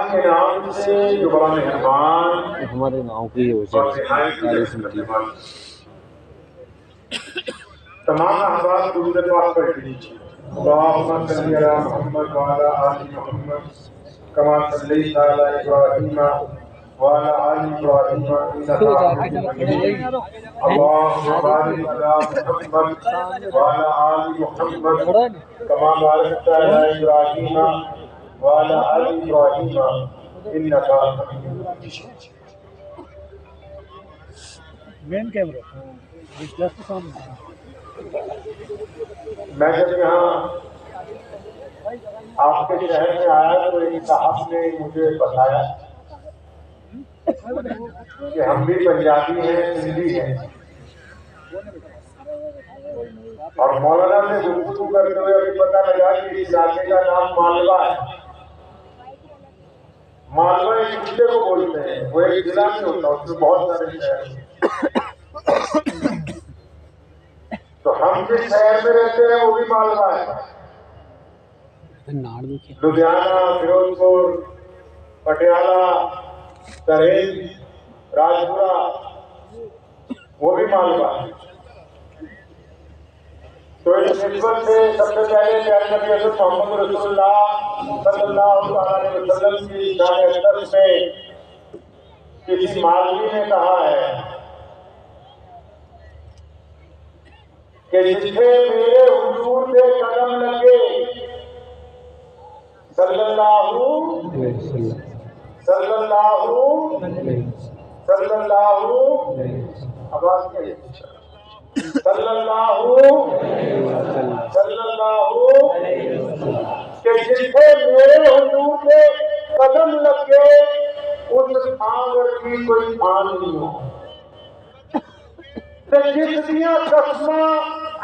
کے نام سے جو بڑا مہربان ہمارے گاؤں کی اور نہایت رحمت کرنے والا تمام احباب درود پاک پڑھ لیجیے اللهم صل علی محمد وعلی آل محمد كما صليت على ابراہیم وعلى آل ابراہیم انك حميد مجيد اللهم بارك على محمد وعلى آل محمد كما باركت على ابراہیم وعلى آل ابراہیم انك حميد مجيد مین کیمرہ جسٹ سامنے میں جب یہاں آپ کے شہر میں آیا تو ایک صاحب نے مجھے بتایا کہ ہم بھی پنجابی ہیں سندھی ہیں اور مولانا سے گفتگو کرتے ہوئے ابھی پتہ لگا کہ اس علاقے کا نام مالوا ہے مالوا ایک خطے کو بولتے ہیں وہ ایک ضلع میں ہوتا ہے اس میں بہت سارے شہر ہیں تو ہم جس شہر میں رہتے ہیں وہ بھی مالوا ہے لدھیانہ فیروزپور پٹیالہ سرحد راجپورہ وہ بھی مالوا ہے تو اس نسبت سے سب سے پہلے پیارے نبی حضرت محمد رسول اللہ صلی اللہ علیہ وسلم کی شان اقدس میں کسی مالوی نے کہا ہے کہ جتنے میرے حضور کے قدم لگے صلی اللہ آواز کیا ہے صلی اللہ کہ جتنے میرے حضور کے قدم لگے اس آنگر کی کوئی آن نہیں ہو جس دیا قسمہ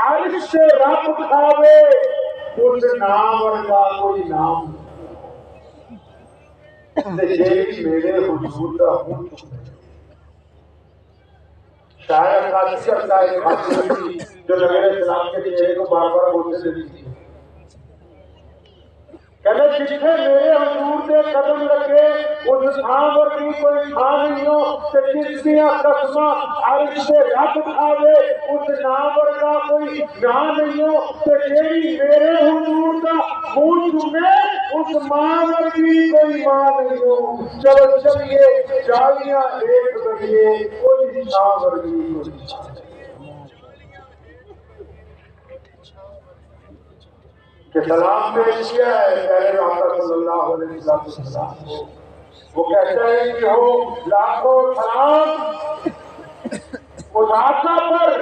عرش سے رب کھاوے اس نام ورگا کوئی نام نہیں میرے حضور کا ہوں شاعر قاضی کرتا ہے جو نبی علیہ السلام کے چہرے کو بار بار بولتے رہتی تھی کہنے جتنے میرے حضور کے قدم لگے اس آنور کی کوئی تھان نہیں ہو کہ جس دیا قسمہ عرش سے رب کھاوے اس نامور کا کوئی نام نہیں ہو کہ جیڑی میرے حضور کا منہ چومے اس مانور کی کوئی ماں نہیں ہو چلو چلیے جالیاں ایک بجے کوئی نامور کی کوئی کہ سلام پیش کیا ہے پہلے محمد صلی اللہ علیہ وسلم کو وہ کہتا ہے کہ ہو لاکھوں سلام اس آقا پر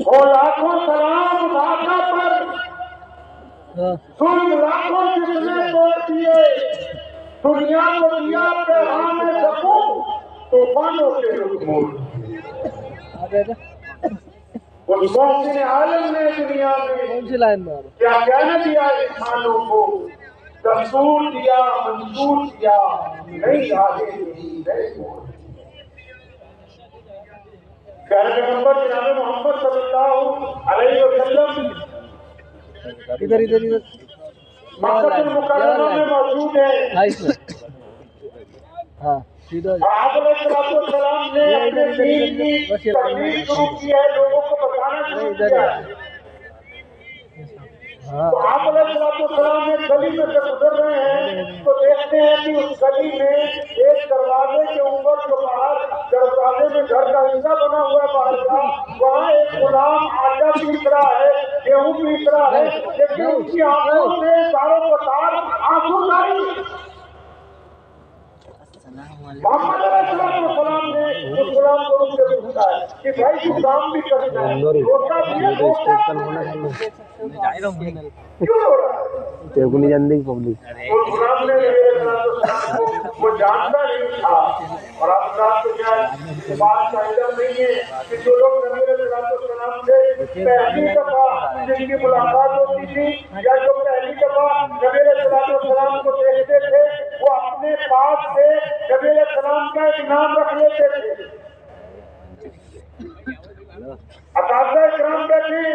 ہو لاکھوں سلام اس آقا پر سن لاکھوں جسنے توڑ دیے دنیا کو دیا پیغام سکوں طوفانوں کے رکمور اس محسن عالم نے دنیا میں کیا کہنا دیا انسانوں کو دستور دیا منصور دیا نئی آگے نئی موڑ پیارے پیغمبر جناب محمد صلی اللہ علیہ وسلم ادھر مکہ المکرمہ میں موجود ہے ہاں آپ علیہ السلام نے اپنے دین کی تبلیغ شروع کی ہے لوگوں کو بتانا شروع کیا ہے تو آپ علیہ السلام نے گلی میں سے گزر رہے ہیں تو دیکھتے ہیں کہ اس گلی میں ایک دروازے کے اوپر جو باہر دروازے میں گھر کا حصہ بنا ہوا ہے باہر کا وہاں ایک غلام آٹا پیس رہا ہے گیہوں پیس رہا ہے لیکن ان کی آنکھوں میں ساروں پتار آنسو نہیں محمد علیہ السلام نے اس غلام کو ان سے پوچھا ہے کہ بھائی تو کام بھی کرنا ہے روکا بھی ہے روکا کیوں ہو رہا ہے پبلک اور غلام نے وہ جانتا نہیں تھا اور آپ رات کو کیا بات کا علم نہیں ہے کہ جو لوگ نبی علیہ السلام سے پہلی دفعہ جن کی ملاقات ہوتی تھی یا جو پہلی دفعہ نبی علیہ السلام کو دیکھتے تھے وہ اپنے پاس سے نبی علیہ السلام کا ایک نام رکھ لیتے تھے اساتذہ کرام بیٹھے ہیں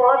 5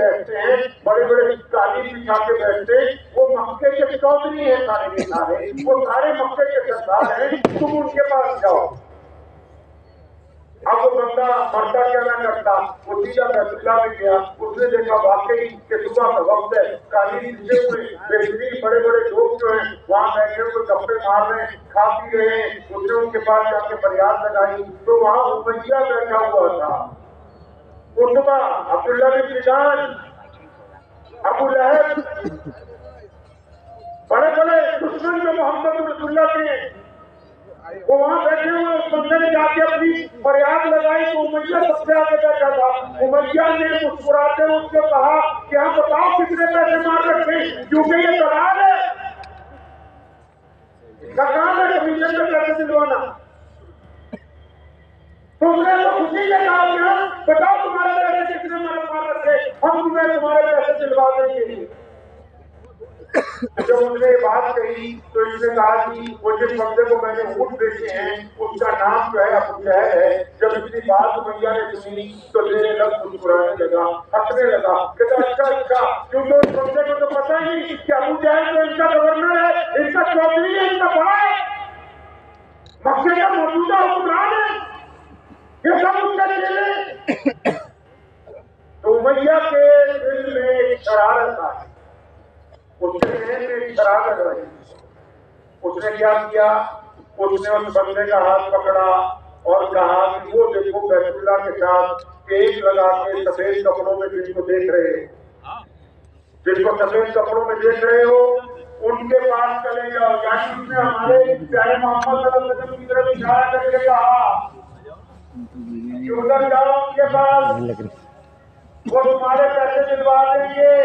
بیٹھتے ہیں، بڑے بڑے قالین بچھا کے بیٹھتے ہیں، وہ مکے کے چودھری ہیں سارے کے سارے، وہ سارے مکے کے سردار ہیں، تم ان کے پاس جاؤ۔ اب وہ بندہ مرتا کیا نہ کرتا، وہ سیدھا بیت اللہ میں گیا، اس نے دیکھا واقعی کہ صبح کا وقت ہے، قالین بچھے ہوئے، بہترین بڑے بڑے لوگ جو ہیں وہاں بیٹھے ہوئے گپے مار رہے ہیں، کھا پی رہے ہیں۔ اس نے ان کے پاس جا کے فریاد لگائی تو وہاں امیہ بیٹھا ہوا تھا، عتبہ، عبداللہ بن جدعان، ابو لہب، بڑے بڑے دشمن جو محمد رسول اللہ کے، وہ وہاں بیٹھے ہوئے۔ اس بندے نے جا کے اپنی فریاد لگائی تو امیہ سب سے آگے بیٹھا تھا۔ امیہ نے مسکراتے ہوئے اس سے کہا کہ ہم بتاؤ کتنے پیسے مار رکھے، کیونکہ یہ دلال ہے، کام ہے کمیشن میں پیسے دلوانا۔ تم نے تو خوشی سے کہا کہ ہم بتاؤ تمہارے پیسے کتنے مار رکھے، ہم تمہیں تمہارے پیسے دلوا دیں گے۔ جب اس نے یہ بات کہی تو اس نے کہا کہ وہ جس بندے کو میں نے اونٹ بیچے ہیں اس کا نام جو ہے ابو جہل ہے۔ جب اتنی بات امیہ نے سنی تو میرے لب مسکرانے لگا، ہنسنے لگا، کہتا اچھا کیونکہ اس بندے کو تو پتہ ہی کہ ابو جہل تو ان کا گورنر ہے، ان کا چودھری ہے، ان کا بڑا ہے، مکے کا موجودہ حکمران ہے، یہ سب اس کا چیلے۔ تو امیہ کے دل میں ایک شرارت آئی، اس کے ذہن میں ایک شرارت رہی۔ اس نے کیا کیا، اس نے اس بندے کا ہاتھ پکڑا اور کہا کہ وہ دیکھو بیت اللہ کے ساتھ ٹیپ لگا کے سفید کپڑوں میں جن کو دیکھ رہے ہو، جن کو سفید کپڑوں میں دیکھ رہے ہو ان کے پاس چلے جاؤ۔ یعنی اس نے ہمارے پیارے محمد صلی اللہ علیہ وسلم کی طرف اشارہ کر کے کہا کہ ادھر جاؤ ان کے پاس، وہ تمہارے پیسے دلوا دیں گے۔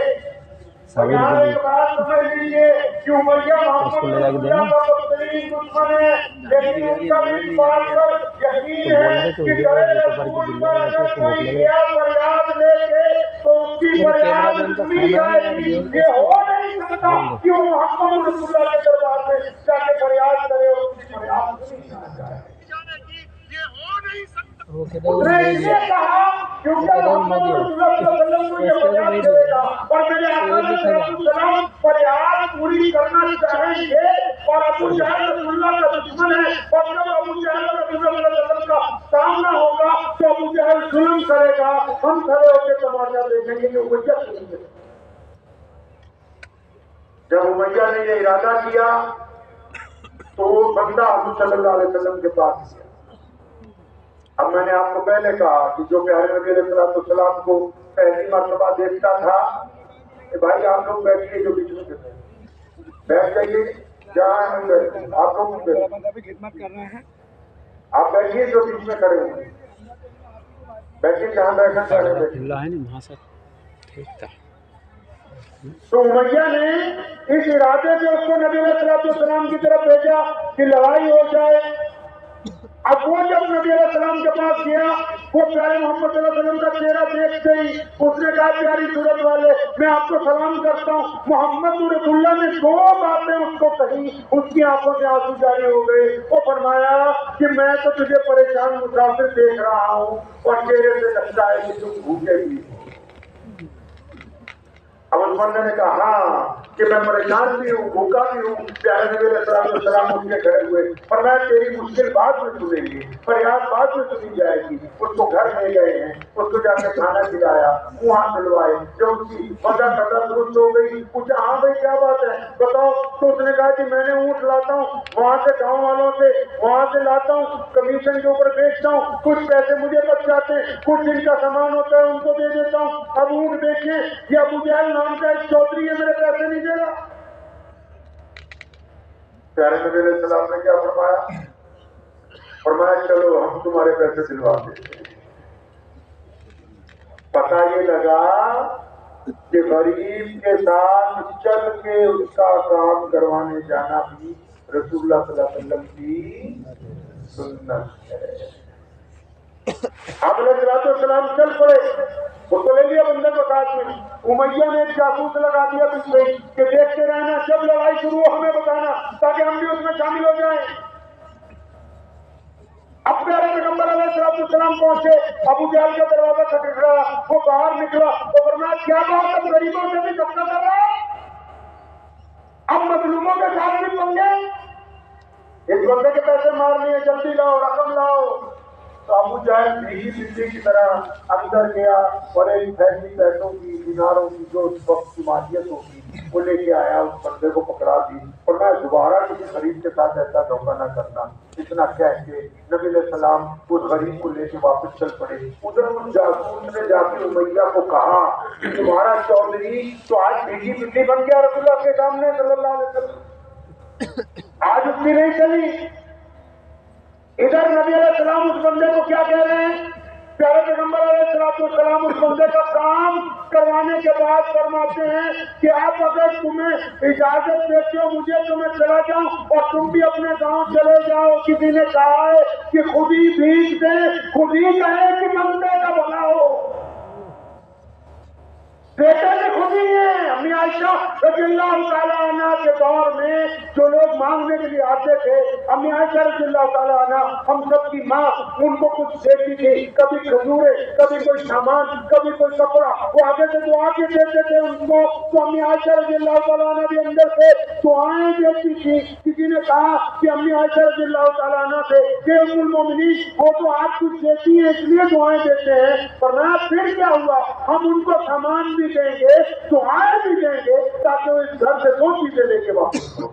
یہاں ایک بات سمجھ لیجیے کہ امیہ محمد رسول اللہ کا بدترین دشمن ہے، لیکن ان کا بھی اس بات پر یقین ہے کہ ڈرے رسول پر اگر کوئی گیا فریاد لے کے تو اس کی فریاد سنی جائے گی۔ یہ ہو نہیں سکتا کہ وہ محمد رسول اللہ کے دربار میں جا کے فریاد کرے اور اس کی فریاد سنی نہ جائے۔ اس نے اس لیے کہا کیونکہ محمد رسول اللہ صلی اللہ علیہ وسلم کو یہ فریاد کرے گا اور میرے آقا علیہ السلام فریاد پوری کرنا چاہیں گے، اور ابو جہل رسول اللہ کا دشمن ہے، اور جب ابو جہل رسول اللہ صلی اللہ علیہ وسلم کا سامنا ہوگا تو ابو جہل ظلم کرے گا، ہم کھڑے ہو کے تماشا دیکھیں گے کہ امیہ ظلم کرے گا۔ جب امیہ نے یہ ارادہ کیا تو وہ بندہ حضور صلی اللہ علیہ وسلم کے پاس گیا۔ اب میں نے آپ کو پہلے کہا کہ جو پیارے نبی علیہ السلام کو پہلی مرتبہ دیکھتا تھا کہ بھائی آپ لوگ بیٹھیے جو بیچ میں بیٹھ جائیے، جہاں ہم بیٹھے آپ لوگ خدمت کر رہے ہیں، آپ بیٹھیے جو بیچ میں کھڑے ہوئے، بیٹھیے جہاں بیٹھنا چاہے بیٹھیے۔ تو امیہ نے اس ارادے سے اس کو نبی علیہ السلام کی طرف بھیجا کہ لڑائی ہو جائے۔ اب وہ جب نبی علیہ السلام کے پاس گیا، وہ پیارے محمد صلی اللہ علیہ وسلم کا چہرہ دیکھتے ہی اس نے کہا پیاری صورت والے میں آپ کو سلام کرتا ہوں۔ محمد رسول اللہ نے دو باتیں اس کو کہی، اس کی آنکھوں سے آنسو جاری ہو گئے۔ وہ فرمایا کہ میں تو تجھے پریشان مسافر دیکھ رہا ہوں اور چہرے سے لگتا ہے کہ تم بھوکے بھی ہو۔ اب اس بندے نے کہا ہاں کہ میں پریشان بھی ہوں، بھوکا بھی ہوں۔ پیارے نبی علیہ السلام اٹھ کے کھڑے ہوئے اور میں تیری مشکل بات میں سنیں گی، فریاد بات میں سنی جائے گی۔ اس کو گھر لے گئے ہیں، اس کو جا کے کھانا کھلایا، وہاں دلوائے۔ جب اس کی وجہ قدر درست ہو گئی، پوچھا ہاں بھائی کیا بات ہے بتاؤ؟ تو اس نے کہا کہ میں نے اونٹ لاتا ہوں وہاں سے، گاؤں والوں سے وہاں سے لاتا ہوں، کمیشن کے اوپر بیچتا ہوں، کچھ پیسے مجھے بچ جاتے ہیں، کچھ جن کا سامان ہوتا ہے ان کو دے دیتا ہوں۔ اب اونٹ بیچے، یہ ابو جہل نام کا ایک چودھری ہے، میرے پیسے نہیں دے رہا۔ پیارے نبی علیہ السلام نے کیا فرمایا؟ فرمایا چلو ہم تمہارے پیسے دلوا دیتے ہیں۔ پتہ یہ لگا کہ غریب کے ساتھ چل کے اس کا کام کروانے جانا بھی رسول اللہ صلی اللہ علیہ وسلم کی سنت ہے۔ آپ علیہ السلام چل پڑے، اس کو لے لیا بندے کو ساتھ میں۔ امیہ نے ایک جاسوس لگا دیا پیچھے کہ دیکھتے رہنا، جب لڑائی شروع ہو ہمیں بتانا تاکہ ہم بھی اس میں شامل ہو جائیں۔ اب پیارے پیغمبر علیہ السلام پہنچے، ابو جہل کا دروازہ کھٹکھٹایا، وہ باہر نکلا تو فرمایا کیا بات اب غریبوں سے بھی دھوکہ کر رہا ہے، اب مظلوموں کے ساتھ بھی پنگے، اس بندے کے پیسے مار لیے، جلدی لاؤ، رقم لاؤ۔ تو ابو جہل بھیگی بجلی کی طرح اندر گیا اور ایک تھیلی پیسوں کی، دیناروں کی، جو اس وقت کی مالیت ہوگی وہ لے کے آیا، اس بندے کو پکڑا دی اور میں دوبارہ کسی غریب کے ساتھ ایسا دھوکہ نہ کرنا۔ اتنا کہہ کے نبی علیہ السلام اس غریب کو لے کے واپس چل پڑے۔ ادھر اس جاسوس نے جا کے امیہ کو کہا کہ تمہارا چودھری تو آج بھیگی بجلی بن گیا رسول اللہ کے سامنے صلی اللہ علیہ وسلم، آج اس کی نہیں چلی۔ ادھر نبی علیہ السلام اس بندے کو کیا کہہ رہے ہیں؟ پیارے پیغمبر علیہ السلام اس بندے کا کام کروانے کے بعد فرماتے ہیں کہ آپ اگر تمہیں اجازت دیتے ہو مجھے تو میں چلا جاؤں اور تم بھی اپنے گاؤں چلے جاؤ۔ کسی نے کہا ہے کہ خود ہی بھیج دیں، خود ہی کہے کہ بندے کا بھلا ہو، بیٹے بھی خود ہی ہیں۔ امی عائشہ رضی اللہ تعالیٰ عنہ کے دور میں جو لوگ مانگنے کے لیے آتے تھے، امی عائشہ رضی اللہ تعالیٰ عنہ ہم سب کی ماں ان کو کچھ دیتی تھی، کبھی کھجورے، کبھی کوئی سامان، کبھی کوئی کپڑا، وہ آگے سے دعا کے دیتے تھے ان کو، تو امی عائشہ رضی اللہ تعالیٰ عنہ بھی اندر سے دعائیں دیتی تھی۔ کسی نے کہا کہ امی عائشہ رضی اللہ تعالیٰ عنہ سے کہ ام المومنین وہ تو آپ کچھ دیتی ہیں اس لیے دعائیں دیتے ہیں، فرمایا پھر کیا ہوا، ہم ان کو سامان بھی دیں گے، دعائیں بھی دیں گے تاکہ وہ اس گھر سے دو چیزیں لے کے واپس کرو۔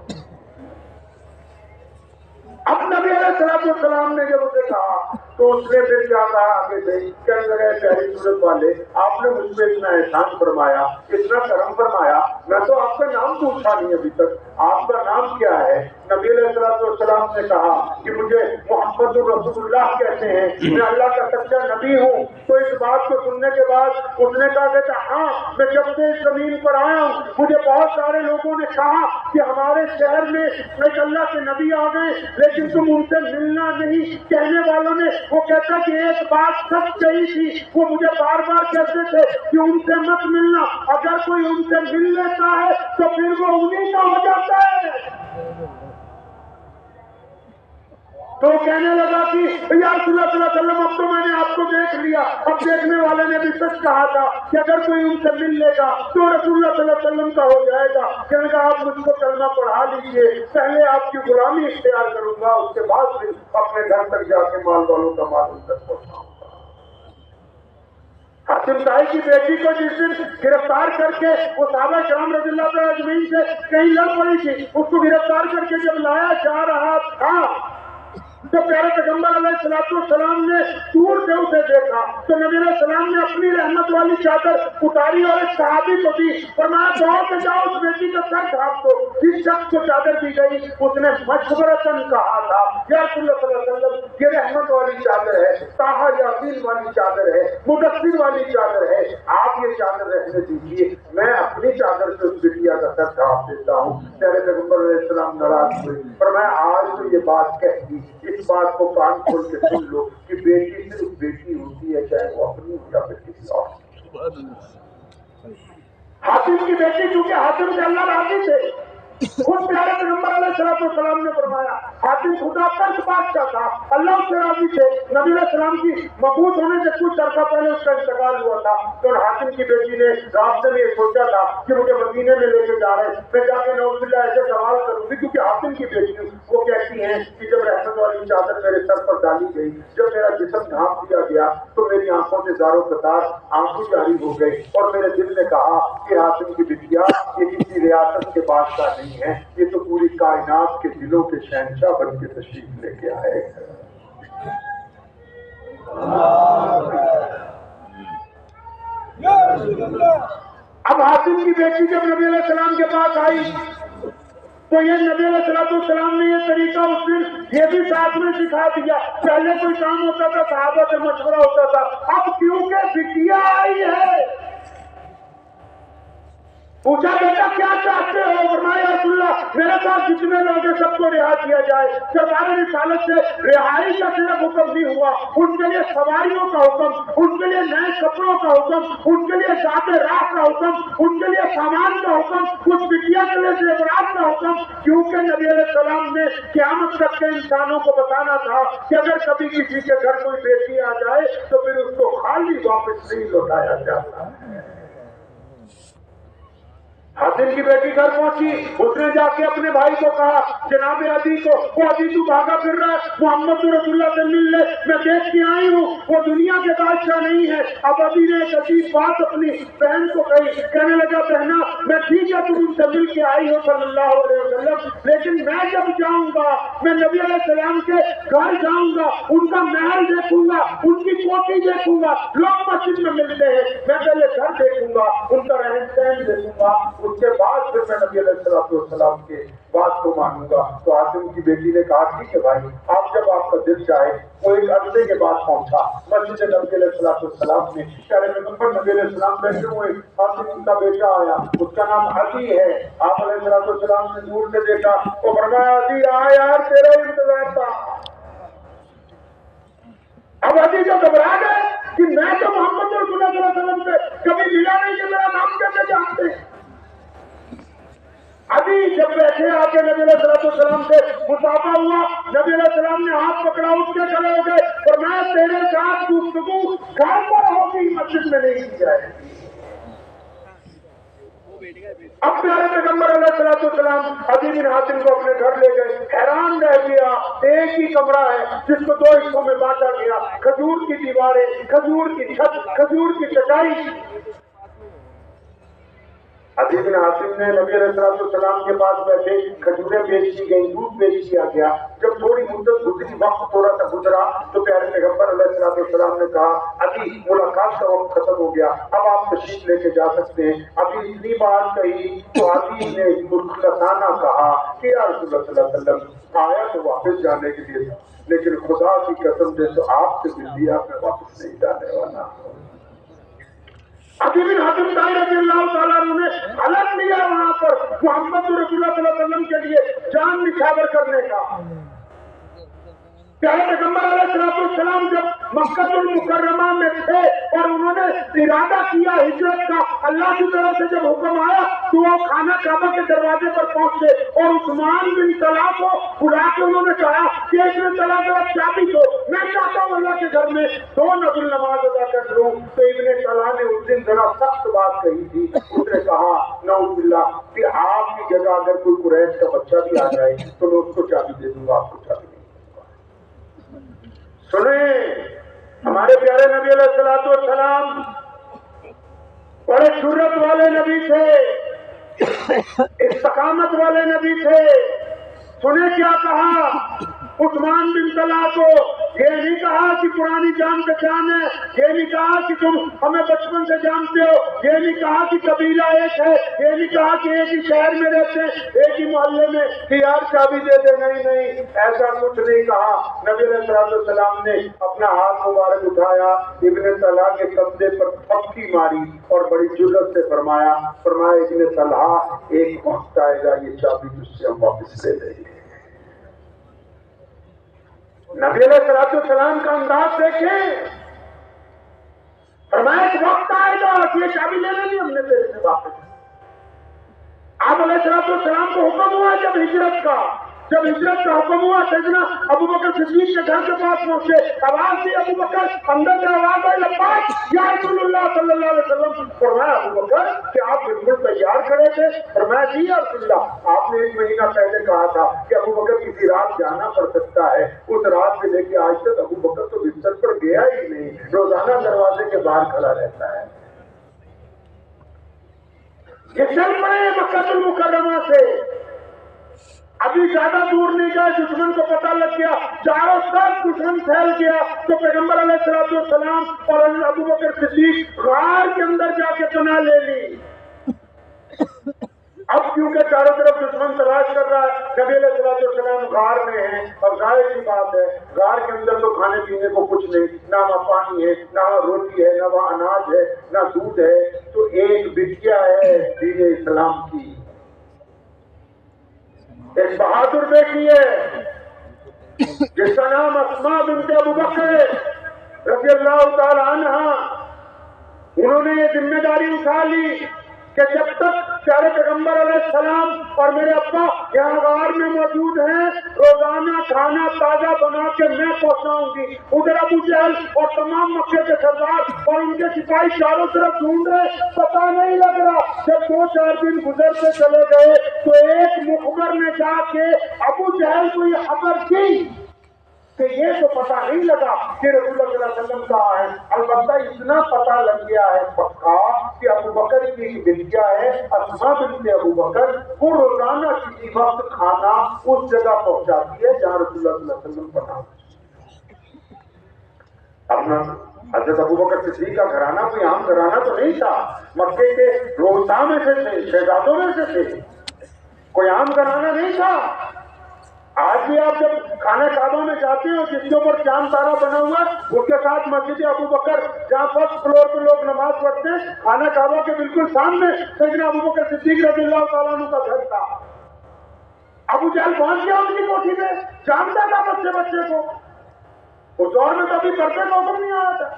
اب نبی علیہ السلام نے جب اسے کہا تو اس نے پھر کیا کہا آگے سے کہ اگر پیاری صورت والے آپ نے مجھ پہ اتنا احسان فرمایا، اتنا کرم فرمایا، میں تو آپ کا نام پوچھا نہیں ابھی تک، آپ کا نام کیا ہے؟ نبی علیہ السلام نے کہا کہ مجھے محمد رسول اللہ کہتے ہیں، میں اللہ کا سچا نبی ہوں۔ تو اس بات کو سننے کے بعد اس نے کہا کہ ہاں میں جب سے اس زمین پر آیا ہوں مجھے بہت سارے لوگوں نے کہا کہ ہمارے شہر میں ایک اللہ کے نبی آ گئے لیکن تم ان سے ملنا نہیں۔ کہنے والوں نے وہ کہتا کہ ایک بات سچ کہی تھی، وہ مجھے بار بار کہتے تھے کہ ان سے مت ملنا، اگر کوئی ان سے مل لیتا ہے تو پھر وہ انہیں کا ہو جاتا ہے۔ تو کہنے لگا کہ یا رسول اللہ صلی اللہ علیہ وسلم اب تو میں نے آپ کو دیکھ لیا، اب دیکھنے والے نے بھی سچ کہا تھا کہ اگر کوئی ان سے مل لے گا تو رسول اللہ صلی اللہ علیہ وسلم کا ہو جائے گا۔ کہنے لگا آپ مجھ کو کلمہ پڑھا لیجئے، پہلے آپ کی غلامی اختیار کروں گا، اس کے بعد پھر اپنے گھر تک جا کے مال والوں کا مال ان تک پہنچاؤں گا۔ حاتم طائی کی بیٹی کو جس دن گرفتار کر کے وہ صحابہ کرام رضی اللہ تعالیٰ اجمعین سے کہیں لڑ پڑی تھی، اس کو گرفتار کر کے جب لایا جا رہا تھا تو پیارے پیغمبر علیہ السلام نے دور سے اسے دیکھا تو نبی علیہ السلام نے اپنی رحمت والی چادر اتاری اور ایک صحابی کو دی، فرمایا دوڑ کے جاؤ اس بیٹی کا سر ڈھانپ دو۔ جس شخص کو چادر دی گئی اس نے مشورتاً کہا تھا یا رسول اللہ صلی اللہ علیہ وسلم یہ رحمت والی چادر ہے، طٰہٰ یاسین والی چادر ہے، مدثر والی چادر ہے، آپ یہ چادر رہنے دیجیے، میں اپنی چادر سے اس بیٹیا کا سر ڈھانپ دیتا ہوں۔ پیارے پیغمبر علیہ السلام ناراض ہوئے، فرمایا آج تو یہ بات کہہ دی، اس بات کو کان کھول کے سن لو کہ بیٹی صرف بیٹی ہوتی ہے، چاہے وہ اپنی ہو یا پھر کسی اور۔ حاتم کی بیٹی کیونکہ حاتم سے اللہ راضی تھے، خود پیارے پیغمبر علیہ السلام نے فرمایا حاتم خدا ترک بادشاہ تھا، اللہ سے راضی تھے۔ نبی علیہ السلام کی مبعوث ہونے سے کچھ عرصہ پہلے اس کا انتقال ہوا تھا، تو حاتم کی بیٹی نے راستے میں یہ سوچا تھا کہ مجھے مدینے میں لے کے جا رہے ہیں، میں جا کے نعوذ باللہ ایسے سوال کروں گی، کیونکہ حاتم کی بیٹی وہ کہتی ہیں کہ جب رحمت والی چادر میرے سر پر ڈالی گئی، جب میرا جسم ڈھانپ دیا گیا تو میری آنکھوں سے زاروں قطار آنسو جاری ہو گئے اور میرے دل نے کہا کہ حاتم کی بٹیا یہ کسی ریاست کے بادشاہ نہیں ہے، یہ تو پوری کائنات کے دلوں کے شہنشاہ بن کے تشریف لے کے آئے۔ اب حاتم کی بیٹی جب نبی علیہ السلام کے پاس آئی تو یہ نبی علیہ السلام نے یہ طریقہ اس دن یہ بھی ساتھ میں سکھا دیا۔ پہلے کوئی کام ہوتا تھا صحابہ سے مشورہ ہوتا تھا، اب کیونکہ بٹیا آئی ہے پوچھا بیٹا کیا چاہتے ہو؟ فرمایا رسول اللہ میرے پاس جتنے لوگ ہیں سب کو رہا کیا جائے. سرکار رسالت سے رہائی کا صرف حکم نہیں ہوا, ان کے لیے سواریوں کا حکم, ان کے لیے نئے کپڑوں کا حکم, ان کے لیے ذات راہ کا حکم, ان کے لیے سامان کا حکم, کچھ بٹیا کے لیے زیورات کا حکم, کیونکہ نبی علیہ السلام نے قیامت تک کے انسانوں کو بتانا تھا کہ اگر کبھی کسی کے گھر کوئی بیٹی آ جائے تو پھر اس کو خالی واپس نہیں لوٹایا جاتا. حاتم کی بیٹی گھر پہنچی, اس نے جا کے اپنے بھائی کو کہا, جناب عدی کو, وہ عدی تو بھاگا پھر رہا ہے, محمد رسول اللہ سے مل لے, میں دیکھ کے آئی ہوں وہ دنیا کے بادشاہ نہیں ہے. اب عدی نے ایک عجیب بات اپنی بہن کو کہی, کہنے لگا, بہنا میں ٹھیک ہے تم ان سے مل کے آئی ہو صلی اللہ علیہ وسلم, لیکن میں جب جاؤں گا میں نبی علیہ السلام کے گھر جاؤں گا, ان کا محل دیکھوں گا, ان کی کوٹھی دیکھوں گا, لوگ مسجد میں ملتے ہیں, میں پہلے گھر دیکھوں گا, ان کا رہن سہن دیکھوں گا, اس کے بعد پھر میں نبی علیہ السلام کے بات کو مانوں گا. تو حاتم کی بیٹی نے کہا, ٹھیک ہے بھائی, آپ جب آپ کا دل چاہے. وہ ایک عرصے کے بعد پہنچا مسجد نبی علیہ السلام میں, پیارے پیغمبر نبی علیہ السلام بیٹھے ہوئے, حاتم کا بیٹا آیا, اس کا نام عدی ہے. آپ علیہ السلام نے دور سے دیکھا, وہ فرمایا, عدی آ یار, تیرا انتظار تھا. اب عدی جو گھبرا گئے کہ میں تو محمد رسول اللہ صلی اللہ علیہ وسلم سے کبھی ملا نہیں, کہ میرا نام کیسے جانتے ہیں. ابھی جب بیٹھے آ کے نبی علیہ السلام سے مصافحہ ہوا, نبی علیہ السلام نے ہاتھ پکڑا, اٹھ کے کھڑے ہو گئے, اور میں تیرے ساتھ گفتگو گھر پر ہوگی, مسجد میں نہیں کی جائے. اب پیارے پیغمبر علیہ السلام عدی بن حاتم کو اپنے گھر لے گئے. حیران رہ گیا, ایک ہی کمرہ ہے جس کو دو حصوں میں بانٹا گیا, کھجور کی دیواریں, کھجور کی چھت, کھجور کی چٹائی. عدی بن حاتم نے نبی علیہ السلام کے پاس بیٹھے, کھجوریں بیچ دی گئی, دودھ بیچ دیا گیا. جب تھوڑی مدت گزری, وقت تھوڑا سا گزرا, تو پیارے پیغمبر علیہ السلام نے کہا, عدی ملاقات کا وقت ختم ہو گیا, اب آپ تشریف لے کے جا سکتے ہیں. ابھی اتنی بات کہی تو عدی نے مخلصانہ کہا کہ یا رسول اللہ صلی اللہ علیہ وسلم, آیا تو واپس جانے کے لیے, لیکن خدا کی قسم دے تو آپ سے مل لیا, میں واپس نہیں جانے والا. عدی بن حاتم رضی اللہ تعالیٰ نے حلف لیا وہاں پر محمد رسول اللہ صلی اللہ علیہ وسلم کے لیے جان نچھاور کرنے کا. پیارے پیغمبر علیہ السلام جب مکہ المکرمہ میں تھے اور انہوں نے ارادہ کیا ہجرت کا, اللہ کی طرف سے جب حکم آیا تو وہ خانہ کعبہ کے دروازے پر پہنچے, اور عثمان بن طلحہ کو بلا کے انہوں نے کہا کہ ابن طلحہ ذرا چابی دو, میں چاہتا ہوں اللہ کے گھر میں 2 نفل نماز ادا کر لوں. تو ابن طلحہ نے اس دن ذرا سخت بات کہی تھی, اس نے کہا نعوذ باللہ کہ آپ کی جگہ اگر کوئی قریش کا بچہ بھی آ جائے تو میں اس کو چابی دے دوں گا, آپ کو چابی. سنیں, ہمارے پیارے نبی علیہ السلام بڑے جرأت والے نبی تھے, استقامت والے نبی تھے. سنیں کیا کہا عثمان بن طلحہ کو, یہ نہیں کہا کہ پرانی جان پہچان ہے, یہ نہیں کہا کہ تم ہمیں بچپن سے جانتے ہو, یہ نہیں کہا کہ قبیلہ ایک ہے, یہ نہیں کہا کہ ایک ہی شہر میں رہتے ہیں, ایک ہی محلے میں, کہ یار چابی دے دے. نہیں, ایسا کچھ نہیں کہا. نبی علیہ السلام نے اپنا ہاتھ مبارک اٹھایا, ابن طلحہ کے کندھے پر پھپکی ماری اور بڑی جرأت سے فرمایا ابن طلحہ, ایک وقت آئے گا یہ چابی تجھ سے ہم واپس لے لیں گے. نبی علیہ السلام کا انداز دیکھیں, فرمایا ایک وقت آئے گا کہ یہ چابی لے لیں گے ہم نے تیرے سے واپس. آپ علیہ السلام کو حکم ہوا جب ہجرت کا حکم ہوا, سیدنا ابو بکر صدیق کے گھر کے پاس پہنچے, آواز دی ابو بکر, اندر سے آواز آئی لبیک یا رسول اللہ صلی اللہ علیہ وسلم. فرمایا ابو بکر کہ آپ بالکل تیار کھڑے تھے. فرمایا جی یا رسول اللہ, آپ نے 1 مہینہ پہلے کہا تھا کہ ابو بکر کسی رات جانا پڑ سکتا ہے. اس رات سے لے کے آج تک ابو بکر تو بستر پر گیا ہی نہیں, روزانہ دروازے کے باہر کھڑا رہتا ہے. یہ چل پڑے مکہ المکرمہ سے, ابھی زیادہ دور نہیں گئے, دشمن کو پتہ لگ گیا, چاروں طرف دشمن پھیل گیا. تو پیغمبر علیہ السلام اور ابو بکر صدیق غار کے اندر جا کے پناہ لے لی. اب کیونکہ چاروں طرف دشمن تلاش کر رہا ہے, نبی علیہ السلام غار میں ہیں, اور ظاہر سی بات ہے غار کے اندر تو کھانے پینے کو کچھ نہیں, نہ وہاں پانی ہے, نہ وہاں روٹی ہے, نہ وہاں اناج ہے, نہ دودھ ہے. تو ایک بٹیا ہے دین اسلام کی, ایک بہادر بیٹی ہے جس کا نام اسماء بنت ابو بکر رضی اللہ تعالی عنہ. انہوں نے یہ ذمہ داری اٹھا لی کہ جب تک پیارے پیغمبر علیہ السلام اور میرے ابا یہاں غار میں موجود ہیں روزانہ کھانا تازہ بنا کے میں پہنچاؤں گی. ادھر ابو جہل اور تمام مکے کے سردار اور ان کے سپاہی چاروں طرف ڈھونڈ رہے, پتہ نہیں لگ رہا. جب 2-4 دن گزرتے چلے گئے تو ایک مخبر نے جا کے ابو جہل کو یہ خبر دی کہ یہ تو پتہ نہیں لگا کہ رسول اللہ صلی اللہ علیہ وسلم کہاں ہے. البتہ اتنا پتہ لگ گیا ہے پکا کہ ابو بکر کی ایک بٹیا ہے اسماء بنت ابو بکر, وہ روزانہ کسی وقت کھانا اس جگہ پہنچاتی ہے جہاں رسول اللہ صلی اللہ علیہ وسلم پناہ. اپنا حضرت ابو بکر صدیق کا گھرانہ کوئی عام گھرانہ تو نہیں تھا, مکے کے روسا میں سے تھے, شہزادوں میں سے تھے, کوئی عام گھرانہ نہیں تھا. آج بھی آپ جب خانہ کعبہ میں جاتے ہیں جس کے اوپر چاند تارا بنا ہوا ہے اس کے ساتھ مسجد ابو بکر جہاں فرسٹ فلور پہ لوگ نماز پڑھتے ہیں, خانہ کعبہ کے بالکل سامنے سیدنا ابو بکر صدیق رضی اللہ تعالیٰ عنہ کا گھر تھا. ابو جہل پہنچ گیا ان کی کوٹھی میں, جانتا تھا بچے کو, اس دور میں کبھی پردے کا حکم نہیں آیا تھا,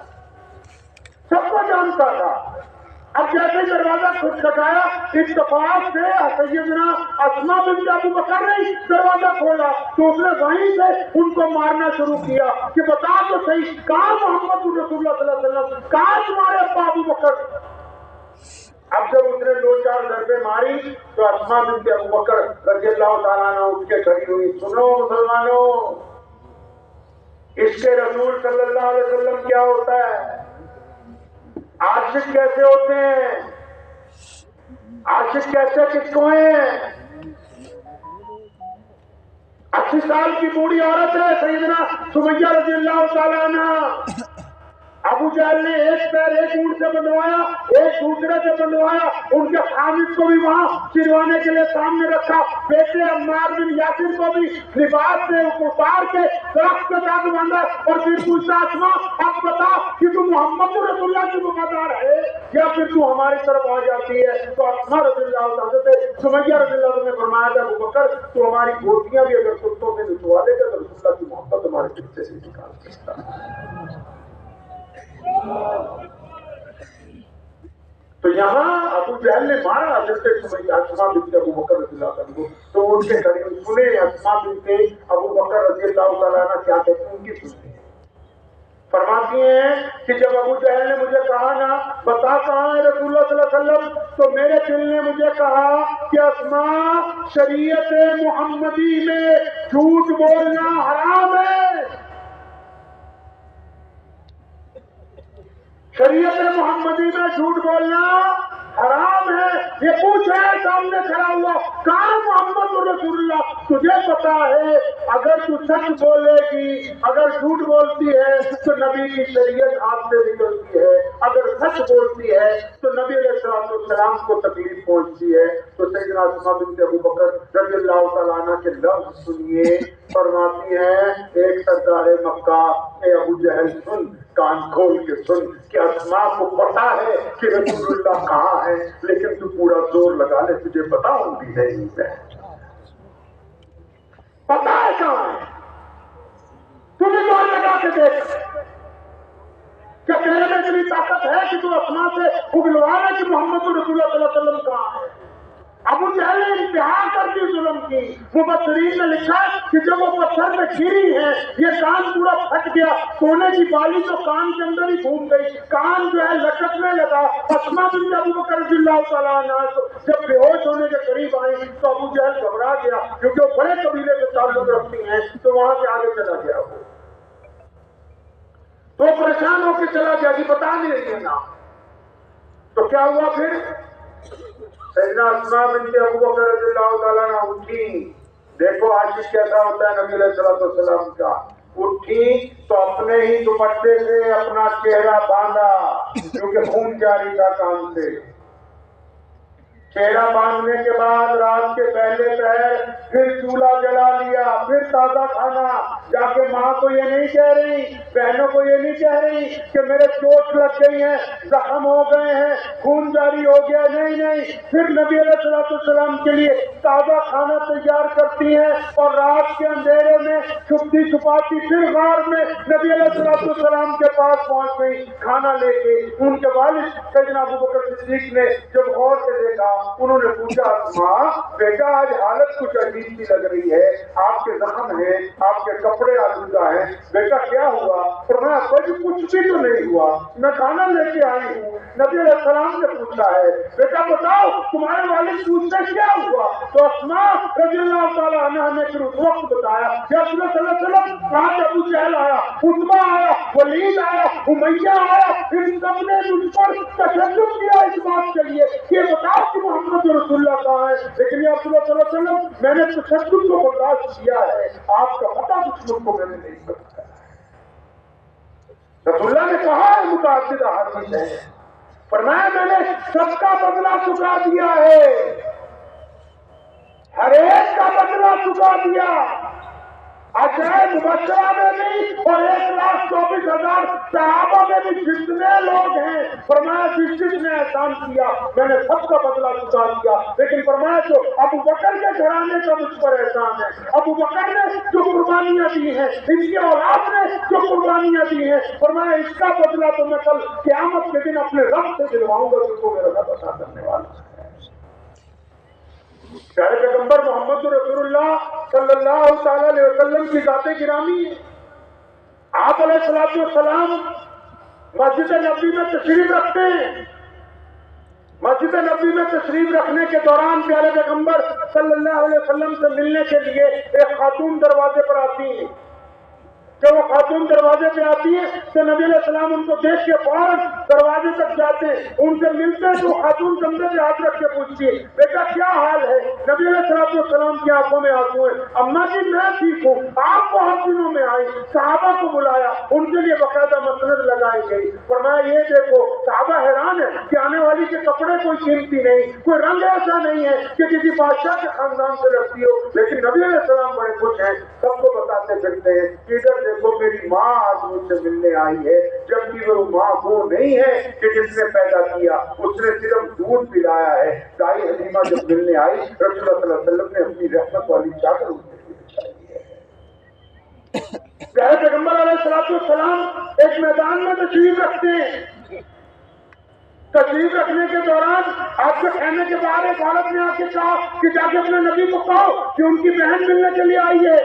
سب کو جانتا تھا. اب جیسے دروازہ کھٹکھٹایا اتفاق سے سیدنا اسماء بنت ابو بکر نے دروازہ کھولا تو اس نے وہیں سے ان کو مارنا شروع کیا کہ بتا تو صحیح کہاں محمد رسول اللہ صلی اللہ علیہ وسلم, کہاں تمہارے ابا ابو بکر. اب جب اس نے 2-4 ضربے ماری تو اسماء بنت ابو بکر رضی اللہ تعالیٰ عنہ اٹھ کے کھڑی ہوئی. سنو مسلمانوں, عشق رسول صلی اللہ علیہ وسلم کیا ہوتا ہے, عاشق کیسے ہوتے ہیں, عاشق کیسے کس کو ہیں. 80 سال کی بوڑھی عورت ہے سیدنا سمیہ رضی اللہ تعالیٰ عنہ. ابو جہل نے ایک پیر ایک اونٹ سے بندھوایا, ایک دوسرے سے بندھوایا, ان کے خامد کو بھی وہاں چروانے کے لیے سامنے رکھا, بیٹے عمار بن یاسر کو بھی لباس سے اتار کے درخت کے ساتھ باندھا اور پھر پوچھا اسماء اب بتا کہ تو محمد رسول اللہ کی وفادار ہے یا پھر تو ہماری طرف آ جاتی ہے. تو اسماء رضی اللہ حضرت سمیہ رضی اللہ عنہ نے فرمایا تھا ابو بکر تو ہماری گوٹیاں بھی اگر کتوں سے نچوا لے گا تو رسول اللہ کی محبت ہمارے کتے سے نکال سکتا ہے. تو یہاں ابو جہل نے مارا حضرت اسماء بنت ابو بکر رضی اللہ عنہ کو, تو ان کے قریب سنے اسماء بنت ابو بکر رضی اللہ تعالیٰ عنہ کیا کہتے ہیں, ان کی سنتے ہیں. فرماتی ہیں کہ جب ابو جہل نے مجھے کہا نا بتا کہاں ہے رسول اللہ صلی اللہ علیہ وسلم, تو میرے دل نے مجھے کہا کہ اسماء شریعت محمدی میں جھوٹ بولنا حرام ہے, شریعت محمدی میں جھوٹ بولنا حرام ہے. یہ پوچھ رہا ہے سامنے کھڑا ہوا کہاں محمد رسول اللہ, تجھے پتا ہے اگر تو سچ بولے گی, اگر جھوٹ بولتی ہے تو نبی کی شریعت ہاتھ سے نکلتی ہے, اگر سچ بولتی ہے تو نبی علیہ السلام کو تکلیف پہنچتی ہے. تو سیدنا اسماء بنت ابو بکر رضی اللہ تعالیٰ عنہ کے لفظ سنیے, فرماتی ہیں ایک سردار مکہ اے ابو جہل سن, کان کھول کے سن کہ اسماء کو پتا ہے کہ رسول اللہ کہاں ہے, لیکن تو پورا زور لگا لے تجھے بتاؤں بھی نہیں ہے, پتا ہے کہاں ہے, تمہیں زور لگا کے دیکھ کہ تیرے میں اتنی طاقت ہے کہ تو اسماء سے اگلوا رہے کہ محمد رسول اللہ صلی اللہ علیہ وسلم کہاں ہے. ابو جہل نے انتہا کر دی ظلم کی. مبصرین نے لکھا کہ جب وہ پتھر میں گری ہے یہ کان پورا پھٹ گیا, سونے کی بالی تو کان کے اندر ہی گھوم گئی, کان جو ہے لٹکنے لگا. اسماء بنت ابو بکر رضی اللہ تعالیٰ عنہ جب بے ہوش ہونے کے قریب آئی تو ابو جہل گھبرا گیا, کیونکہ وہ بڑے قبیلے سے تعلق رکھتی ہیں, تو وہاں سے آگے چلا گیا. وہ پریشان ہو کے چلا گیا کہ بتا نہیں رہی ہے نا. تو کیا ہوا پھر, سیدنا اسماء بنت ابو بکر رضی اللہ تعالیٰ عنہ اٹھی. دیکھو عاشق کیسا ہوتا ہے نبی علیہ السلام کا. اٹھی تو اپنے ہی دوپٹے سے اپنا چہرہ باندھا, کیونکہ خون جاری تھا کان سے. چہرہ باندھنے کے بعد رات کے پہلے پہر پھر چولہا جلا لیا, پھر تازہ کھانا. جا کے ماں کو یہ نہیں کہہ رہی, بہنوں کو یہ نہیں کہہ رہی کہ میرے چوٹ لگ گئی ہے, زخم ہو گئے ہیں, خون جاری ہو گیا, نہیں. پھر نبی علیہ السلام کے لیے تازہ کھانا تیار کرتی ہیں اور رات کے اندھیرے میں چھپتی چھپاتی پھر غار میں نبی علیہ السلام کے پاس پہنچ گئی کھانا لے کے۔ ان کے والد سیدنا ابوبکر صدیق نے جب غور سے دیکھا، انہوں نے پوچھا ماں بیٹا آج حالت کچھ عجیب سی لگ رہی ہے، آپ کے زخم ہیں، آپ کے کپڑے آلودہ ہیں، بیٹا کیا ہوا؟ فرمایا کچھ بھی تو نہیں ہوا، میں کھانا لے کے آئی ہوں۔ نبی علیہ السلام نے پوچھا ہے بیٹا بتاؤ تمہارے والد پوچھتے کیا ہوا؟ تو اسماء رضی اللہ تعالیٰ عنہ نے پھر اس وقت بتایا یا رسول اللہ صلی اللہ علیہ وسلم کہاں سے ابو جہل آیا، عتبہ آیا، ولید آیا، امیہ آیا، ان سب نے مجھ پر تشدد کیا اس بات کے لیے کہ بتاؤ کہ محمد رسول اللہ کہاں ہے، لیکن یا رسول اللہ صلی اللہ علیہ وسلم میں نے تشدد کو برداشت کیا ہے، آپ کا پتہ دشمن کو میں نے نہیں بتایا۔ رسول اللہ نے کہا ہے متعدد احادیث ہیں، فرمایا میں نے سب کا بدلہ چکا دیا ہے، ہر ایک کا بدلہ چکا دیا، عشرہ مبشرہ میں بھی اور 1,24,000 صحابہ میں بھی جتنے لوگ ہیں، فرمایا جس نے احسان کیا میں نے سب کا بدلہ چکا دیا، لیکن فرمایا جو ابو بکر کے گھرانے کا مجھ پر احسان ہے، ابو بکر نے جو قربانیاں دی ہیں، اس کی اولاد نے جو قربانیاں دی ہیں، فرمایا اس کا بدلہ تو میں کل قیامت کے دن اپنے رب سے دلواؤں گا جس کو میرا رب عطا کرنے والا ہے۔ پیارے پیغمبر محمد رسول اللہ صلی اللہ تعالی علیہ وسلم کی ذات گرامی، آپ علیہ الصلوۃ والسلام مسجد نبوی میں تشریف رکھتے ہیں۔ مسجد نبوی میں تشریف رکھنے کے دوران پیارے پیغمبر صلی اللہ علیہ وسلم سے ملنے کے لیے ایک خاتون دروازے پر آتی ہیں۔ جب وہ خاتون دروازے پہ آتی ہے تو نبی علیہ السلام ان کو دیکھ کے فوراً دروازے تک جاتے ہیں، ان سے ملتے ہیں تو خاتون کندھے پہ ہاتھ رکھ کے پوچھتی ہے بیٹا کیا حال ہے؟ نبی علیہ السلام کی آنکھوں میں آنسو ہیں، اماں جی میں ٹھیک ہوں، آپ بہت دنوں میں آئی، صحابہ کو بلایا، ان کے لیے باقاعدہ مسند لگائی گئی، فرمایا یہ دیکھو صحابہ حیران ہے کہ آنے والی کے کپڑے کوئی قیمتی نہیں، کوئی رنگ ایسا نہیں ہے کہ کسی بادشاہ کے خاندان سے لگتی ہو، لیکن نبی علیہ السلام بڑے خوش ہیں، سب کو بتاتے پھرتے ہیں کہ ادھر دیکھو میری ماں آج مجھ سے ملنے آئی ہے، جبکہ وہ ماں وہ نہیں ہے کہ جس نے پیدا کیا، اس نے صرف دودھ پلایا ہے۔ دائی حلیمہ جب ملنے آئی رسول اللہ صلی اللہ علیہ وسلم نے اپنی رحمت والی چادر ان کے لیے بچھائی ہے۔ پیارے پیغمبر علیہ السلام ایک میدان میں تشریف رکھتے ہیں، تشریف رکھنے کے دوران آپ کے خیمے کے باہر ایک عورت نے آ کے کہا کہ جا کے اپنے نبی کو کہو کہ ان کی بہن ملنے کے لیے آئی ہے۔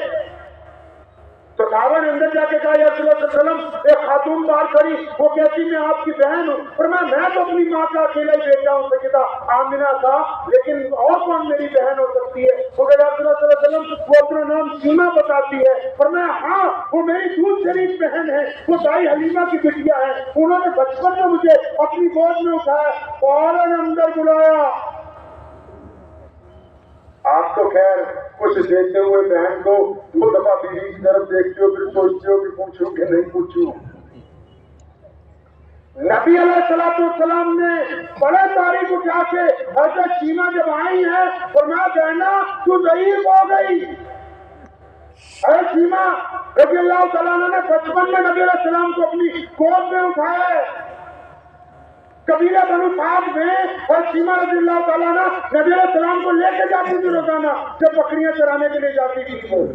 تو صحابہ نے اندر جا کے کہا یا رسول اللہ صلی اللہ علیہ وسلم ایک خاتون باہر کھڑی، وہ کہتی میں آپ کی بہن ہوں، فرمایا میں تو اپنی ماں کا اکیلا ہی بیٹا ہوں سیدہ آمنہ کا، لیکن اور کون میری بہن ہو سکتی ہے؟ وہ کہا یا رسول اللہ صلی اللہ علیہ وسلم وہ اپنا نام سیما بتاتی ہے، فرمایا ہاں وہ میری دودھ شریف بہن ہے، وہ دائی حلیمہ کی بٹیا ہے، انہوں نے بچپن میں مجھے اپنی گود میں اٹھایا، فوراً اندر بلایا۔ آپ تو خیر کچھ دیتے ہوئے بہن کو دو دفعہ بیوی کی طرف دیکھتے ہو پھر سوچتے ہو کہ پوچھوں کہ نہیں پوچھوں۔ نبی علیہ السلام نے بڑے تاریخ اٹھا کے حضرت سیما جب آئی ہے فرمایا بہنا تو ضعیف ہو گئی۔ حضرت سیما رضی اللہ تعالیٰ نے بچپن میں نبی علیہ السلام کو اپنی گود میں اٹھایا ہے۔ قبیلہ بنو سعد میں اور سیما رضی اللہ تعالیٰ نے نبی علیہ السلام کو لے کے جاتی تھی روزانہ جب بکریاں چرانے کے لیے جاتی تھی۔ وہ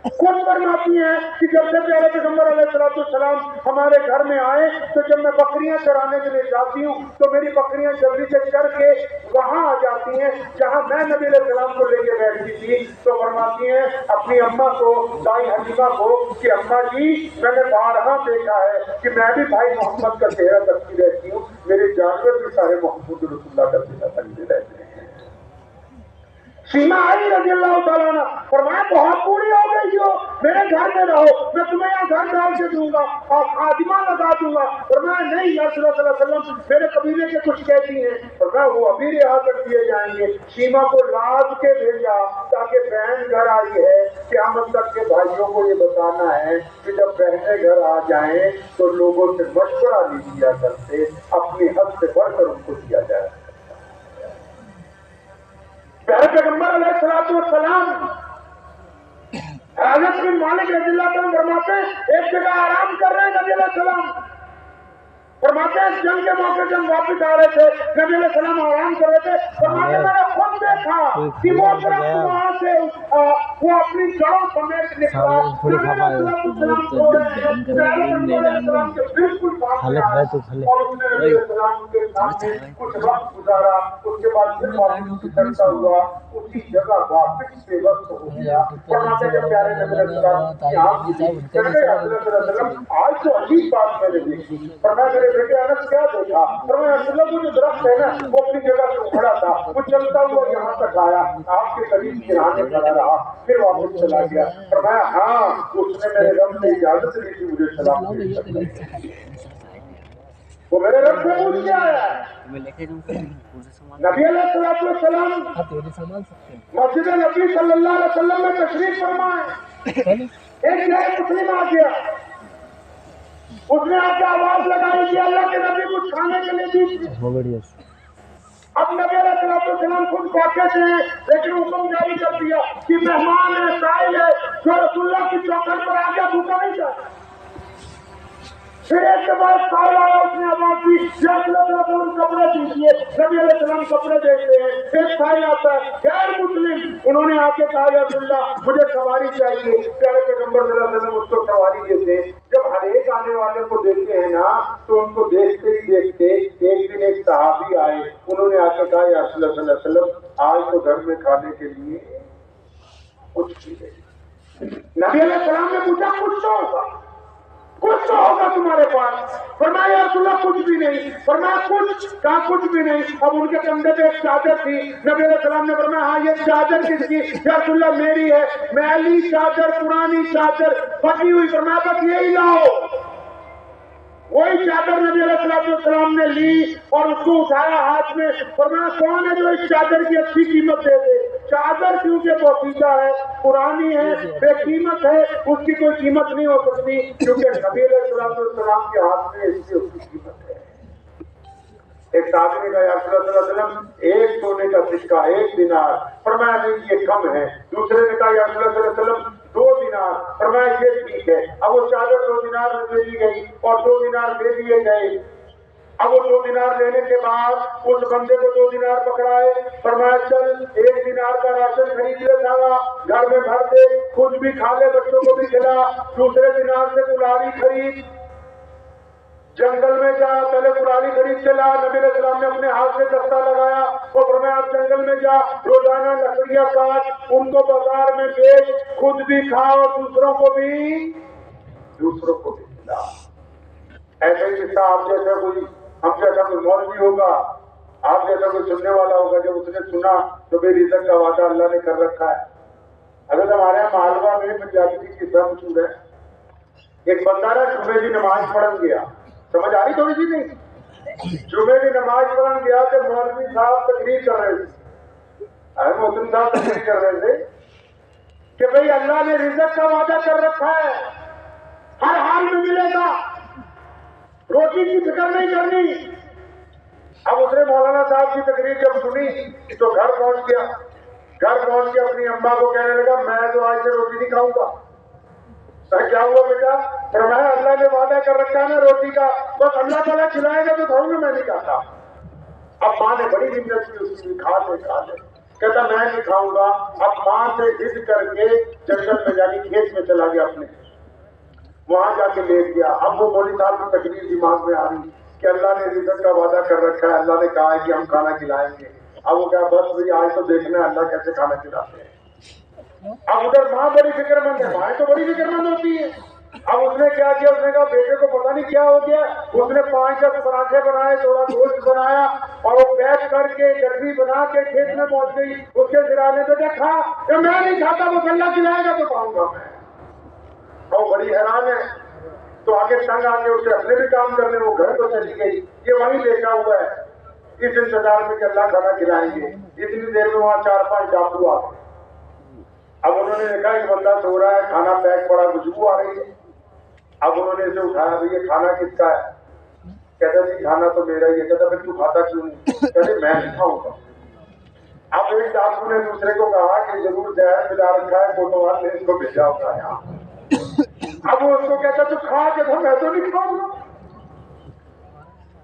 خود فرماتی ہیں کہ جب سے پیارے پیغمبر علیہ السلام ہمارے گھر میں آئے تو جب میں بکریاں چرانے کے لیے جاتی ہوں تو میری بکریاں جلدی سے چر کے وہاں آ جاتی ہیں جہاں میں نبی علیہ السلام کو لے کے بیٹھتی تھی۔ تو فرماتی ہیں اپنی اماں کو دائی حلیمہ کو کہ اماں جی میں نے بارہا دیکھا ہے کہ میں بھی بھائی محمد کا چہرہ کرتی رہتی ہوں، میرے جانور بھی سارے محمد رسول اللہ کا چہرہ کرتے رہتے ہیں۔ سیما آئی رضی اللہ تعالیٰ عنہ فرمایا بہت پوری ہو گئی ہو، میرے گھر میں رہو، میں تمہیں یہاں گھر ڈال کے دوں گا اور خادمہ لگا دوں گا۔ فرمایا نہیں یا رسول اللہ صلی اللہ علیہ وسلم میرے قبیلے کے کچھ کہتی ہیں، فرمایا وہ ابھی رہا کر دیے جائیں گے۔ سیما کو لاز کے بھیجا تاکہ بہن گھر آئی ہے، قیامت تک کے بھائیوں کو یہ بتانا ہے کہ جب بہنیں گھر آ جائیں تو لوگوں سے مشورہ نہیں کیا کرتے، اپنی حد سے بڑھ کر ان کو دیا جائے۔ پیارے پیغمبر علیہ السلام حضرت بن مالک رضی اللہ عنہ فرماتے ہیں ایک جگہ آرام کر رہے ہیں نبی علیہ السلام، فرماتے ہیں جنگ کے موقع سے ہم واپس آ رہے تھے, نبی علیہ السلام آرام کر رہے تھے. فرماتے میں نے خود دیکھا کہ وہ درخت وہاں سے وہ اپنی جڑوں سمیت نکلا. نبی علیہ السلام سو رہے ہیں, نبی علیہ السلام کے بالکل سامنے آیا اور اس نے نبی علیہ السلام کے سامنے کچھ وقت گزارا. اس کے بعد پھر واپس کرتا ہوا اسی جگہ واپس بے وقت ہو گیا. فرماتے ہیں پیارے نبی علیہ السلام آج تو عجیب بات میں نے دیکھی. فرمایا میرے بیٹے انس کیا دیکھا؟ فرمایا رسول اللہ وہ جو درخت ہے نا وہ اپنی جگہ سے اکھڑا تھا, وہ چلتا ہوا یہاں تک آیا, آپ کے قریب گرانے کھڑا رہا, پھر واپس چلا گیا. فرمایا ہاں اس نے میرے رب سے اجازت لی تھی مجھے سلام کرنے کی. وہ میرے رب سے پوچھ کے آیا ہے. نبی علیہ السلام مسجد نبی صلی اللہ علیہ وسلم میں تشریف فرمائے. ایک نئے مسلم آ گیا, اس نے آپ کی آواز لگائی کہ اللہ کے نبی کچھ کھانے کے لیے دیجیے. اب نبی علیہ السلام خود واقع سے ہیں لیکن حکم جاری کر دیا کہ مہمان ہے, سائل ہے, جو رسول اللہ کی چوکھٹ پر آ گیا بھوکا نہیں جائے. پھر ایک کے بعد سائل آیا, اس نے آواز دی یا رسول اللہ کپڑے دیجیے. نبی علیہ السلام کپڑے دیتے ہیں. ایک سائل آتا ہے غیر مسلم, انہوں نے آ کے کہا یا رسول اللہ مجھے سواری چاہیے. پیارے پیغمبر صلی اللہ علیہ وسلم اس کو سواری دیتے ہیں. جب ہر ایک آنے والے کو دیکھتے ہیں نا تو ان کو دیکھتے ہی دیکھتے ایک دن ایک صحابی آئے, انہوں نے آ کے کہا یا رسول اللہ صلی اللہ علیہ وسلم آج تو گھر میں کھانے کے لیے کچھ بھی نہیں. نبی علیہ السلام نے پوچھا کچھ تو ہوگا, کچھ تو ہوگا تمہارے پاس. فرمایا یا رسول اللہ کچھ بھی نہیں. فرمایا کچھ, کہا کچھ بھی نہیں. اب ان کے کندھے پہ ایک چادر تھی. نبی علیہ السلام نے فرمایا ہاں یہ چادر کس کی؟ یا رسول اللہ میری ہے. میلی چادر, پرانی چادر, پھٹی ہوئی. فرمایا بس یہی لاؤ. وہی چادر نبی علیہ السلام نے لی اور اس کو اٹھایا ہاتھ میں. فرمایا کون ہے جو اس چادر کی اچھی قیمت دے دے؟ چادر کیونکہ پوشیدہ ہے, پرانی ہے, بے قیمت ہے, اس کی کوئی قیمت نہیں ہو سکتی کیونکہ نبی علیہ السلام کے ہاتھ میں اس کی قیمت ہے. ایک صحابی نے کہا یا رسول اللہ صلی اللہ علیہ وسلم ایک سونے کا سکہ 1 دینار. فرمایا نہیں یہ کم ہے. دوسرے نے کہا یا رسول اللہ صلی اللہ علیہ وسلم 2 دینار. فرمایا یہ ٹھیک ہے. اب وہ چادر 2 دینار میں دے دی گئی اور 2 دینار دے دیے گئے. اب وہ 2 دینار لینے کے بعد اس بندے کو 2 دینار پکڑائے. فرمایا چل 1 دینار کا راشن خرید لے, جانا گھر میں بھر دے, خود بھی کھا لے, بچوں کو بھی کھلا. دوسرے دینار سے کلہاڑی خرید, جنگل میں جا, پہلے کلہاڑی خرید کے لا. نبی علیہ السلام نے اپنے ہاتھ سے دستہ لگایا اور فرمایا آپ جنگل میں جا, روزانہ لکڑیاں کاٹ, ان کو بازار میں بیچ, خود بھی کھا اور دوسروں کو بھی کھلا. ایسے ہی قصہ آپ جیسا کوئی, ہم جیسا کوئی مولوی ہوگا, آپ جیسا کوئی سننے والا ہوگا, جب اس نے سنا تو بے رزق کا وعدہ اللہ نے کر رکھا ہے. اگر ہمارے یہاں مالوا میں پنجابی کی قصہ مشہور ہے. ایک بندہ نا جمعے کی نماز پڑھن گیا, سمجھ آ رہی تھوڑی سی نہیں؟ جمعے کی نماز پڑھن گیا تو مولوی صاحب تقریر کر رہے تھے, محترم صاحب تقریر کر رہے تھے کہ بھئی اللہ نے رزق کا وعدہ کر رکھا ہے, ہر حال میں ملے گا, روٹی کی فکر نہیں کرنی. اب اس نے مولانا صاحب کی تقریر جب سنی تو گھر پہنچ گیا. گھر پہنچ کے اپنی اماں کو کہنے لگا میں تو آج سے روٹی نہیں کھاؤں گا. کیا ہوا بیٹا؟ فرمایا اللہ نے وعدہ کر رکھا ہے نا روٹی کا, بس اللہ تعالیٰ کھلائے گا تو کھاؤں گا, میں نہیں کھاتا. اب ماں نے بڑی ہمت کی اس کی, کھا لے. کہتا میں نہیں کھاؤں گا. اب ماں سے ضد کر کے جنگل میں جا کے کھیت میں چلا گیا, اپنے وہاں جا کے لیٹ گیا. اب وہ مولوی صاحب کی تقریر دماغ میں آ رہی کہ اللہ نے رزق کا وعدہ کر رکھا ہے, اللہ نے کہا ہے کہ ہم کھانا کھلائیں گے. اب وہ کہا بس بھائی آج تو دیکھنا ہے اللہ کیسے کھانا کھلاتے ہیں. اب ادھر ماں بڑی فکر مند ہے, مائیں تو بڑی فکر مند ہوتی ہے. اب اس نے کیا کیا, اس نے کہا بیٹے کو پتہ نہیں کیا ہو گیا. اس نے 5-10 پراٹھے بنائے, تھوڑا گوشت بنایا اور وہ پیک کر کے گٹری بنا کے کھیت میں پہنچ گئی. اس کے سرانے پہ دیکھا کہ میں نہیں کھاتا, وہ اللہ کھلائے گا تو کھاؤں گا میں. اور بڑی حیران ہے تو آگے تنگ آ کے اسے اپنے بھی کام کرنے, وہ گھر تو چلی گئی. یہ وہیں دیکھا ہوا ہے اس انتظار میں کہ اللہ کھانا کھلائیں گے. اتنی دیر میں وہاں 4-5 ڈاکو آ گئے. اب انہوں نے دیکھا ایک بندہ سو رہا ہے, کھانا پیک پڑا, خوشبو آ رہی ہے. اب انہوں نے اسے اٹھایا, بھائی یہ کھانا کس کا ہے؟ کہتا جی کھانا تو میرا ہی ہے. کہتا پھر تو کھاتا کیوں نہیں؟ کہتے میں نہیں کھاؤں گا. اب ایک ڈاکو نے دوسرے کو کہا کہ ضرور زہر ملا رکھا ہے, فوٹوال نے اس کو بھیجا ہوگا یہاں. اب وہ اس کو کہتا تو کھا کے تھا, میں تو نہیں کھاؤں گا.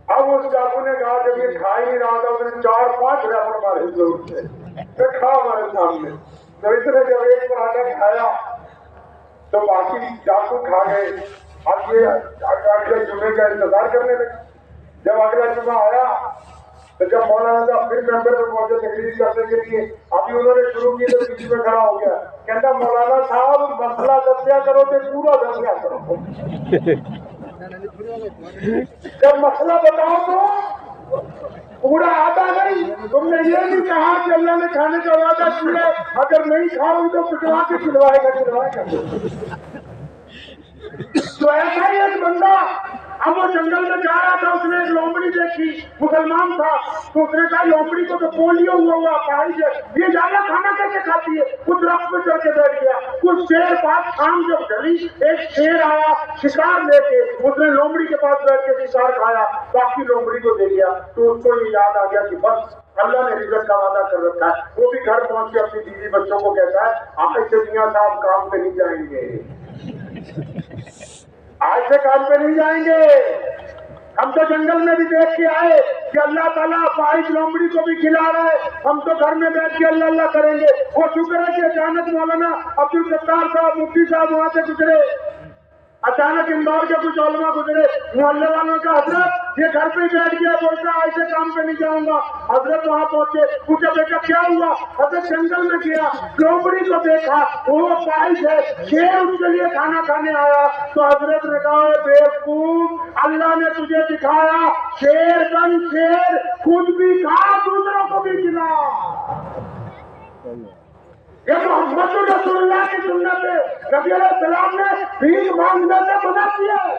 اب اس ڈاکو نے کہا جب یہ کھا ہی نہیں رہا تھا اس نے 4-5 ریپر مارے ضرور سے کھا ہمارے سامنے. تو اس نے جب ایک پراٹھا کھایا تو باقی ڈاکو کھا گئے. اب یہ اگلے جمعے کا انتظار کرنے لگے. جب اگلا جمعہ آیا تو جب مولانا صاحب پھر ممبر پہ پہنچے تقریر کرنے کے لیے, ابھی انہوں نے شروع کی تو بیچ میں کھڑا ہو گیا. کہتا مولانا صاحب مسئلہ دسیا کرو تو پورا دسیا کرو. جب مسئلہ بتاؤ تو پورا آتا نہیں. تم نے یہ نہیں کہا کہ اللہ نے کھانے کا وعدہ کیا, اگر نہیں کھاؤ تو پٹوا کے کھلوائے گا. تو ایسا ہی ایک بندہ اب وہ جنگل میں جا رہا تھا, اس نے ایک لومڑی دیکھی, مسلمان تھا. تو اس نے کہا لومڑی کو تو پولیو ہوا پہاڑی سے, یہ زیادہ کھانا کیسے کھاتی ہے. کچھ درخت پہ چڑھ کے بیٹھ گیا. کچھ شیر پاس شام جب ڈلی ایک شیر آیا شکار لے کے, اس نے لومڑی کے پاس بیٹھ کے شکار کھایا, باقی لومڑی کو دے دیا. تو اس کو یہ یاد آ گیا کہ بس اللہ نے رزق کا وعدہ کر رکھا ہے. وہ بھی گھر پہنچ کے اپنی بیوی بچوں کو کہتا ہے آج سے میاں صاحب کام پہ نہیں جائیں گے, آج سے کام پہ نہیں جائیں گے. ہم تو جنگل میں بھی دیکھ کے آئے کہ اللہ تعالیٰ پائش لومڑی کو بھی کھلا رہا ہے, ہم تو گھر میں بیٹھ کے اللہ اللہ کریں گے. وہ شکر ہے کہ اچانک مولانا عبدالستار صاحب مفتی صاحب وہاں سے گزرے, اچانک اندور کے کچھ علماء گزرے. محلے والوں کا حضرت یہ گھر پہ ہی بیٹھ گیا, بولتا ایسے کام پہ نہیں جاؤں گا. حضرت وہاں پہنچے, پوچھا بیٹا کیا ہوا. حضرت جنگل میں گیا, لومڑی کو دیکھا, وہ پائش ہے, شیر اس کے لیے کھانا کھانے آیا. تو حضرت نے کہا بیوقوف, اللہ نے تجھے دکھایا شیر بن شیر, خود بھی کھا دوسروں کو بھی کھلا. یہ محمد رسول اللہ کی سنت ہے. نبی علیہ السلام نے بھیک مانگنے سے منع کیا ہے.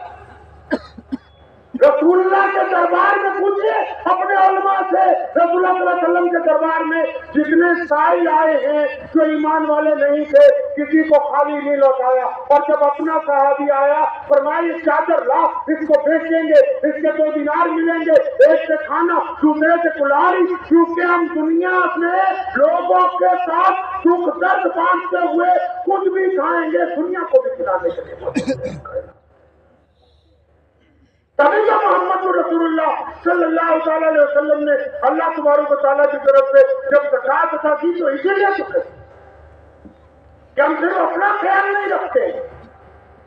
رسول اللہ کے دربار میں پوچھئے اپنے علماء سے, رسول اللہ صلی اللہ علیہ وسلم کے دربار میں جتنے سائل آئے ہیں جو ایمان والے نہیں تھے, کسی کو خالی نہیں لوٹایا. اور جب اپنا صحابی آیا فرمایا اس چادر لا, اس کو بیچیں گے, اس کے 2 دینار ملیں گے, ایک سے کھانا دوسرے سے کلاری, کیونکہ ہم دنیا میں لوگوں کے ساتھ دکھ درد بانٹتے ہوئے خود بھی کھائیں گے, دنیا کو بھی کھلانے کے لیے. تبھی تو محمد رسول اللہ صلی اللہ تعالی علیہ وسلم نے اللہ تبارک و تعالیٰ کی طرف سے جب زکات عطا کی تو اسی لیے تو کہ ہم صرف اپنا خیال نہیں رکھتے.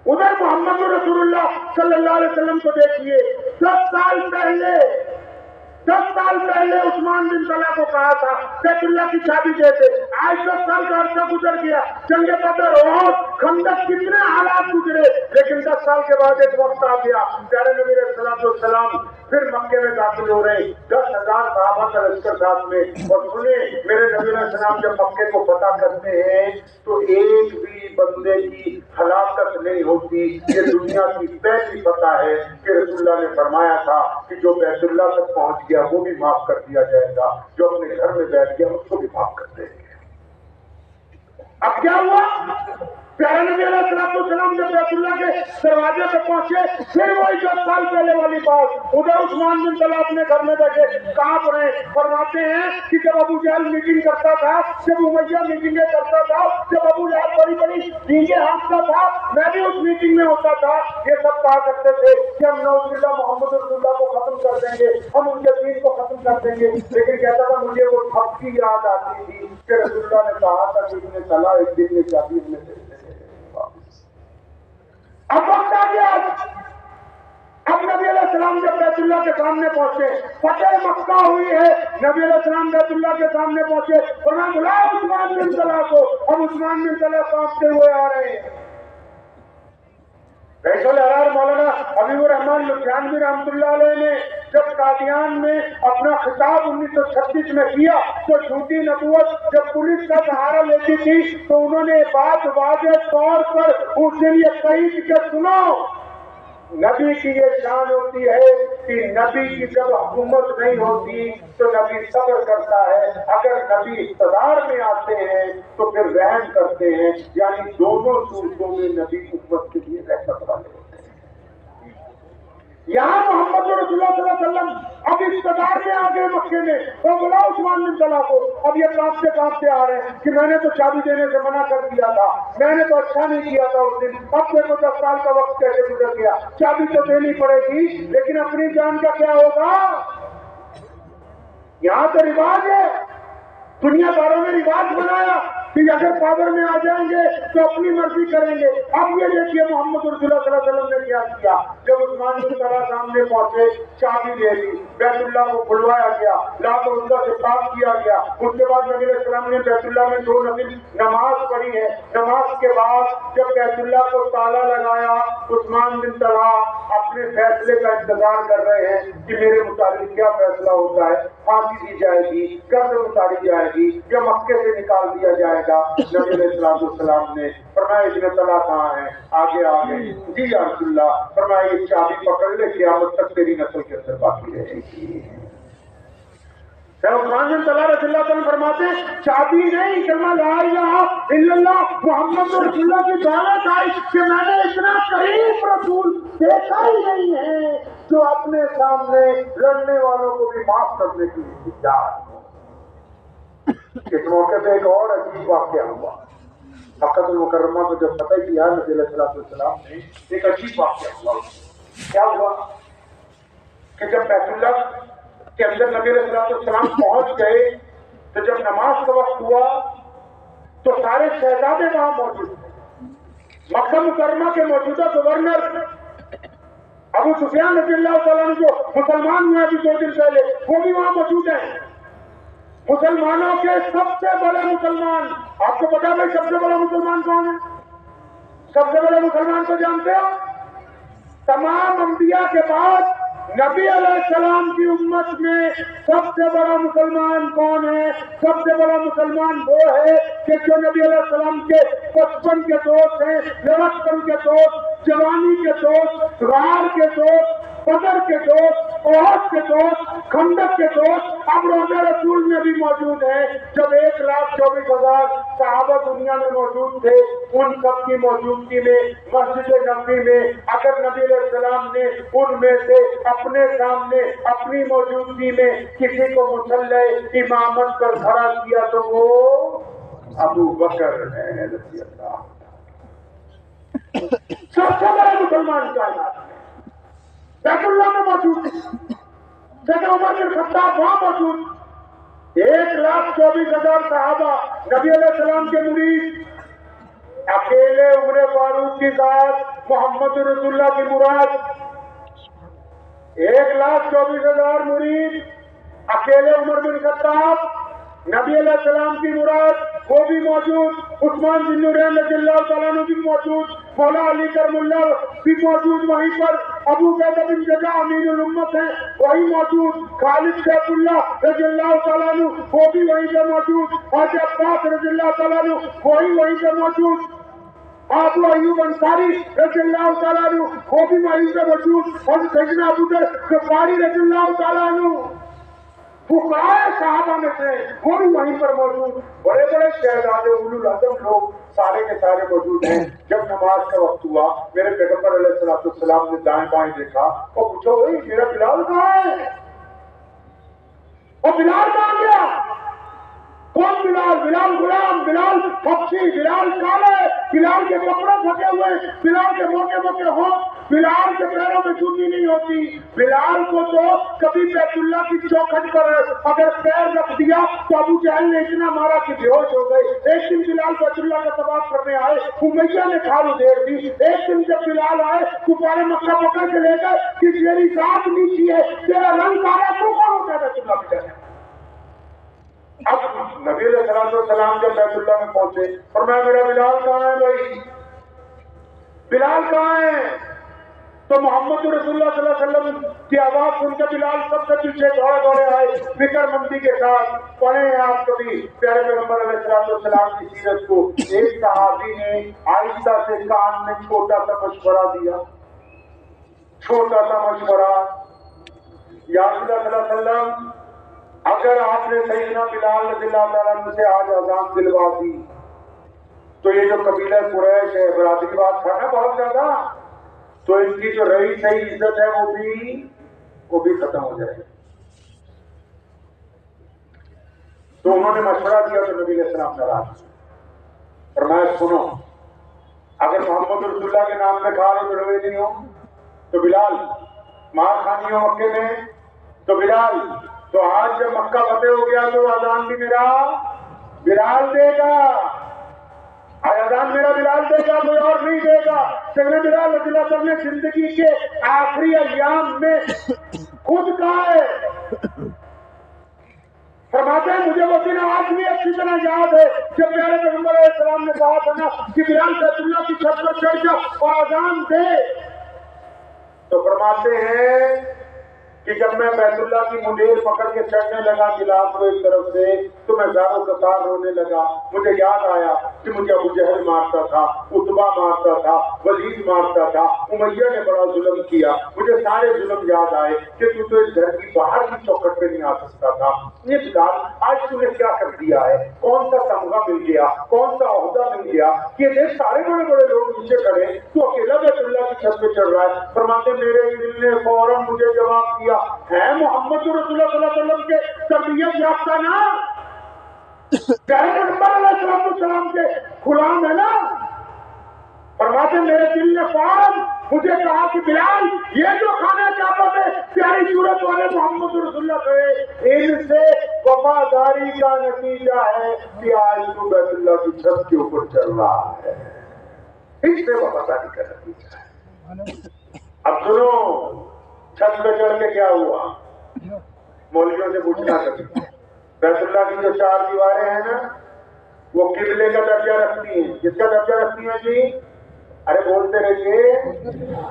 ادھر محمد رسول اللہ صلی اللہ علیہ وسلم کو دیکھیے, 10 سال پہلے عثمان بن طلحہ کو کہا تھا بیت اللہ کی چابی دیتے. آج 10 سال کا عرصہ گزر گیا, جنگ بدر, احد, خندق, کتنے حالات گزرے, لیکن 10 سال کے بعد ایک وقت آ گیا. پیارے نبی علیہ الصلوۃ والسلام پھر مکے میں داخل ہو رہے, 10,000 صحابہ کا لشکر ساتھ میں. اور سنیں میرے نبی علیہ السلام جب مکے کو فتح کرتے ہیں تو ایک بھی بندے کی ہلاکت نہیں ہوتی. یہ دنیا کی پہلی فتح ہے کہ رسول اللہ نے فرمایا تھا کہ جو بیت اللہ تک پہنچ گیا وہ بھی معاف کر دیا جائے گا, جو اپنے گھر میں بیٹھ گیا اس کو بھی معاف کر دیں گے. اب کیا ہوا, پیارے نبی علیہ السلام جب بیت اللہ کے دروازے پہ پہنچے, پھر وہی 10 سال پہلے والی بات. ادھر عثمان بن طلحہ اپنے گھر میں بیٹھے کہاں رہے. فرماتے ہیں کہ جب ابو جہل میٹنگ کرتا تھا, جب امیہ میٹنگیں کرتا تھا, جب ابو لہب بڑی بڑی ڈینگیں ہانکتا تھا, میں بھی اس میٹنگ میں ہوتا تھا. یہ سب کہا کرتے تھے کہ ہم نعوذ باللہ محمد رسول اللہ کو ختم کر دیں گے, ہم ان کے دین کو ختم کر دیں گے. لیکن کہتا تھا مجھے وہ حق کی یاد آتی تھی کہ رسول اللہ نے کہا تھا کہ ابن طلحہ ایک دن میں چابی میں سے. اب وقت آ گیا, اب نبی علیہ السلام جب بیت اللہ کے سامنے پہنچے, فتح مکہ ہوئی ہے, نبی علیہ السلام بیت اللہ کے سامنے پہنچے, فرمایا بلاؤ عثمان بن طلحہ کو. اب عثمان بن طلحہ کانپتے ہوئے آ رہے ہیں. فیصل احرار مولانا حبیب الرحمان لدھیانوی رحمۃ اللہ علیہ نے جب قادیان میں اپنا خطاب 1936 میں کیا تو جھوٹی نبوت جب پولیس کا سہارا لیتی تھی تو انہوں نے بات واضح طور پر اس کے لیے کہی کہ سنو, نبی کی یہ شان ہوتی ہے کہ نبی کی جب حکومت نہیں ہوتی تو نبی صبر کرتا ہے, اگر نبی اقتدار میں آتے ہیں تو پھر رحم کرتے ہیں. یعنی دونوں صورتوں میں نبی امت کے لیے رحمت والے ہوتے ہیں. یہاں محمد رسول اللہ صلی اللہ علیہ وسلم اب اقتدار میں آ گئے مکے میں، اور بلا عثمان بن طلحہ کو اب یہ کانپتے کانپتے آ رہے ہیں کہ میں نے تو چابی دینے سے منع کر دیا تھا، میں نے تو اچھا نہیں کیا تھا اس دن، اب دیکھو 10 سال کا وقت کیسے گزر گیا، چابی تو دینی پڑے گی لیکن اپنی جان کا کیا ہوگا؟ یہاں تو رواج ہے، دنیا داروں نے رواج بنایا کہ اگر پاور میں آ جائیں گے تو اپنی مرضی کریں گے۔ اب یہ دیکھیے محمد رسول اللہ صلی اللہ علیہ وسلم نے کیا کیا، جب عثمان بن طلحہ سامنے پہنچے چابی دے دی، بیت اللہ کو کھلوایا گیا، لات و عزا سے پاک کیا گیا، اس کے بعد نبی علیہ السلام نے بیت اللہ میں 2 نفل نماز پڑھی ہے، نماز کے بعد جب بیت اللہ کو تالا لگایا، عثمان بن طلحہ اپنے فیصلے کا انتظار کر رہے ہیں کہ میرے متعلق کیا فیصلہ ہوتا ہے، پھانسی دی جائے گی، قبر اتاری جائے گی یا مکے سے نکال دیا جائے گا۔ نبی علیہ السلام نے فرمایا ابن طلحہ کہاں ہے؟ آگے آگے، جی یا رسول اللہ، فرمایا یہ چابی پکڑ لے، قیامت تک تیری نسل کے اندر باقی رہے گی۔ عثمان بن طلحہ رضی اللہ عنہ فرماتے ہیں چابی نہیں، کلمہ لا الہ الا اللہ محمد رسول اللہ کی دعوت آئی کہ میں نے اتنا قریب رسول دیکھا ہی نہیں ہے جو اپنے سامنے لڑنے والوں کو بھی معاف کرنے کی اجازت ہو۔ اس موقع پہ ایک اور عجیب واقعہ ہوا، مکہ المکرمہ کو جب فتح کیا نبی علیہ السلام نے، ایک عجیب واقعہ ہوا۔ کیا ہوا کہ جب بیت اللہ کے اندر نبی علیہ السلام پہنچ گئے تو جب نماز کا وقت ہوا تو سارے شہزادے وہاں موجود تھے۔ مکہ مکرمہ کے موجودہ گورنر ابو سفیان رضی اللہ تعالیٰ عنہ جو مسلمان ہوئے ابھی 2 دن پہلے، وہ بھی وہاں موجود ہیں۔ مسلمانوں کے سب سے بڑے مسلمان، آپ کو پتا بھائی سب سے بڑا مسلمان کون ہے؟ سب سے بڑے مسلمان کو جانتے ہو؟ تمام انبیاء کے بعد نبی علیہ السلام کی امت میں سب سے بڑا مسلمان کون ہے؟ سب سے بڑا مسلمان وہ ہے کہ جو نبی علیہ السلام کے بچپن کے دوست ہیں، لڑکپن کے دوست، جوانی کے دوست، غار کے دوست، بدر کے دوست، احد کے دوست، خندق کے دوست، اب روضہ رسول میں بھی موجود ہیں۔ جب 1,24,000 صحابہ دنیا میں موجود تھے، ان سب کی موجودگی میں مسجد نبوی میں اگر نبی علیہ السلام نے ان میں سے اپنے سامنے اپنی موجودگی میں کسی کو مصلی امامت پر کھڑا کیا تو وہ ابو بکر ہے رضی اللہ۔ سب سے بڑے مسلمان کائنات میں بیت اللہ میں موجود ہے، سیدنا عمر بن خطاب وہاں موجود، 1,24,000 صحابہ نبی علیہ السلام کے مرید، اکیلے عمر فاروق کی ذات محمد رسول اللہ کی مراد، 1,24,000 مرید، اکیلے عمر بن خطاب نبی علیہ السلام کی مراد، وہ بھی موجود، عثمان بن نورین رضی اللہ تعالیٰ عنہ بھی موجود، مولا علی کرم اللہ بھی موجود وہیں پر، ابو عبیدہ بن جرح امین الامت ہیں وہی موجود، خالد سیف اللہ رضی اللہ تعالیٰ عنہ وہ بھی وہیں پر موجود، حاجی عباس رضی اللہ تعالیٰ عنہ وہی وہیں پر موجود، ابو ایوب انصاری رضی اللہ تعالیٰ عنہ وہ بھی وہیں پر موجود، اور سیدنا ابو ذر غفاری رضی اللہ تعالیٰ عنہ فقہائے صحابہ میں سے وہ بھی وہیں پر موجود، بڑے بڑے شہزادے اولو العزم لوگ سارے کے سارے موجود ہیں۔ جب نماز کا وقت ہوا میرے پیغمبر علیہ السلام نے دائیں بائیں دیکھا اور پوچھا وہی میرا بلال کہاں ہے؟ اور بلال کہاں گیا؟ کون بلال؟ بلال غلام، بلال حبشی، بلال کالے، بلال کے کپڑے پھٹے ہوئے، بلال کے موٹے موٹے ہونٹ، بلال کے پیروں میں جوتی نہیں ہوتی، بلال کو تو کبھی بیت اللہ کی چوکھٹ پر اگر پیر رکھ دیا تو ابو جہل نے اتنا مارا کہ بے ہوش ہو گئے۔ ایک دن بلال بیت اللہ کا طواف کرنے آئے، امیہ نے کھال ادھیڑ دی، ایک دن جب بلال آئے کفار مکہ پکڑ کے لے گئے کہ تیری ذات نیچی ہے، تیرا رنگ کالا، تو کون ہوتا ہے بیت اللہ میں؟ اب نبی علیہ السلام جب بیت اللہ میں پہنچے فرمایا میرا بلال کہاں ہے بھائی؟ بلال کہاں ہے؟ تو محمد رسول اللہ صلی اللہ علیہ وسلم کی آواز سن کے بلال سب سے پیچھے دوڑے دوڑے آئے فکر مندی کے ساتھ۔ پڑھے ہیں آپ کبھی پیارے پیغمبر علیہ السلام کی سیرت کو؟ ایک صحابی نے آہستہ سے کان میں چھوٹا سا مشورہ دیا، چھوٹا سا مشورہ، یا رسول اللہ صلی اللہ علیہ وسلم اگر آپ نے سیدنا بلال رضی اللہ تعالیٰ عنہ سے آج اذان دلوا دی تو یہ جو قبیلہ قریش ہے برادری بات تھا نا بہت زیادہ، تو ان کی جو رہی صحیح عزت ہے وہ بھی ختم ہو جائے گی. تو انہوں نے مشورہ دیا تو نبی علیہ السلام ناراض. فرمایا سنو، اگر محمد رسول اللہ کے نام میں کھا رہے بڑوے نہیں ہو تو بلال، مار خانی ہو مکے میں تو بلال، تو آج جب مکہ فتح ہو گیا تو اذان بھی میرا بلال دے گا. اذان میرا بلال دے گا، کوئی اور نہیں دے گا. سیدنا بلال رضی اللہ عنہ نے زندگی کے آخری ایام میں خود کہا ہے، فرماتے ہیں مجھے وہ دن آج بھی اچھی طرح یاد ہے جب پیارے پیغمبر علیہ السلام نے کہا تھا نا کہ بلال بیت اللہ کی چھت پر چڑھ جا اور اذان دے. تو فرماتے ہیں کہ جب میں بیت اللہ کی منڈیر پکڑ کے چڑھنے لگا گلاس کو ایک طرف سے تو میں زاروں قطار رونے لگا. مجھے یاد آیا کہ مجھے ابو جہل مارتا تھا، عتبہ مارتا تھا، ولید مارتا تھا، امیہ نے بڑا ظلم کیا. مجھے سارے ظلم یاد آئے کہ تو اس گھر کی باہر کی چوکھٹ پہ نہیں آ سکتا تھا. یہ بلال آج تو نے کیا کر دیا ہے؟ کون سا تمغہ مل گیا، کون سا عہدہ مل گیا کہ دیکھ سارے بڑے بڑے لوگ نیچے کھڑے تو اکیلا بیت اللہ کی چھت پہ چڑھ رہا ہے. فرماتے میرے دل نے فوراً مجھے جواب دیا، ہے محمد رسول اللہ صلی اللہ علیہ وسلم کے تربیت یافتہ نا، پیغمبر علیہ السلام کے غلام ہے نا. فرماتے میرے دل نے فوراً مجھے کہا کہ بلال یہ جو کھانا چاہتا ہے پیاری صورت والے محمد رسول اللہ کہے ان سے وفاداری کا نتیجہ ہے کہ آج تو بیت اللہ کی چھت کے اوپر چل رہا ہے. اس سے وفاداری کا نتیجہ ہے. اب سنو، چھت پہ چڑھ کے کیا ہوا؟ مولویوں سے پوچھنا کرتے بیت اللہ کی جو 4 دیواریں ہیں نا وہ قبلے کا درجہ رکھتی ہیں. کس کا درجہ رکھتی ہیں جی؟ ارے بولتے رہیے،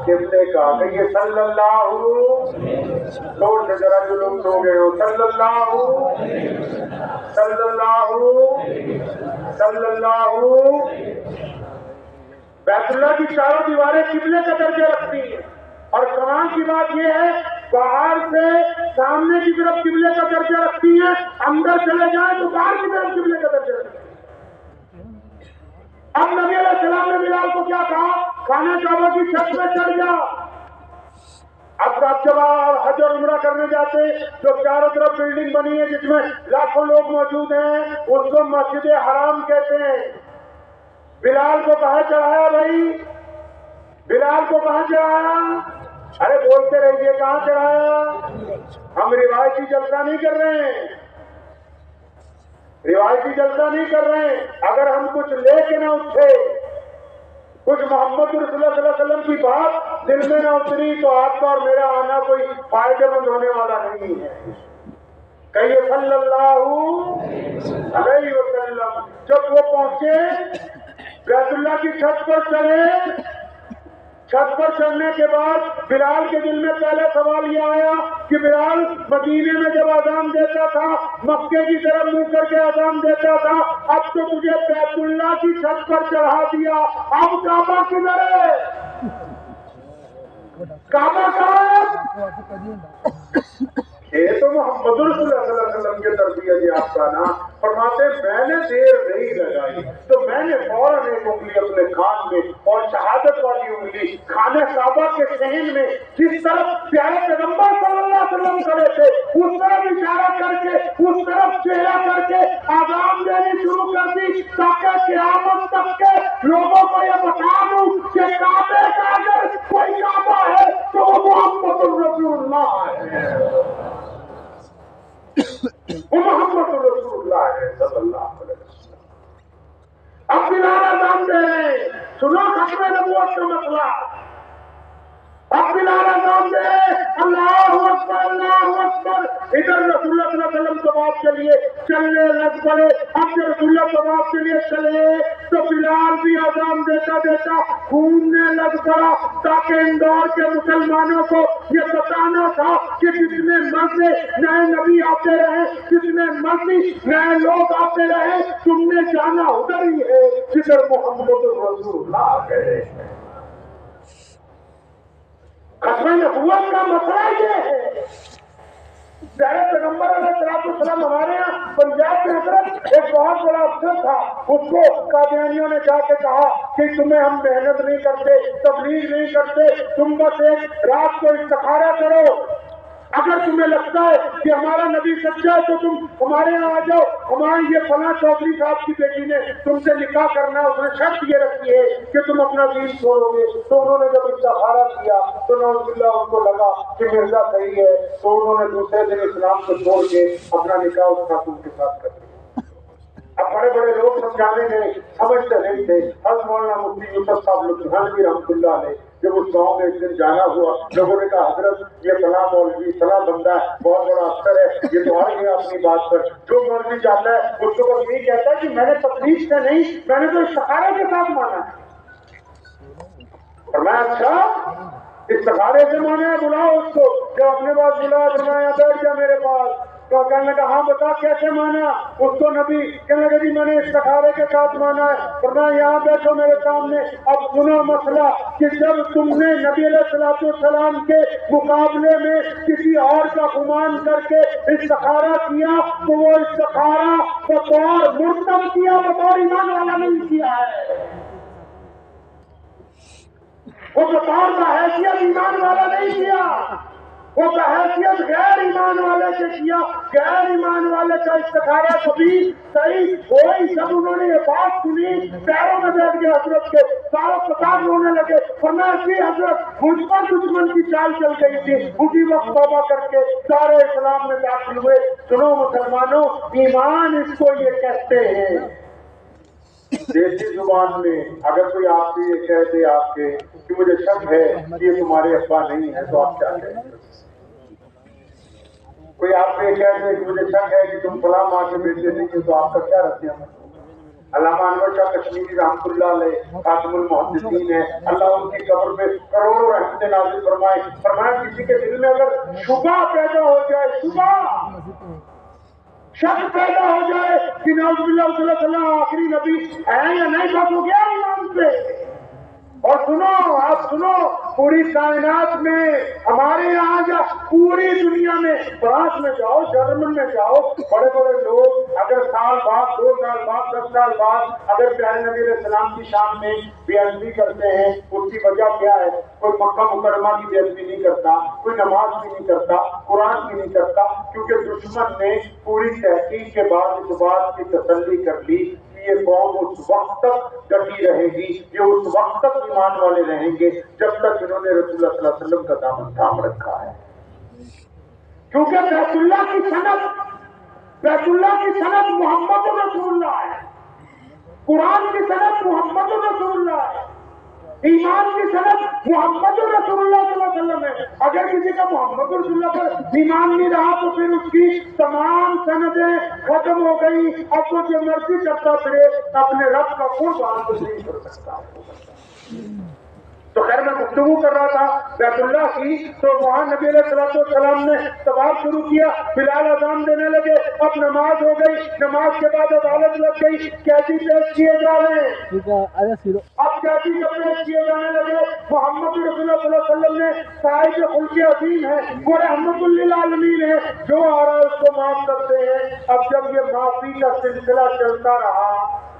قبلے کا. کہیے صلی اللہ، زور سے ذرا جو لوگ سو گئے ہو، صلی اللہ صلی اللہ صلی اللہ. بیت اللہ کی 4 دیواریں قبلے کا درجہ رکھتی ہیں. اور کمال کی بات یہ ہے باہر سے سامنے کی طرف قبلے کا درجہ رکھتی ہیں، اندر چلے جائیں تو باہر کی طرف قبلے کا درجہ رکھتی ہیں. اب نبی علیہ السلام نے بلال کو کیا کہا؟ خانہ کعبہ کی چھت پہ چڑھ جا. اب جب حج اور عمرہ کرنے جاتے جو چاروں طرف بلڈنگ بنی ہے جس میں لاکھوں لوگ موجود ہیں اس کو مسجد حرام کہتے ہیں. بلال کو کہاں چڑھایا بھائی؟ بلال کو کہاں چڑھایا؟ ارے بولتے رہیے کہاں چڑھایا؟ ہم روایتی جلسہ نہیں کر رہے ہیں، روایتی جلسہ نہیں کر رہے ہیں. اگر ہم کچھ لے کے نہ اٹھے، کچھ محمد رسول اللہ صلی اللہ علیہ وسلم کی بات دل میں نہ اتری تو آپ کا اور میرا آنا کوئی فائدہ مند ہونے والا نہیں ہے. کہیے صلی اللہ علیہ وسلم. جب وہ پہنچے بیت اللہ کی چھت پر چڑھے، چھت پر چڑھنے کے بعد بلال کے دل میں پہلے سوال یہ آیا کہ بلال مدینے میں جب اذان دیتا تھا مکے کی طرف منہ کر کے اذان دیتا تھا، اب تو تجھے بیت اللہ کی چھت پر چڑھا دیا، اب کعبہ کدھر ہے؟ کعبہ کہاں ہے؟ یہ تو محمد رسول اللہ صلی اللہ علیہ وسلم کے تربیت یافتہ نا. فرماتے میں نے دیر نہیں لگائی تو میں نے فوراً ایک انگلی اپنے کان میں اور شہادت والی انگلی خانہ کعبہ کے صحن میں جس طرف پیارے پیغمبر صلی اللہ علیہ وسلم کھڑے تھے اس طرف اشارہ کر کے اس طرف چہرہ کر کے آزان دینی شروع کر دی تاکہ قیامت تک کے لوگوں کو یہ بتا دوں کہ کعبے کا اگر کوئی کعبہ ہے تو وہ محمد رسول اللہ ہے، وہ محمد رسول اللہ ہے صلی اللہ علیہ وسلم. اب بلال اذان دے رہے ہیں، سنو ختم نبوت کا مسئلہ. اب بلال اذان دے اللہ اکبر اللہ اکبر. ادھر رسول اللہ صلی اللہ علیہ وسلم طواف کے لیے چلنے لگ پڑے. اب جب رسول اللہ طواف کے لیے چلے تو بلال بھی اذان دیتا دیتا گھومنے لگ پڑا تاکہ اندور کے مسلمانوں کو یہ بتانا تھا کہ جتنے مرضی نئے نبی آتے رہے، جتنے مرضی نئے لوگ آتے رہے، تم نے جانا ادھر ہی ہے جدھر محمد رسول اللہ گئے. ختم نبوت کا مسئلہ یہ ہے پیارے پیغمبر علیہ السلام ہمارے یہاں پنجاب میں حضرت ایک بہت بڑا افسر تھا، اس کو قادیانیوں نے جا کے کہا کہ تمہیں ہم محنت نہیں کرتے، تبلیغ نہیں کرتے، تم بس ایک رات کو استخارہ کرو، اگر تمہیں لگتا ہے کہ ہمارا نبی سچا ہے تو تم ہمارے یہاں آ جاؤ، ہماری یہ فلاں چودھری صاحب کی بیٹی نے تم سے نکاح کرنا ہے، اس نے شرط یہ رکھی ہے کہ تم اپنا دین چھوڑو گے۔ تو انہوں نے جب استخارہ کیا تو نعوذ باللہ ان کو لگا کہ مرزا صحیح ہے، تو انہوں نے دوسرے دن اسلام کو چھوڑ کے اپنا نکاح اس خاتون کے ساتھ کر دیا۔ اب بڑے بڑے لوگ سمجھانے گئے، سمجھتے نہیں تھے۔ حضرت مولانا مفتی یوسف صاحب لدھیانوی رحمۃ اللہ علیہ جب اس گاؤں میں ایک دن جانا ہوا، لوگوں نے کہا حضرت یہ فلاں مولوی فلاں بندہ ہے، بہت بڑا افسر ہے، یہ تو آ گیا اپنی بات پر، جو مولوی جاتا ہے اس کو بس یہی کہتا ہے کہ میں نے تکلیف سے نہیں، میں نے تو استخارے کے ساتھ مانا ہے۔ فرمایا اچھا استخارے سے مانا ہے، بلاؤ اس کو۔ جب اپنے پاس بلایا فرمایا بیٹھ جا میرے پاس، تو کہنے لگا ہاں بتا کیسے مانا؟ اس کو نبی کہنے لگا جی میں نے استخارے کے ساتھ مانا ہے۔ فرمایا یہاں بیٹھو میرے سامنے، اب سنو مسئلہ کہ جب تم نے نبی علیہ السلام کے مقابلے میں کسی اور کا گمان کر کے استخارہ کیا تو وہ استخارہ بطور مرتب کیا، بطور ایمان والا نہیں کیا ہے، وہ بطور بحیثیت ایمان والا نہیں کیا، وہ بحیثیت غیر ایمان والے سے کیا۔ غیر ایمان والے کا استخارہ کبھی صحیح کوئی سب انہوں نے یہ بات سنی، پیروں میں بیٹھ گئے حضرت کے، سارا کتاب رونے لگے، فرمایا کہ حضرت مجھ پر دشمن کی چال چل گئی تھی، اسی وقت توبہ کر کے سارے اسلام میں داخل ہوئے۔ سنو مسلمانوں، ایمان اس کو یہ کہتے ہیں۔ دیسی زبان میں اگر کوئی آپ سے یہ کہہ دے آپ کے کہ مجھے شک ہے کہ یہ تمہارے ابا نہیں ہے تو آپ کیا کہیں گے؟ کوئی آپ سے یہ کہہ دے کہ مجھے شک ہے کہ تم فلاں ماں کے بیٹے نہیں ہو تو آپ کا کیا رد عمل؟ علامہ انور شاہ کشمیری رحمۃ اللہ علیہ خاتم المحدثین ہے، اللہ ان کی قبر پہ کروڑوں رحمت نازل فرمائے۔ فرمایا کسی کے دل میں اگر شبہ پیدا ہو جائے، شک پیدا ہو جائے کہ نعوذ باللہ صلی اللہ علیہ وسلم آخری نبی ہے یا نہیں، بس ہو گیا ایمان سے۔ اور سنو آپ سنو، پوری کائنات میں ہمارے یہاں جا پوری دنیا میں فرانس میں جاؤ، جرمن میں جاؤ، بڑے بڑے لوگ اگر سال بعد 2 سال بعد 10 سال بعد اگر پیارے نبی علیہ السلام کی شان میں بے ادبی کرتے ہیں، اس کی وجہ کیا ہے؟ کوئی مکہ مکرمہ کی بے ادبی نہیں کرتا، کوئی نماز بھی نہیں کرتا، قرآن بھی نہیں کرتا، کیونکہ دشمن نے پوری تحقیق کے بعد اس بات کی تسلی کر لی کہ یہ قوم اس وقت تک ڈٹی رہے گی، یہ اس وقت تک ایمان والے رہیں گے جب تک انہوں نے رسول اللہ صلی اللہ علیہ وسلم کا دامن تھام رکھا ہے۔ کیونکہ بیت اللہ کی سند محمد رسول اللہ ہے، قرآن کی سند محمد رسول اللہ ہے، ایمان کی سند محمد رسول اللہ صلی اللہ علیہ وسلم ہے۔ اگر کسی کا محمد رسول اللہ پر ایمان نہیں رہا تو پھر اس کی تمام سندیں ختم ہو گئی، اب وہ جو مرضی کرتا پھرے اپنے رب کا قربان کچھ نہیں کر سکتا۔ تو خیر میں گفتگو کر رہا تھا بیت اللہ کی، تو وہاں نبی علیہ السلام نے طواف شروع کیا، بلال اذان دینے لگے، اب نماز ہو گئی، نماز کے بعد عدالت لگ گئی، قیدی پیش کیے جا رہے ہیں۔ اب قیدی جب پیش کیے جانے لگے، محمد رسول اللہ صلی اللہ علیہ وسلم نے صاحب خلق عظیم ہے، وہ رحمت للعالمین ہے، جو آ رہا ہے اس کو معاف کرتے ہیں۔ اب جب یہ معافی کا سلسلہ چلتا رہا،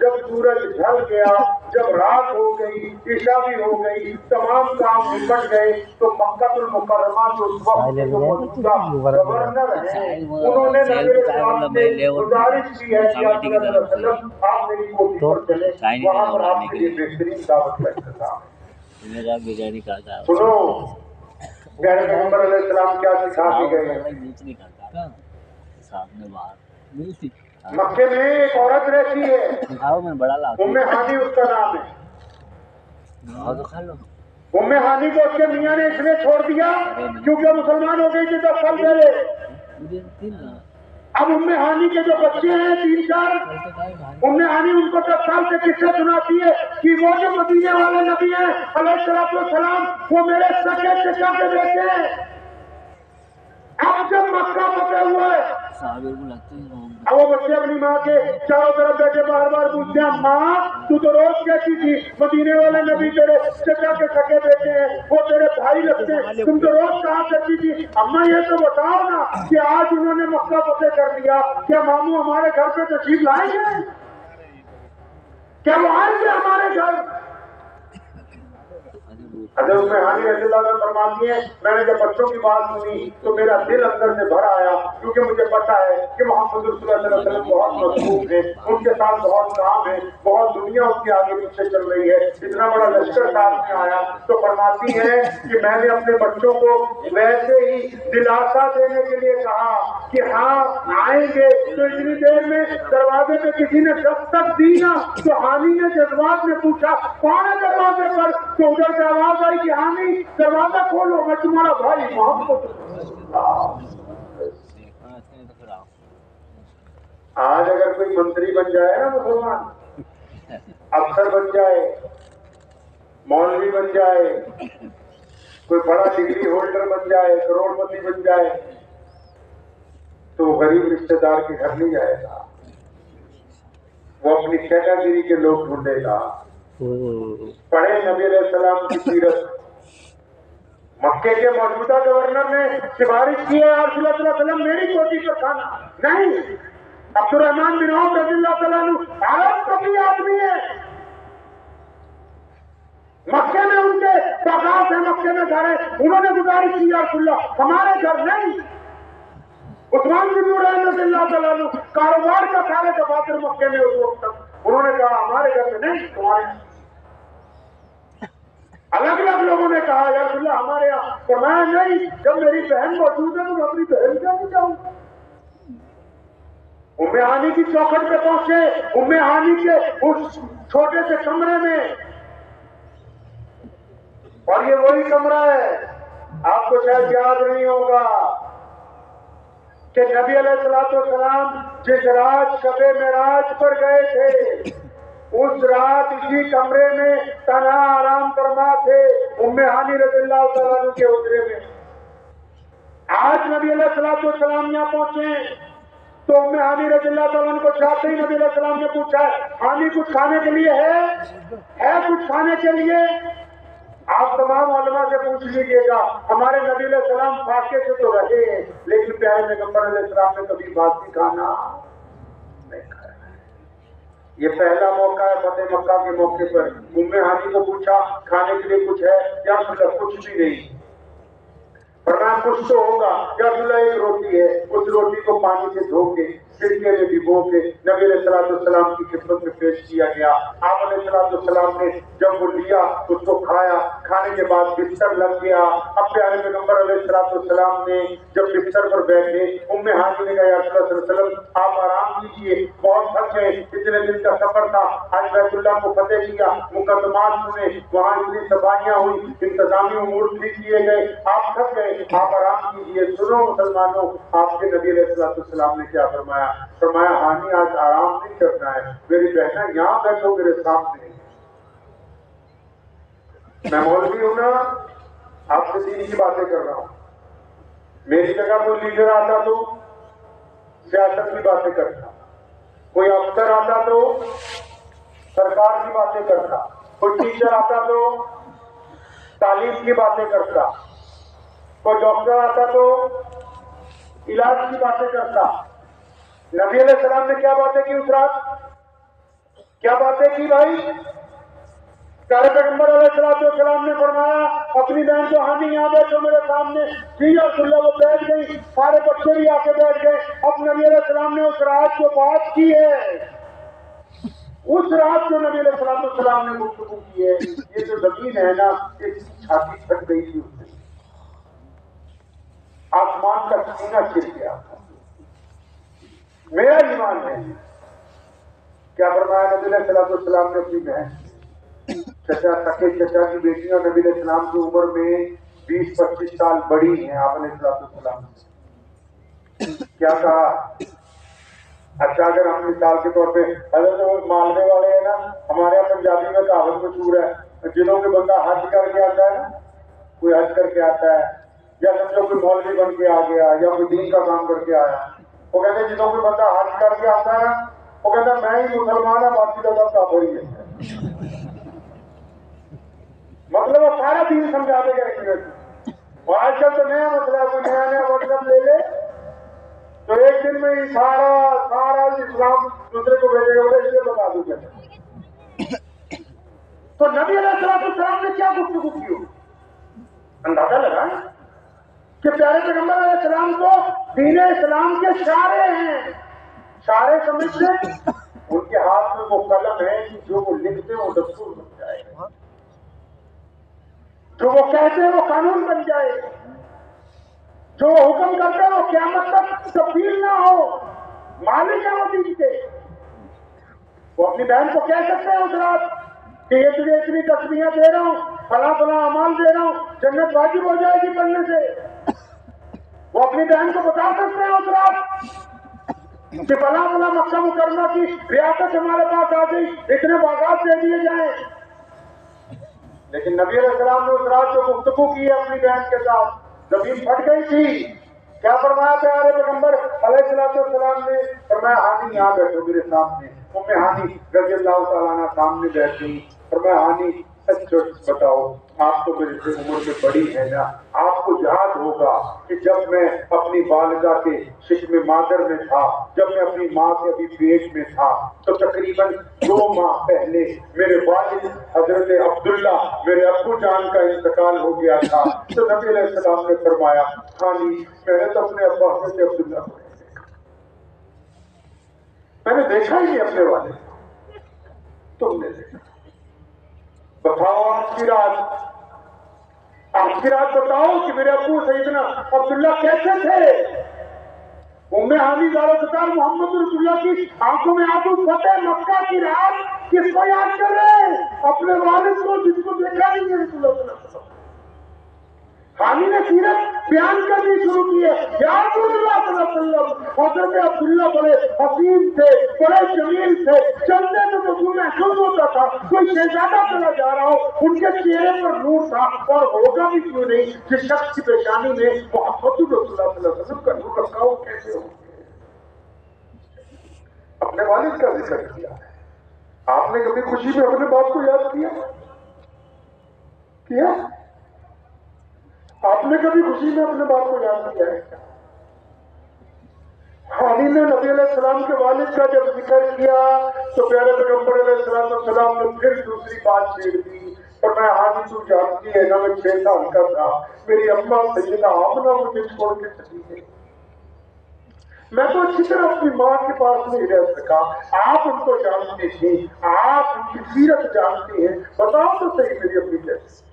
جب سورج ڈھل گیا، جب رات ہو گئی، عشاء بھی ہو گئی، تمام کام نپٹ گئے، تو مکہ المکرمہ جو اس وقت کے موجودہ گورنر ہیں، انہوں نے نبی اسلام سے گزارش کی ہے کہ آپ صلی اللہ علیہ وسلم آپ میری کوٹھی پر چلیں، وہاں پر آپ کے لیے بہترین دعوت کا انتظام ہے۔ سنو پیارے پیغمبر علیہ السلام کیا سکھا کے گئے ہیں۔ مکے میں ایک عورت رہتی ہے، ام ہانی اس کا نام ہے۔ ام ہانی کو اس کے میاں نے اس لیے چھوڑ دیا کیونکہ مسلمان ہو گئی تھی 10 سال پہلے۔ اب ام ہانی کے جو بچے ہیں 3-4، ام ہانی ان کو 10 سال سے قصے سناتی ہے کہ وہ جو مدینے والے نبی ہیں علیہ السلام وہ میرے سکے چچا کے بیٹے ہیں۔ اب جب مکہ فتح ہوا ہے اب وہ بچے اپنی ماں کے چاروں طرف بیٹھے بار بار پوچھتے ہیں ماں تو روز کہتی تھی مدینے والے نبی تیرے چچا کے سگے بیٹے ہیں وہ تیرے بھائی لگتے ہیں تم تو روز کہا کرتی تھی اماں یہ تو بتاؤ نا کہ آج انہوں نے مکہ فتح کر لیا کیا ماموں ہمارے گھر پہ تشریف لائیں گے کیا وہ آئیں گے ہمارے گھر حضرت ام ہانی رضی اللہ عنہ فرماتی ہیں میں نے جب بچوں کی بات سنی تو میرا دل اندر سے بھر آیا کیونکہ مجھے پتا ہے کہ محمد رسول اللہ صلی اللہ علیہ وسلم بہت مضبوط ہیں ان کے ساتھ بہت کام ہے بہت دنیا اس کے آگے پیچھے چل رہی ہے اتنا بڑا لشکر ساتھ میں آیا تو فرماتی ہے کہ میں نے اپنے بچوں کو ویسے ہی دلاسا دینے کے لیے کہا کہ ہاں آئیں گے تو اتنی دیر میں دروازے پہ کسی نے دستک دی نا تو حانی نے جذبات میں پوچھا کون ہے دروازے پر تو ادھر سے آواز آئی کہ حانی دروازہ کھولو میں تمہارا بھائی محمد آج اگر کوئی منتری بن جائے نا مسلمان افسر بن جائے مولوی بن جائے کوئی بڑا ڈگری ہولڈر بن جائے کروڑ پتی بن جائے تو غریب رشتہ دار کے گھر نہیں جائے گا وہ اپنی کیٹیگری کے لوگ ڈھونڈے گا پڑھے نبی علیہ السلام کی سیرت مکے کے موجودہ گورنر نے سفارش کی ہے رسول اللہ صلی اللہ علیہ وسلم میری کوٹھی پر کھانا نہیں عبد الرحمن بن عوف رضی اللہ تعالیٰ عنہ عرب کبھی آدمی ہے مکے میں ان کے باغات ہیں مکے میں گھر ہے انہوں نے گزارش کی یا رسول اللہ ہمارے گھر نہیں عثمان بن عفان رضی اللہ تعالیٰ عنہ کاروبار کا سارے دفاتر مکے میں اس وقت تک انہوں نے کہا ہمارے گھر میں نہیں تمہارے الگ الگ لوگوں نے کہا یا رسول اللہ ہمارے یہاں فرمایا نہیں جب میری بہن موجود ہے تو میں اپنی بہن کیا نہیں جاؤں ام ہانی کی چوکھٹ پہ پہنچے ام ہانی کے اس چھوٹے سے کمرے میں اور یہ وہی کمرہ ہے آپ کو شاید یاد نہیں ہوگا کہ نبی علیہ السلام جس رات شب معراج پر گئے تھے اس رات اسی کمرے میں تنہا آرام فرما تھے ام ہانی رضی اللہ تعالیٰ عنہ کے حجرے میں آج نبی علیہ السلام یہاں پہنچے تو ام ہانی رضی اللہ تعالیٰ عنہ کو چاہتے ہی نبی علیہ السلام نے پوچھا ہانی کچھ کھانے کے لیے ہے کچھ کھانے کے لیے آپ تمام علماء سے پوچھ لیجیے گا ہمارے نبی علیہ السلام فاقے سے تو رہے لیکن پیارے پیغمبر علیہ السلام نے کبھی باسی کھانا نہیں کھایا یہ پہلا موقع ہے فتح مکہ کے موقع پر ام ہانی کو پوچھا کھانے کے لیے کچھ ہے یا کچھ بھی نہیں فرمایا کچھ تو ہوگا یا ایک روٹی ہے اس روٹی کو پانی سے دھو کے سرکے میں ڈبو کے نبی علیہ السلام کی خدمت میں پیش کیا گیا آپ علیہ السلام نے جب وہ لیا اس کو کھایا کھانے کے بعد بستر لگ گیا اب پیارے پیغمبر علیہ السلام نے جب بستر پر بیٹھے ام ہانی نے کہا یا رسول اللہ صلی اللہ علیہ وسلم آپ آرام کیجیے بہت تھک گئے اتنے دن کا سفر تھا آج بیت اللہ کو فتح کیا مقدمات سنے وہاں اتنی صفائیاں ہوئی انتظامی امور ٹھیک کیے گئے آپ تھک گئے آپ آرام کیجیے سنو مسلمانوں آپ کے نبی علیہ السلام نے کیا فرمایا ہانی آج آرام نہیں کرنا ہے میری بہنیں یہاں بیٹھو میرے سامنے میں مولوی ہوں نا آپ سے دین کی باتیں کر رہا ہوں میری جگہ کوئی لیڈر آتا تو سیاست کی باتیں کرتا کوئی افسر آتا تو سرکار کی باتیں کرتا کوئی ٹیچر آتا تو تعلیم کی باتیں کرتا کوئی ڈاکٹر آتا تو علاج کی باتیں کرتا نبی علیہ السلام نے کیا باتیں کی اس رات کیا باتیں کی بھائی پیارے پیغمبر علیہ السلام نے فرمایا اپنی بہن کو ہانی یہاں بیٹھو میرے سامنے جی رسول اللہ وہ بیٹھ گئی سارے بچے بھی آ کے بیٹھ گئے اب نبی علیہ السلام نے اس رات کو بات کی ہے اس رات جو نبی علیہ السلام نے گفتگو کی ہے یہ جو زمین ہے نا اس کی چھاتی پھٹ گئی تھی اس سے آسمان کا سینہ گر گیا میرا ایمان ہے کیا فرمایا نبی علیہ السلام نے اپنی بہن چچا سکے چچا کی بیٹیاں نبی علیہ السلام کی عمر میں 20-25 سال بڑی ہیں آپ علیہ السلام کیا کہا اچھا اگر ہم مثال کے طور پہ حضرت مالوے والے ہیں نا ہمارے یہاں پنجابی میں کہاوت مشہور ہے جنہوں کے بندہ حج کر کے آتا ہے نا کوئی حج کر کے آتا ہے یا سمجھو کوئی مولوی بن کے آ گیا یا کوئی دین کا کام کر کے آیا وہ کہتے ہیں جدوں کوئی بندہ حج کر کے آتا ہے وہ کہتا ہے میں ہی مسلمان ہے باقی کا سب کافر ہی ہے. مطلب وہ سارا دین سمجھا دے گا ایک منٹ. اور آج کل تو نیا مسئلہ کوئی نیا مطلب لے لے تو ایک دن میں ہی سارا اسلام دوسرے کو بھیجے گا. اس لیے بتا دوں گا تو نبی علیہ السلام نے کیا گفتگو کی ہو. اندازہ لگا کہ پیارے پیغمبر علیہ السلام کو دین اسلام کے شارے ہیں. شارے سمجھتے ان کے ہاتھ میں وہ قلم ہے کہ جو وہ لکھتے ہیں وہ دستور بن جائے گا, جو وہ کہتے ہیں وہ قانون بن جائے گا, جو وہ حکم کرتے ہیں وہ قیامت تک تبدیل نہ ہو. مالک ہے وہ دین کے. وہ اپنی بہن کو کہہ سکتے ہیں اس رات کہ یہ تجھے اتنی تسبیحیں دے رہا ہوں, فلاں فلاں اعمال دے رہا ہوں, جنت واجب ہو جائے گی پڑھنے سے. وہ اپنی بہن کو بتا سکتے ہیں اس رات کہ فلاں فلاں مکہ مکرمہ کی ریاست ہمارے پاس آ گئی, اتنے باغات دے دیے جائیں. لیکن نبی علیہ السلام نے اس رات جو گفتگو کی ہے اپنی بہن کے ساتھ, زمین پھٹ گئی تھی. کیا فرمایا پیارے پیغمبر علیہ السلام نے؟ فرمایا ہانی یہاں بیٹھو میرے سامنے. ہانی رضی اللہ تعالیٰ عنہ سامنے بیٹھی. فرمایا ہانی سچ بتاؤ, آپ تو میرے سے عمر میں بڑی ہے نا, آپ کو یاد ہوگا کہ جب میں اپنی والدہ کے شکم مادر میں تھا, جب میں اپنی ماں کے ابھی پیٹ میں تھا, تو تقریباً 2 ماہ پہلے میرے والد حضرت عبداللہ میرے ابو جان کا انتقال ہو گیا تھا. تو نبی علیہ السلام نے فرمایا ہانی میں نے تو اپنے ابا حضرت عبداللہ کو میں نے دیکھا ہی نہیں اپنے والد کو, تم نے دیکھا. بتاؤ آج کی رات بتاؤ کہ میرے ابو سیدنا عبداللہ کیسے تھے. ام ہانی زارتار محمد رسول اللہ کی آنکھوں میں آنسو فتح مکہ کی رات کس کو یاد کر رہے ہیں؟ اپنے والد کو جس کو دیکھا نہیں ہے رسول اللہ صلی اللہ علیہ وسلم. ہانی نے سیرت بیان کرنی شروع کی ہے. یا رسول اللہ صلی اللہ علیہ وسلم, حضرت عبداللہ بڑے حسین تھے, بڑے جمیل تھے, چلتے تو وضو محسوس ہوتا تھا کوئی شہزادہ چلا جا رہا ہو, ان کے چہرے پر نور تھا. اور ہوگا بھی کیوں نہیں, جس شخص کی پیشانی میں محمد رسول اللہ صلی اللہ علیہ وسلم کا نور رکھا ہو کیسے ہو. اپنے والد کا ذکر کیا. آپ نے کبھی خوشی میں اپنے باپ کو یاد کیا؟ آپ نے کبھی خوشی میں اپنے باپ کو یاد کیا ہے؟ ہانی نے نبی علیہ السلام کے والد کا جب ذکر کیا تو پیارے پیغمبر علیہ السلام نے پھر دوسری بات چھیڑ دی. اور میں ہانی تو جانتی ہے نا, میں 6 سال کا تھا, میری اماں سیدہ آمنہ مجھے چھوڑ کے چلی گئی. میں تو اچھی طرح اپنی ماں کے پاس نہیں رہ سکا. آپ ان کو جانتی تھی, آپ ان کی سیرت جانتی ہیں, بتاؤ تو صحیح میری اپنی کیسے.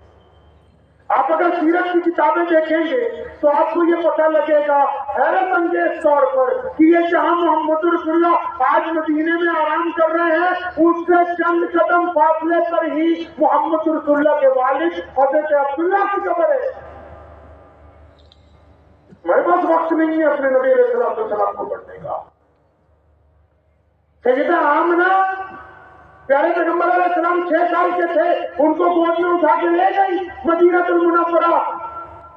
آپ اگر سیرت کی کتابیں دیکھیں گے تو آپ کو یہ پتہ لگے گا حیرت انگیز طور پر کہ یہ جہاں محمد رسول اللہ آج مدینے میں آرام کر رہے ہیں, اس سے چند قدم فاصلے پر ہی محمد رسول اللہ کے والد حضرت عبداللہ کی قبر ہے. میرے پاس وقت نہیں ہے اپنے نبی علیہ السلام کو پڑھنے کا. سیدہ آمنہ پیارے پیغمبر علیہ السلام 6 سال کے تھے, ان کو گود میں اٹھا کے لے گئی مدینہ المنورہ,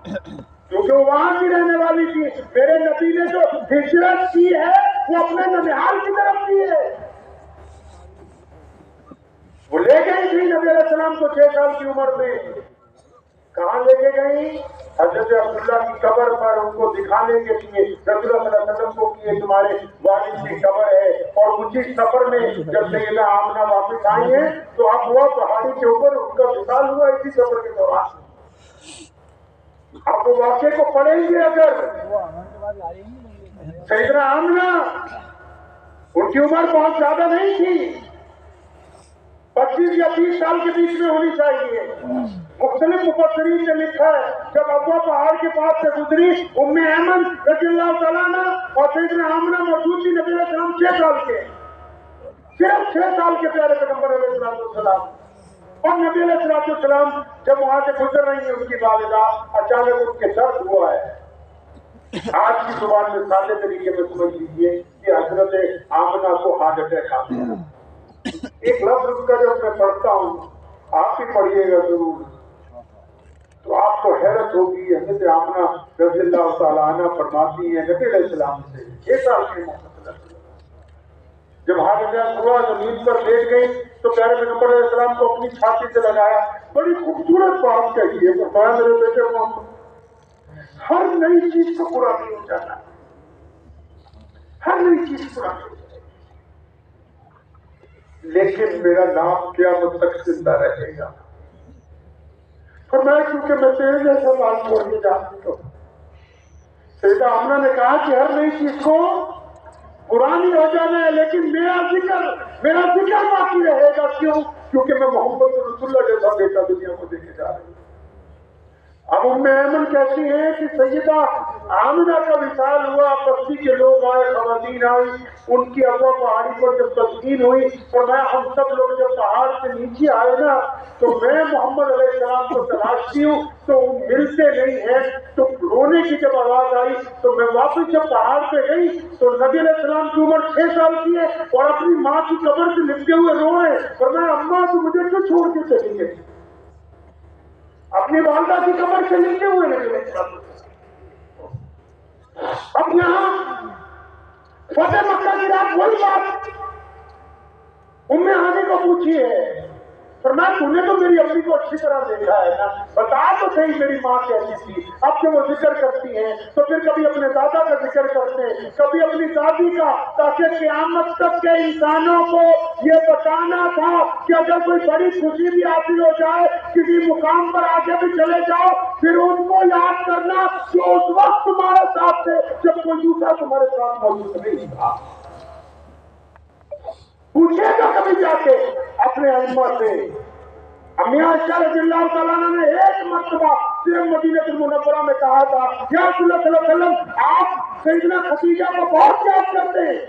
کیونکہ وہ وہاں کی رہنے والی تھی. میرے نبی نے جو ہجرت کی ہے وہ اپنے ننیحال کی طرف کی ہے. وہ لے گئی تھی نبی علیہ السلام کو 6 سال کی عمر میں. کہاں لے کے گئی؟ حضرت عبداللہ کی قبر پر ان کو دکھانے کے لیے. رسول اللہ صلی اللہ علیہ وسلم کو کہ یہ تمہارے والد کی قبر ہے. اور اسی سفر میں جب سیدہ آمنہ واپس آئی ہیں تو اب ہوا پہاڑی کے اوپر ان کا وصال ہوا اسی سفر کے دوران. آپ واقعے کو پڑھیں گے اگر, سیدہ آمنہ ان کی عمر بہت زیادہ نہیں تھی, 25 یا 30 سال کے بیچ میں ہونی چاہیے. مختلف مفسرین نے لکھا ہے جب ابوا پہاڑ کے پاس سے گزری, ام ایمن رضی اللہ تعالیٰ عنہ اور سیدنا آمنہ موجود تھی. نبی علیہ السلام 6 سال کے, صرف 6 سال کے پیارے پیغمبر علیہ السلام. اور نبی علیہ السلام جب وہاں سے گزر رہی ہیں ان کی والدہ, اچانک ان کے درد ہوا ہے. آج کی زبان میں سادے طریقے میں سمجھ لیجیے کہ حضرت آمنہ کو ہارٹ اٹیک آ گیا. ایک لفظ کا جب میں پڑھتا ہوں, آپ بھی پڑھیے گا ضرور. تو آپ کو حیرت ہوگی، حضرت آمنہ رضی اللہ تعالیٰ عنہ فرماتی ہیں نبی علیہ السلام سے 6 سال کی محمد جب حادثہ ہوا تو نیند پر لیٹ گئی تو پیارے پیغمبر علیہ السلام کو اپنی چھاتی سے لگایا، بڑی خوبصورت بات کہی ہے، فرمایا میرے بیٹے محمد ہر نئی چیز کو پرانی ہو جانا، ہر نئی چیز پرانی ہو جائے لیکن میرا نام قیامت تک زندہ رہے گا۔ فرمایا کیونکہ میں تیرے جیسا بال چھوڑنے جاتی ہوں۔ سیدہ آمنہ نے کہا کہ ہر نئی چیز کو پرانی ہو جانا ہے لیکن میرا ذکر باقی رہے گا۔ کیوں؟ کیونکہ میں محمد رسول اللہ جیسا بیٹا دنیا کو دے کے جا رہی ہوں۔ اب ام ایمن کہتی ہیں کہ سیدہ آمنہ کا وصال ہوا، بستی کے لوگ آئے، خواتین آئی، ان کی ابا پہاڑی پر جب تدفین ہوئی، فرمایا ہم سب لوگ جب پہاڑ سے نیچے آئے نا تو میں محمد علیہ السلام کو تلاشتی ہوں تو ملتے نہیں ہیں، تو رونے کی جب آواز آئی تو میں واپس جب پہاڑ پہ گئی تو نبی علیہ السلام کی عمر 6 سال کی ہے اور اپنی ماں کی قبر سے لپٹے ہوئے رو رہے ہیں۔ فرمایا اماں تو مجھے کیوں چھوڑ کے چلی گئی؟ اپنی والدہ کی قبر سے لپٹے ہوئے نہیں۔ اب یہاں فتح مکہ کی رات وہی بات ام ہانی کو پوچھی ہے، فرمایا تو نے تو میری امی کو اچھی طرح دیکھا ہے نا، بتا تو صحیح میری ماں کیسی تھی۔ اب جب وہ ذکر کرتی ہیں تو پھر کبھی اپنے دادا کا ذکر کرتے ہیں، کبھی اپنی دادی کا، تاکہ قیامت تک کے انسانوں کو یہ بتانا تھا کہ اگر کوئی بڑی خوشی بھی حاصل ہو جائے، کسی مقام پر آگے بھی چلے جاؤ، پھر ان کو یاد کرنا جو اس وقت تمہارے ساتھ تھے جب کوئی دوسرا تمہارے ساتھ موجود نہیں تھا۔ پوچھے گا کبھی جا کے اپنے ائمہ سے۔ امی عائشہ رضی اللہ تعالیٰ عنہ نے ایک مرتبہ صرف مدینہ المنورہ میں کہا تھا یا رسول اللہ صلی اللہ علیہ وسلم آپ سیدنا خدیجہ کو بہت یاد کرتے ہیں۔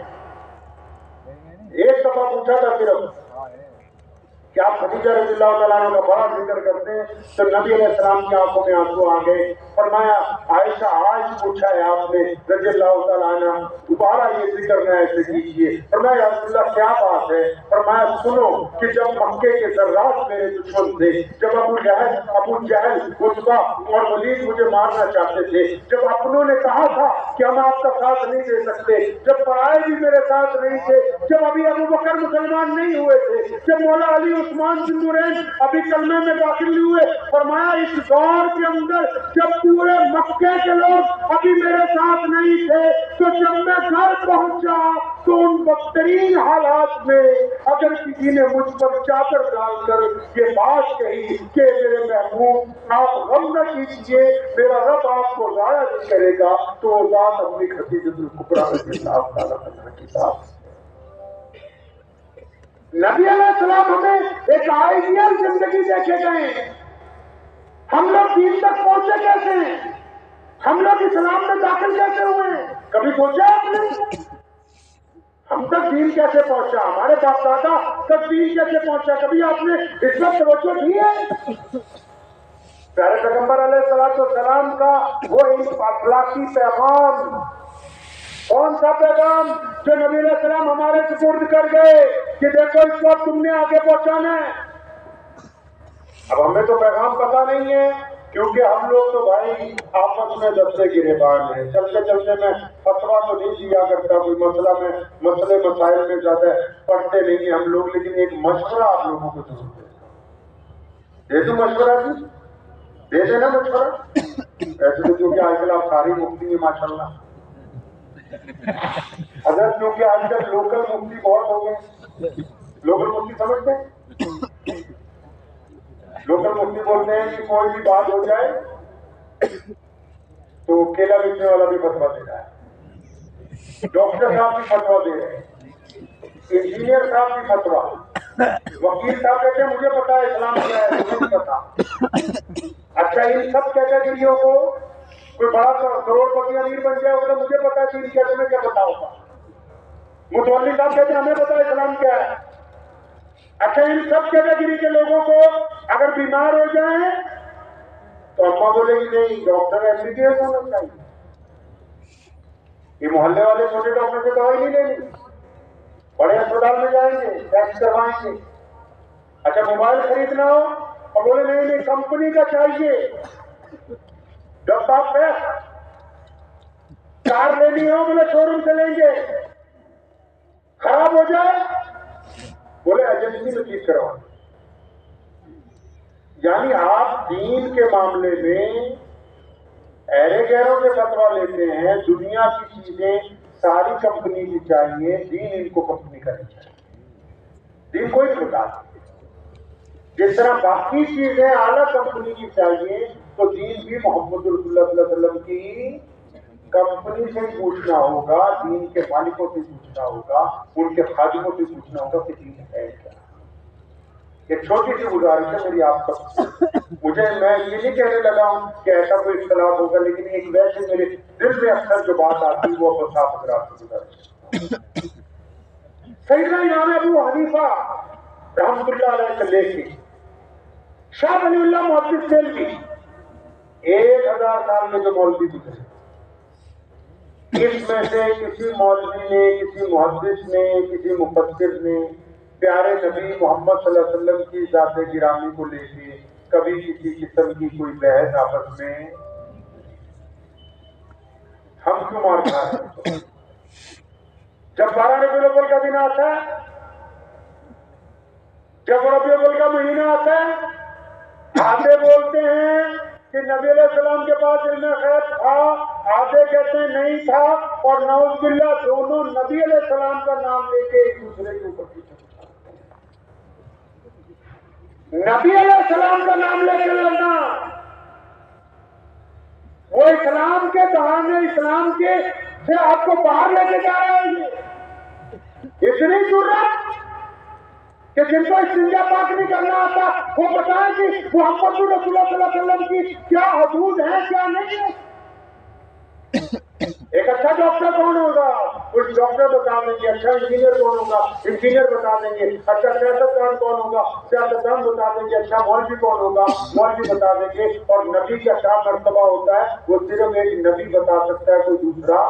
ایک دفعہ پوچھا تھا صرف کہ آپ خدیجہ رضی اللہ تعالیٰ عنہ کا بڑا ذکر کرتے ہیں، تو نبی علیہ السلام کی آنکھوں میں آنسو آ گئے۔ فرمایا عائشہ آج پوچھا ہے آپ نے رضی اللہ تعالیٰ عنہ، دوبارہ یہ ذکر نہ ایسے کیجیے۔ فرمایا یا رسول اللہ کیا بات ہے؟ فرمایا سنو کہ جب مکے کے ذرات میرے دشمن تھے، جب ابو جہل عتبہ اور ولید مجھے مارنا چاہتے تھے، جب اپنوں نے کہا تھا کہ ہم آپ کا ساتھ نہیں دے سکتے، جب پرائے بھی میرے ساتھ نہیں تھے، جب ابھی ابو بکر مسلمان نہیں ہوئے تھے، جب مولا علی عثمان بن نورین ابھی کلمے میں داخل نہیں ہوئے، فرمایا اس دور کے اندر جب پورے مکے کے لوگ ابھی میرے ساتھ نہیں تھے، تو جب میں گھر پہنچا تو ان بدترین حالات میں اگر کسی نے مجھ پر چادر ڈال کر یہ بات کہی کہ میرے محبوب آپ غم نہ کیجیے، میرا رب آپ کو ضائع نہیں کرے گا، تو وہ بات اپنی خدیجہ الکبریٰ رضی اللہ تعالیٰ عنہا کی بات۔ نبی علیہ السلام ہمیں ایک آئیڈیل زندگی دے کے گئے ہیں۔ ہم لوگ دین تک پہنچے کیسے ہیں؟ ہم لوگ اسلام میں داخل کیسے ہوئے ہیں؟ کبھی سوچا آپ نے؟ ہم تک دین کیسے پہنچا؟ ہمارے باپ دادا تک دین کیسے پہنچا؟ کبھی آپ نے اس وقت توجہ دی ہے؟ پیارے پیغمبر علیہ السلام کا وہ اخلاقی پیغام، کون سا پیغام جو نبی علیہ السلام ہمارے سپرد کر گئے کہ دیکھو اس وقت تم نے آگے پہنچانا ہے۔ اب ہمیں تو پیغام پتا نہیں ہے کیونکہ ہم لوگ تو بھائی آپس میں دستے گریبان ہیں، چلتے چلتے میں فتویٰ تو نہیں دیا کرتا، کوئی مسئلے مسائل میں زیادہ پڑھتے نہیں ہیں ہم لوگ، لیکن ایک مشورہ آپ لوگوں کو ضرور دے دوں مشورہ جی، دے دینا مشورہ۔ ایسے تو کیونکہ آج کل آپ ساری مفتی ہیں ماشاءاللہ، اگر کیونکہ آج کل لوکل مفتی بہت ہو گئے۔ لوکل مفتی سمجھتے ہیں؟ لوکل مفتی بولتے ہیں کہ کوئی بھی بات ہو جائے تو کیلا بیچنے والا بھی فتویٰ دے رہا ہے، ڈاکٹر صاحب بھی فتویٰ دے رہے ہیں، انجینئر صاحب بھی فتویٰ، وکیل صاحب کہتے ہیں مجھے پتا ہے اسلام کیا ہے، مجھے نہیں پتا۔ اچھا ان سب کیٹیگریوں کو کوئی بڑا کروڑ پتی امیر بن جائے تو مجھے پتا ہے دین کیا، تمہیں کیا پتا ہوگا؟ متولی صاحب کہتے ہیں ہمیں پتا ہے اسلام کیا ہے۔ اچھا ان سب کیٹیگری کے لوگوں کو اگر بیمار ہو جائیں تو اماں بولے گی نہیں ڈاکٹر MBBS ہونا چاہیے، یہ محلے والے چھوٹے ڈاکٹر سے دوائی نہیں لینی، بڑے اسپتال میں جائیں گے ٹیسٹ کروائیں گے۔ اچھا موبائل خریدنا ہو اور بولے نہیں کمپنی کا چاہیے. جب آپ کار لینی ہو بولے شو روم سے لیں گے, خراب ہو جائے بولے ایجنسی میں ٹھیک کرواؤ. یعنی آپ دین کے معاملے میں ایرے گیروں کے فتوا لیتے ہیں. دنیا کی چیزیں ساری کمپنی کی چاہیے, دین ان کو کمپنی کا نہیں چاہیے. دین کوئی نہیں بتا. جس طرح باقی چیزیں اعلیٰ کمپنی کی چاہیے تو دین بھی محمد رسول اللہ صلی اللہ علیہ وسلم کی کمپنی سے پوچھنا ہوگا, دین کے مالکوں سے پوچھنا ہوگا, ان کے خادموں سے پوچھنا ہوگا کہ دین ہے کیا. ایک چھوٹی سی گزارش ہے میری آپ سب سے. مجھے میں یہ نہیں کہنے لگا ہوں کہ ایسا کوئی اختلاف ہوگا, لیکن ایک ویسے میرے دل میں اکثر جو بات آتی وہ صاف حضرات سے گزارش. سیدنا امام ابو حنیفہ رحمۃ اللہ علیہ سے لے کے شاہ ولی اللہ محدث دہلوی 1000 سال میں جو مولوی گزرے, اس میں سے کسی مولوی نے, کسی محدث نے, کسی مفسر نے پیارے نبی محمد صلی اللہ علیہ وسلم کی ذات گرامی کو لے کے کبھی کسی قسم کی کوئی بحث آپس میں ہم کیوں مار کھا رہے ہیں؟ جب 12 ربیع الاول کا دن آتا ہے, جب ربیع الاول کا مہینہ آتا ہے, آدھے بولتے ہیں کہ نبی علیہ السلام کے پاس علم غیب تھا, آدھے کہتے ہیں نہیں تھا, اور نعوذ باللہ دونوں نبی علیہ السلام کا نام لے کے ایک دوسرے کے اوپر پیچھے. نبی علیہ السلام کا نام لے کے لڑنا, وہ اسلام کے بہانے اسلام کے سے آپ کو باہر لے کے جا رہے ہیں. اتنی ضرورت کہ جن کو استنجا پاک نہیں کرنا آتا وہ بتائیں کہ محمد رسول اللہ صلی اللہ علیہ وسلم کی کیا حدود ہیں کیا نہیں ہے. ایک اچھا ڈاکٹر کون ہوگا, کچھ ڈاکٹر بتا دیں گے. اچھا انجینئر کون ہوگا, انجینئر بتا دیں گے. اچھا سیاستدان کون ہوگا, سیاستدان بتا دیں گے. اچھا مولوی کون ہوگا, مولوی بتا دیں گے. اور نبی کا کیا مرتبہ ہوتا ہے وہ صرف ایک نبی بتا سکتا ہے, کوئی دوسرا.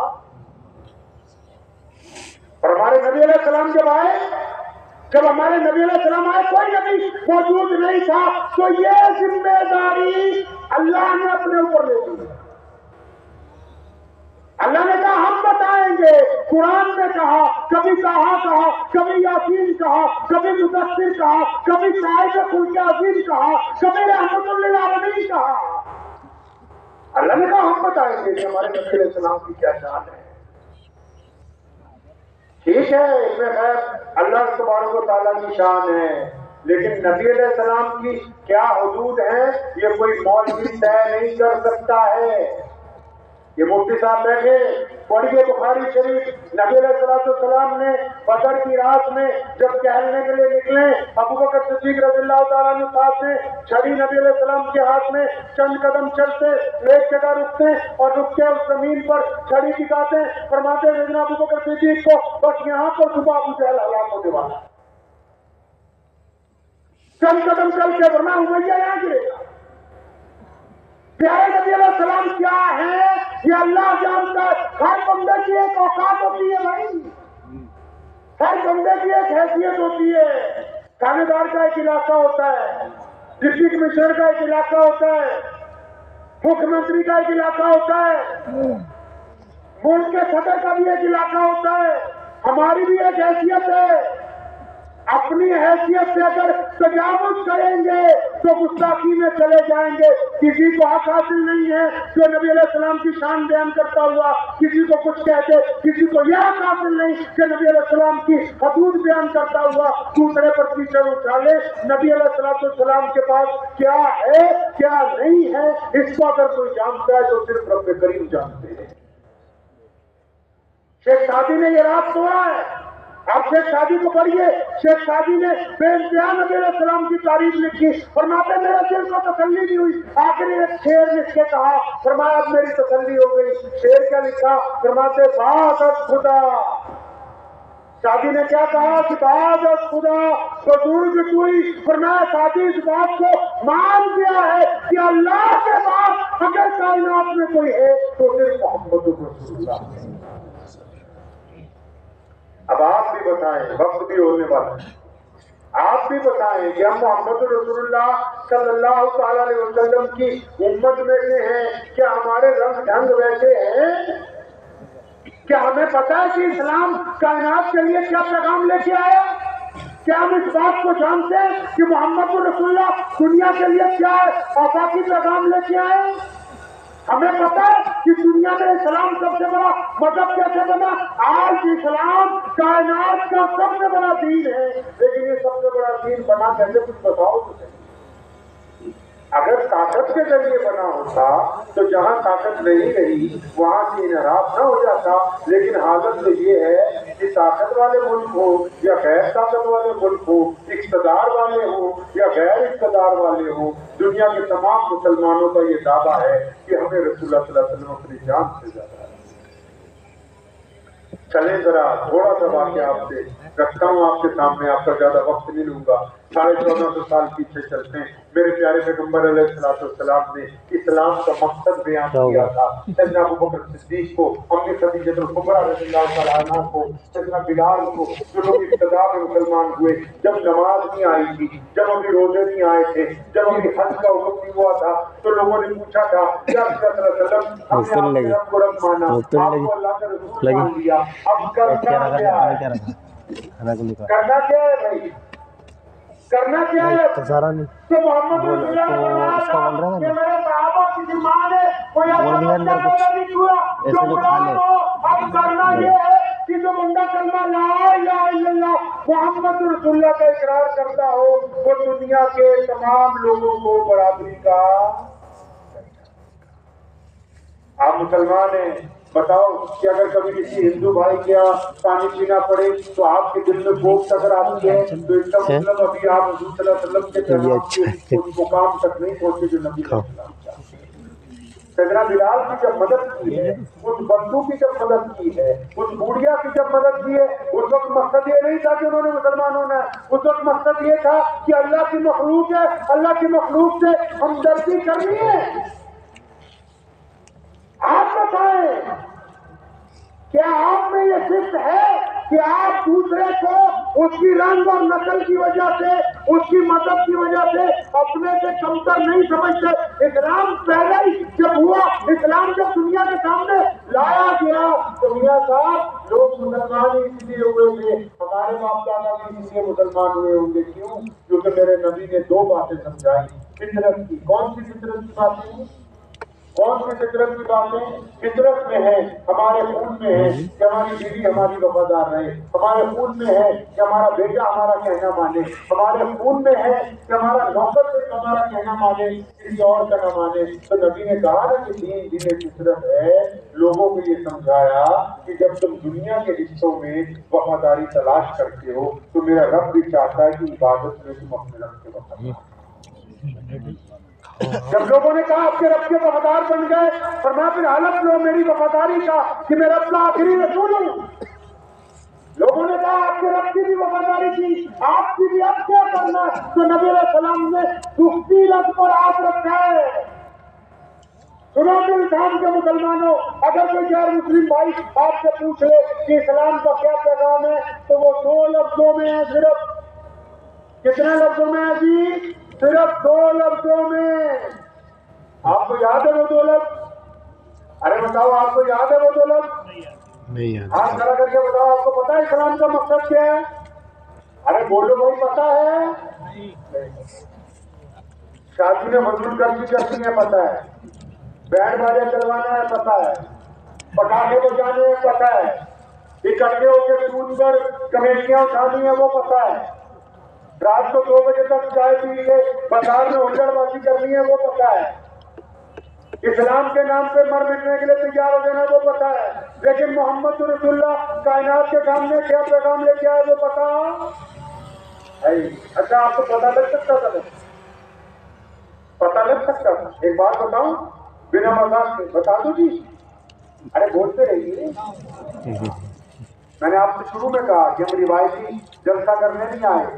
اور ہمارے نبی علیہ السلام جب آئے, جب ہمارے نبی علیہ السلام آئے کوئی نبی موجود نہیں تھا, تو یہ ذمہ داری اللہ نے اپنے اوپر لے لی. اللہ نے کہا ہم بتائیں گے. قرآن نے کہا, کبھی کہا, کبھی یاسین کہا, کبھی مدثر کہا, کبھی صاحب خلق عظیم کہا, کبھی رحمت للعالمین کہا. اللہ نے کہا ہم بتائیں گے کہ ہمارے نبی علیہ السلام کی کیا شان ہے. ٹھیک ہے, اس میں خیر اللہ تبارک و تعالیٰ کی شان ہے, لیکن نبی علیہ السلام کی کیا حدود ہیں یہ کوئی مولوی طے نہیں کر سکتا ہے. یہ مفتی صاحب بیٹھے, پڑھیے بخاری شریف. نبی علیہ السلام نے بدر کی رات میں جب ٹہلنے کے لیے نکلے, ابوبکر صدیق رضی اللہ تعالیٰ عنہ ساتھ میں, چھڑی نبی علیہ السلام کے ہاتھ میں, چند قدم چلتے, ایک جگہ رکتے اور رک کے اس زمین پر چھڑی ٹکاتے, فرماتے ہیں ابوبکر صدیق کو بس یہاں پر صبح ابو جہل ہلاک ہونے والا, چند قدم چل کے ورنہ امیہ یہاں گرے گا. پیارے نبی علیہ السلام کیا ہے یہ اللہ جانتا ہے. ہر بندے کی ایک اوقات ہوتی ہے بھائی, ہر بندے کی ایک حیثیت ہوتی ہے. تھانے دار کا ایک علاقہ ہوتا ہے, ڈپٹی کمشنر کا ایک علاقہ ہوتا ہے, مکھ منتری کا ایک علاقہ ہوتا ہے, ملک کے صدر کا بھی ایک علاقہ ہوتا ہے. ہماری بھی ایک حیثیت ہے. اپنی حیثیت سے اگر تجاوز کریں گے تو گستاخی میں چلے جائیں گے. کسی کو حق حاصل نہیں ہے جو نبی علیہ السلام کی شان بیان کرتا ہوا کسی کو کچھ کہتے, کسی کو یہ حق حاصل نہیں کہ نبی علیہ السلام کی حدود بیان کرتا ہوا دوسرے پر پیچھے اٹھا لے. نبی علیہ السلام کے پاس کیا ہے کیا نہیں ہے اس کو اگر کوئی جانتا ہے تو صرف رب کریم جانتے ہیں. شیخ سعدی نے یہ رات سنا ہے, آپ شیخ سعدی کو پڑھیے. شیخ سعدی نے بے انتہا نبی علیہ السلام کی تعریف لکھی, فرماتے میرے دل کو تسلی نہیں ہوئی. آخری ایک شعر لکھ کے کہا, فرمایا اب میری تسلی ہو گئی. شعر کیا لکھا, فرماتے بہادر خدا. سعدی نے کیا کہا کہ بہادر خدا بزرگ کوئی. فرمایا سعدی اس بات کو مان گیا ہے کہ اللہ کے بعد اگر کائنات میں کوئی ہے تو صرف محمد رسول اللہ. اب آپ بھی بتائیں, وقت بھی ہونے والا ہے. آپ بھی بتائیں کہ ہم محمد رسول اللہ صلی اللہ تعالی علیہ وسلم کی امت میں سے ہیں، کیا ہمارے رنگ ڈھنگ ویسے ہیں؟ کیا ہمیں پتہ ہے کہ اسلام کائنات کے لیے کیا پیغام لے کے آیا؟ کیا ہم اس بات کو جانتے ہیں کہ محمد رسول اللہ دنیا کے لیے کیا ہے آفاقی پیغام لے کے آئے؟ ہمیں پتہ ہے کہ دنیا میں اسلام سب سے بڑا مذہب کیسے بنا؟ آج اسلام کائنات کا سب سے بڑا دین ہے، لیکن یہ سب سے بڑا دین بنا کیسے؟ کچھ بتاؤ تو صحیح۔ اگر طاقت کے ذریعے بنا ہوتا تو جہاں طاقت نہیں رہی وہاں سے انحراف نہ ہو جاتا، لیکن حالت تو یہ ہے کہ طاقت والے ملک ہو یا غیر طاقت والے ملک ہو، اقتدار والے ہوں یا غیر اقتدار والے ہوں، دنیا کے تمام مسلمانوں کا یہ دعویٰ ہے کہ ہمیں رسول اللہ صلی اللہ علیہ وسلم اپنی جان سے زیادہ ہے۔ چلیں ذرا تھوڑا سا واقعہ آپ سے رکھتا ہوں آپ کے سامنے، آپ کا زیادہ وقت نہیں لوں گا۔ 1450 سال پیچھے چلتے ہیں، میرے پیارے پیغمبر علیہ السلام نے اسلام کا مقصد بیان کیا تھا۔ سیدنا ابوبکر صدیق کو، امی خدیجہ الکبریٰ رضی اللہ تعالیٰ عنہ کو، سیدنا بلال کو، جو لوگ ابتدا میں مسلمان ہوئے، جب نماز نہیں آئی تھی، جب ابھی روزے نہیں آئے تھے، جب ابھی حج کا حکم نہیں ہوا تھا، تو لوگوں نے پوچھا تھا یا رسول اللہ صلی اللہ علیہ وسلم ہم نے آپ کے رب کو رب مانا، آپ کو اللہ کا رسول مان لیا، اب کرنا کیا ہے؟ کرنا کیا ہے بھائی؟ کرنا کیا ہے؟ تو محمد رسول اللہ کہ میرے صحابہ کی ڈیمانڈ ہے کوئی ایسا بچہ پیدا نہیں ہوا جو قرآن ہو۔ اب کرنا یہ ہے کہ جو بندہ کلمہ لا الہ الا اللہ محمد رسول اللہ کا اقرار کرتا ہو وہ دنیا کے تمام لوگوں کو برابری کا۔ آپ مسلمان ہیں، بتاؤ کہ اگر کبھی کسی ہندو بھائی کے یہاں پانی پینا پڑے تو آپ کے دل میں بھوک اگر آتی ہے تو اس کا مطلب ابھی آپ حضور صلی اللہ علیہ وسلم کے پیغام کے اس مقام تک نہیں پہنچے جو نبی علیہ السلام چاہتے ہیں۔ سیدنا بلال کی جب مدد کی ہے، اس بندو کی جب مدد کی ہے، اس بوڑھیا کی جب مدد کی ہے، اس وقت مقصد یہ نہیں تھا کہ انہوں نے مسلمان ہونا ہے، اس وقت مقصد یہ تھا کہ اللہ کی مخلوق ہے، اللہ کی مخلوق سے ہمدردی کرنی ہے۔ آپ بتائیں کیا آپ میں یہ صفت ہے کہ آپ دوسرے کو اس کی رنگ اور نسل کی وجہ سے، اس کی مذہب کی وجہ سے اپنے سے کمتر نہیں سمجھتے؟ اسلام پہلے ہی جب ہوا، اسلام جب دنیا کے سامنے لایا گیا تو میاں صاحب لوگ مسلمان ہی اس لیے ہوئے تھے، ہمارے باپ دادا بھی اس لیے مسلمان ہوئے ہوں گے۔ کیوں؟ کیونکہ میرے نبی نے دو باتیں سمجھائی فطرت کی۔ کون سی فطرت کی باتیں؟ کون سی فطرت کی باتیں؟ فطرت میں ہے، ہمارے خون میں ہے کہ ہماری بیوی ہماری وفادار رہے، ہمارے خون میں ہے کہ ہمارا بیٹا ہمارا کہنا مانے، ہمارے خون میں ہے کہ ہمارا نوکر سے ہمارا کہنا مانے، کسی اور کا نہ مانے۔ تو نبی نے کہا نا کہ دین دین فطرت ہے، لوگوں کو یہ سمجھایا کہ جب تم دنیا کے حصوں میں وفاداری تلاش کرتے ہو تو میرا رب بھی چاہتا ہے کہ عبادت میں تم اپنے رب کے وفادار۔ جب لوگوں نے کہا آپ کے رب کے وفادار بن گئے، فرمایا پھر حلف لو میری وفاداری کا کہ میں رب کا آخری رسول ہوں۔ لوگوں نے کہا آپ کے رب کی بھی وفاداری کی، آپ کی بھی اب کیا کرنا؟ تو نبی علیہ السلام نے دکھتی رب پر ہاتھ رکھا ہے۔ سنو دل تھام کے مسلمانوں، اگر کوئی غیر مسلم بھائی آپ سے پوچھ لے کہ اسلام کا کیا پیغام ہے تو وہ دو لفظوں میں ہے، صرف کتنے لفظوں میں ہے جی؟ صرف دو لفظوں میں۔ آپ کو یاد ہے وہ دو لفظ؟ ارے بتاؤ آپ کو یاد ہے وہ دو لفظ؟ نہیں، ہاتھ کھڑا کر کے بتاؤ آپ کو پتا ہے اسلام کا مقصد کیا ہے؟ ارے بولو بھائی، پتا ہے؟ شادی میں منظور کرنی ہے، پتا ہے؟ بینڈ باجا چلوانا ہے، پتا ہے؟ پٹاخے بجانے ہیں، پتا ہے؟ اکٹھے ہو کے سود پر کمیٹیاں اٹھانی ہیں، وہ پتا ہے؟ رات کو 2 بجے تک چائے پی کے بازار میں ہلڑ بازی کرنی ہے، وہ پتا ہے؟ اسلام کے نام پہ مر مٹنے کے لیے تیار ہو جانا، وہ پتا ہے؟ لیکن محمد رسول اللہ کائنات کے سامنے کیا پیغام لے کے آئے وہ پتا ہے؟ اچھا آپ کو پتا لگ سکتا تھا؟ پتا لگ سکتا تھا؟ ایک بات بتاؤں بنا مذاق کے، بتا دوں جی؟ ارے بولتے رہیے۔ میں نے آپ سے شروع میں کہا کہ ہم روایتی جلسہ کرنے نہیں آئے،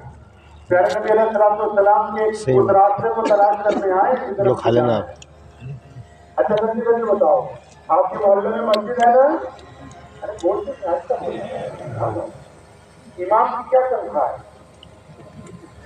پیارے نبی علیہ السلام کے اس راستے کو تلاش کرنے آئے جو کھا لینا۔ اچھا جلدی بتاؤ، آپ کے محلے میں مسجد ہے نا؟ ارے بولتے امام کی کیا تنخواہ ہے؟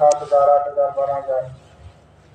7,000 8,000 12,000।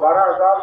12,000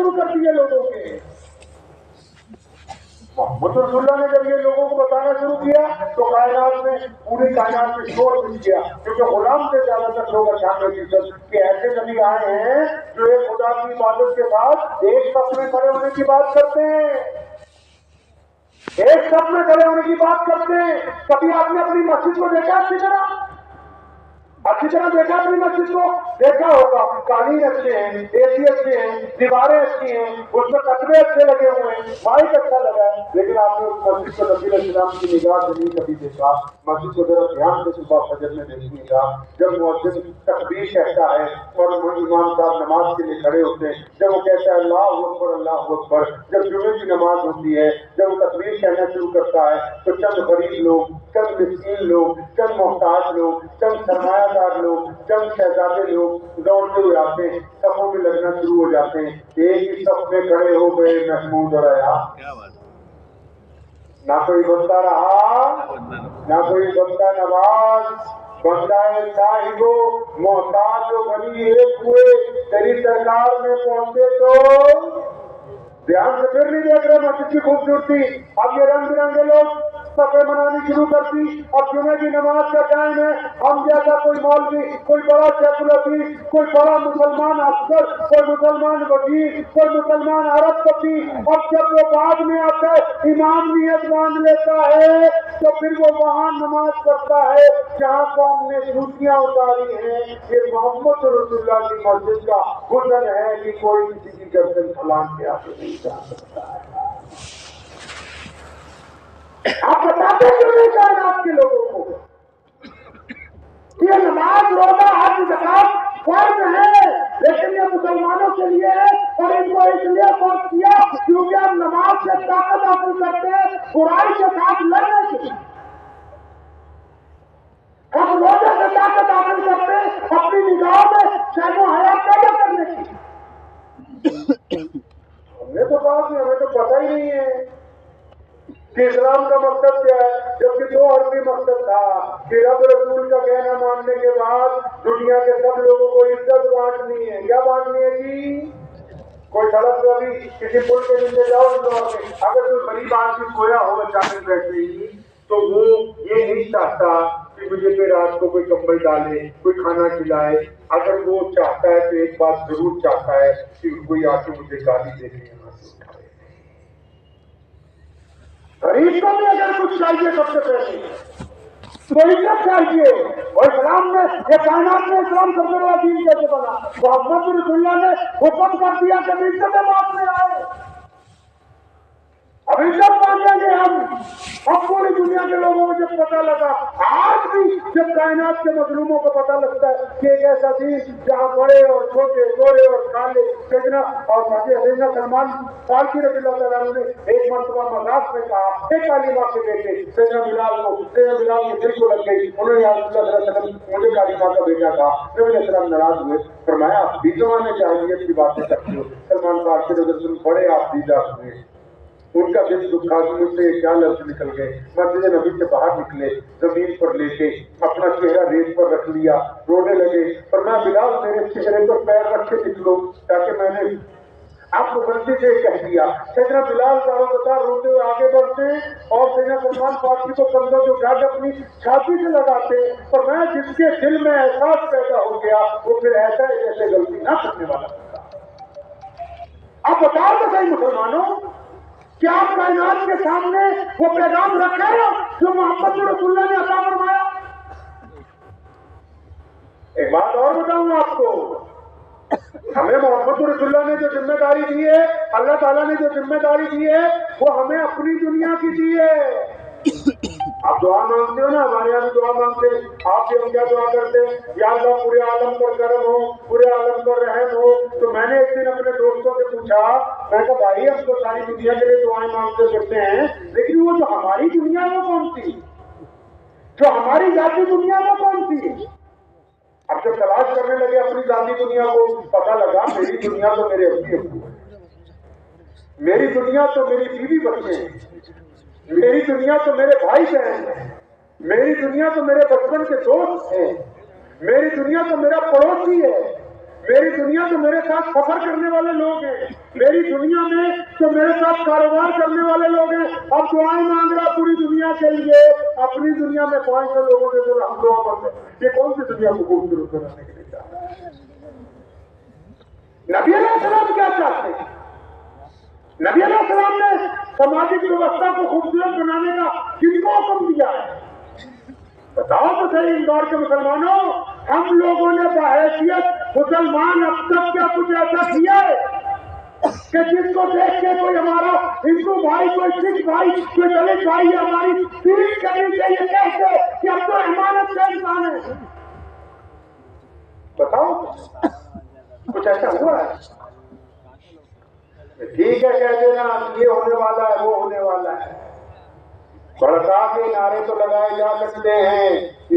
شروع کر دیے لوگوں کے. محمد رسول اللہ نے جب یہ لوگوں کو بتانا شروع کیا تو کائنات میں پوری کائنات میں شور مچ گیا, کیونکہ غلام سے زیادہ تر لوگ اچھان کہ ایسے نبی آئے ہیں جو ایک خدا کی عبادت کے بعد ایک صف میں کھڑے ہونے کی بات کرتے ہیں, ایک صف میں کھڑے ہونے کی بات کرتے ہیں. کبھی آپ نے اپنی مسجد کو دیکھا اچھی طرح دیکھا اپنی مسجد کو دیکھا ہوگا, قالین اچھے ہیں, اے سی اچھے ہیں, دیواریں اچھی ہیں, اس میں کتبے اچھے لگے ہوئے ہیں, مائک اچھا لگا ہے, لیکن آپ نے اس مسجد کو نبی علیہ السلام کی نگاہ سے نہیں کبھی دیکھا. مسجد کو ذرا دھیان سے صبح فجر میں دیکھیے گا, جب مؤذن تکبیر کہتا ہے اور امام صاحب نماز کے لیے کھڑے ہوتے ہیں, جب وہ کہتا ہے اللہ اکبر اللہ اکبر, جب جمعے کی نماز ہوتی ہے, جب وہ تکبیر کہنا شروع کرتا ہے تو چند غریب لوگ, چند مسکین لوگ, چند محتاج لوگ, چند سرمایہ دار لوگ, چند شہزادے لوگ دوڑتے ہوئے آتے ہیں, صفوں میں لگنا شروع ہو جاتے ہیں. ایک ہی صف میں کھڑے ہو گئے محمود اور حیا, نہ کوئی بندہ رہا نہ کوئی بندہ نواز, بندہ صاحبو محتاج و غنی ایک ہوئے. تیری سرکار میں پہنچے تو دھیان سے پھر نہیں دیکھ رہے مسجد کی خوبصورتی. اب یہ رنگ برنگے لوگ صفیں منانی شروع کرتی. اب جمعے کی نماز کا ٹائم ہے, ہم جیسا کوئی مولوی, کوئی بڑا شیخ الحدیث, کوئی بڑا مسلمان افسر, کوئی مسلمان وزیر, کوئی مسلمان عرب پتی, اب جب وہ بعد میں آتا ہے امام نیت باندھ لیتا ہے تو پھر وہ وہاں نماز پڑھتا ہے جہاں قوم نے جوتیاں اتاری ہیں. یہ محمد رسول اللہ کی مسجد کا حسن ہے کہ کوئی کسی کی گردن پھلان کے آگے نہیں جا سکتا ہے. آپ بتاتے کیوں نہیں کائنات کے لوگوں کو یہ نماز روزہ حج زکات فرض ہے, لیکن یہ مسلمانوں کے لیے ہے اور ان کو اس لیے فرض کیا کیونکہ ہم نماز سے طاقت حاصل کرتے ہیں برائی کے ساتھ لڑنے کی, ہم روزے سے طاقت حاصل کرتے ہیں اپنی نگاہوں میں شرم و حیا پیدا کرنے کی. ہم نے تو بات نہیں, ہمیں تو پتہ ہی نہیں ہے کہ اسلام کا مقصد کیا ہے, جبکہ دو عربی مقصد تھا کہ رب رسول کا کہنا ماننے کے بعد دنیا کے سب لوگوں کو عزت بانٹنی ہے. کیا بانٹنی ہے جی؟ کوئی سڑک پہ ابھی کسی پل کے نیچے جاؤ اگر کوئی غریب آدمی سویا ہو اچانک بیٹھے ہی تو وہ یہ نہیں چاہتا کہ مجھے پہ رات کو کوئی کمبل ڈالے, کوئی کھانا کھلائے. اگر وہ چاہتا ہے تو ایک بات ضرور چاہتا ہے کہ کوئی آ کے مجھے گالی دے دے. غریب کو بھی اگر کچھ چاہیے سب سے پہلے تو عزت چاہیے. اور اسلام میں یہ کائنات میں اسلام سب سے بڑا دین کیسے بنا؟ محمد رسول اللہ نے حکم کر دیا کہ عزت بات میں آئے, اب عزت مانگیں گے ہم. اب پوری دنیا کے لوگوں کو جب پتہ لگا, آج بھی جب کائنات کے مظلوموں کو پتہ لگتا ہے کہ ایک ایسا دین جہاں بڑے اور چھوٹے, گورے اور کالے, سیدنا اور سیدنا سلمان فارسی رضی اللہ تعالیٰ عنہ نے ایک مرتبہ مذاق میں کہا, ایک عالم ماں کے بیٹے سیدنا بلال کو, سیدنا بلال کے دل کو لگ گئی. انہوں نے رسول اللہ صلی اللہ علیہ وسلم مجھے عالم ماں کا بیٹا کہا. نبی علیہ السلام ناراض ہوئے, فرمایا آپ بھی زمانے جاہلیت کی باتیں کرتے ہو. سلمان فارسی رضی اللہ عنہ بڑے آپ دیدہ ہوئے, ان کا دل دکھا مجھ سے کیا لفظ نکل گئے. مسجد نبی سے باہر نکلے, زمین پر لیٹے, اپنا چہرہ ریت پر رکھ لیا, رونے لگے. فرمایا بلال میرے چہرے پر پیر رکھ کے نکلو, تاکہ میں نے آپ کو غلطی سے کہہ دیا. سیدنا بلال دارو بتا روتے ہوئے آگے بڑھتے اور سیدنا سلمان فارسی کو کندھوں جو گاڈ اپنی چھاتی سے لگاتے. فرمایا جس کے دل میں احساس پیدا ہو گیا وہ پھر ایسا ہے جیسے غلطی نہ کرنے والا ہوتا. اب بتاؤ تو صحیح مسلمانوں, کیا آپ کائنات کے سامنے وہ پیغام رکھے ہو جو محمد رسول اللہ نے عطا فرمایا؟ ایک بات اور بتاؤں آپ کو, ہمیں محمد رسول اللہ نے جو ذمہ داری دی ہے, اللہ تعالیٰ نے جو ذمہ داری دی ہے, وہ ہمیں اپنی دنیا کی دی ہے. آپ دعا مانگتے ہو نا, ہمارے یہاں بھی دعا مانگتے ہیں. آپ بھی ہم کیا دعا کرتے ہیں, یا اللہ پورے عالم پر کرم ہو, پورے عالم پر رحم ہو. تو میں نے ایک دن اپنے دوستوں سے پوچھا, میں کہا بھائی ہم تو ساری دنیا کے لیے دعائیں مانگتے کرتے ہیں, لیکن وہ جو ہماری دنیا وہ کون سی, جو ہماری ذاتی دنیا وہ کون سی؟ اب جب تلاش کرنے لگے اپنی ذاتی دنیا کو, پتہ لگا میری دنیا تو میرے ابھی ابو ہیں, میری دنیا تو میری بیوی بچے ہیں, میری دنیا تو میرے بھائی بہن ہیں, میری دنیا تو میرے بچپن کے دوست ہیں, میری دنیا تو میرا پڑوسی ہے, میری دنیا تو میرے ساتھ سفر کرنے والے لوگ ہیں، میری دنیا میں تو میرے ساتھ کاروبار کرنے والے لوگ ہیں، اب دعائیں مانگ رہا پوری دنیا کے لیے، اپنی دنیا میں 500 لوگوں کے جو ہم دعا کرتے ہیں، یہ کون سی دنیا کو خوبصورت بنانے کے لیے چاہتا ہے؟ نبی علیہ السلام کیا چاہتے ہیں؟ نبی علیہ السلام نے سماجی ویوستھا کو خوبصورت بنانے کا کن کو حکم دیا ہے؟ بتاؤ تو صحیح اندور کے مسلمانوں، ہم لوگوں نے بحیثیت مسلمان اب تک کیا کچھ ایسا کیا ہے کہ جس کو دیکھ کے کوئی ہمارا ہندو بھائی، کوئی سکھ بھائی، کوئی دلت بھائی ہماری پیٹ کرنی چاہیے کہتے کہ ہم تو امانت کا انسان ہیں؟ بتاؤ کچھ ایسا ہوا ہے؟ ٹھیک ہے کہہ دینا یہ ہونے والا ہے وہ ہونے والا ہے، بڑکا کے نعرے تو لگائے جا سکتے ہیں،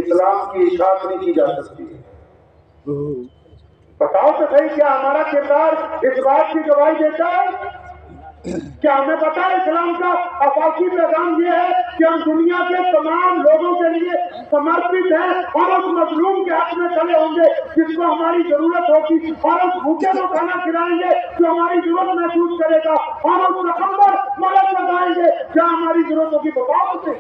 اسلام کی اشاعت نہیں کی جا سکتی ہے۔ بتاؤ تو صحیح کیا ہمارا کردار اس بات کی گواہی دیتا ہے؟ کیا ہمیں پتا ہے اسلام کا افاقی پیغام یہ ہے کہ ہم دنیا کے تمام لوگوں کے لیے سمرپت ہیں اور اس مظلوم کے حق میں کھڑے ہوں گے جس کو ہماری ضرورت ہوگی، اور اس بھوکے کو کھانا کھلائیں گے جو ہماری ضرورت محسوس کرے گا، اور اس رقم پر مدد لگائیں گے جہاں ہماری ضرورت ہوگی۔ بتاؤ اسے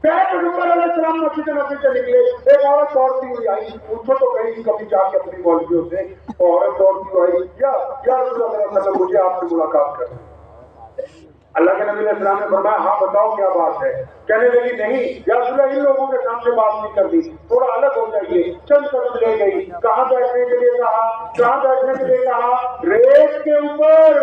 پیغمبر علیہ السلام مسجد نبوی سے نکلے، ایک عورت دوڑتی ہوئی آئی، پوچھو تو کہیں کبھی جا کے اپنی مولویوں سے، عورت دوڑتی ہوئی آئی، یا رسول اللہ صلی اللہ علیہ وسلم مجھے آپ سے ملاقات کرنا۔ اللہ کے نبی علیہ السلام نے فرمایا ہاں بتاؤ کیا بات ہے؟ کہنے لگی نہیں یا رسول اللہ ان لوگوں کے سامنے بات نہیں کرنی، تھوڑا الگ ہو جائیے۔ چند قدم لے گئی، کہاں بیٹھنے کے لیے کہا، کہاں بیٹھنے کے لیے کہا؟ ریت کے اوپر۔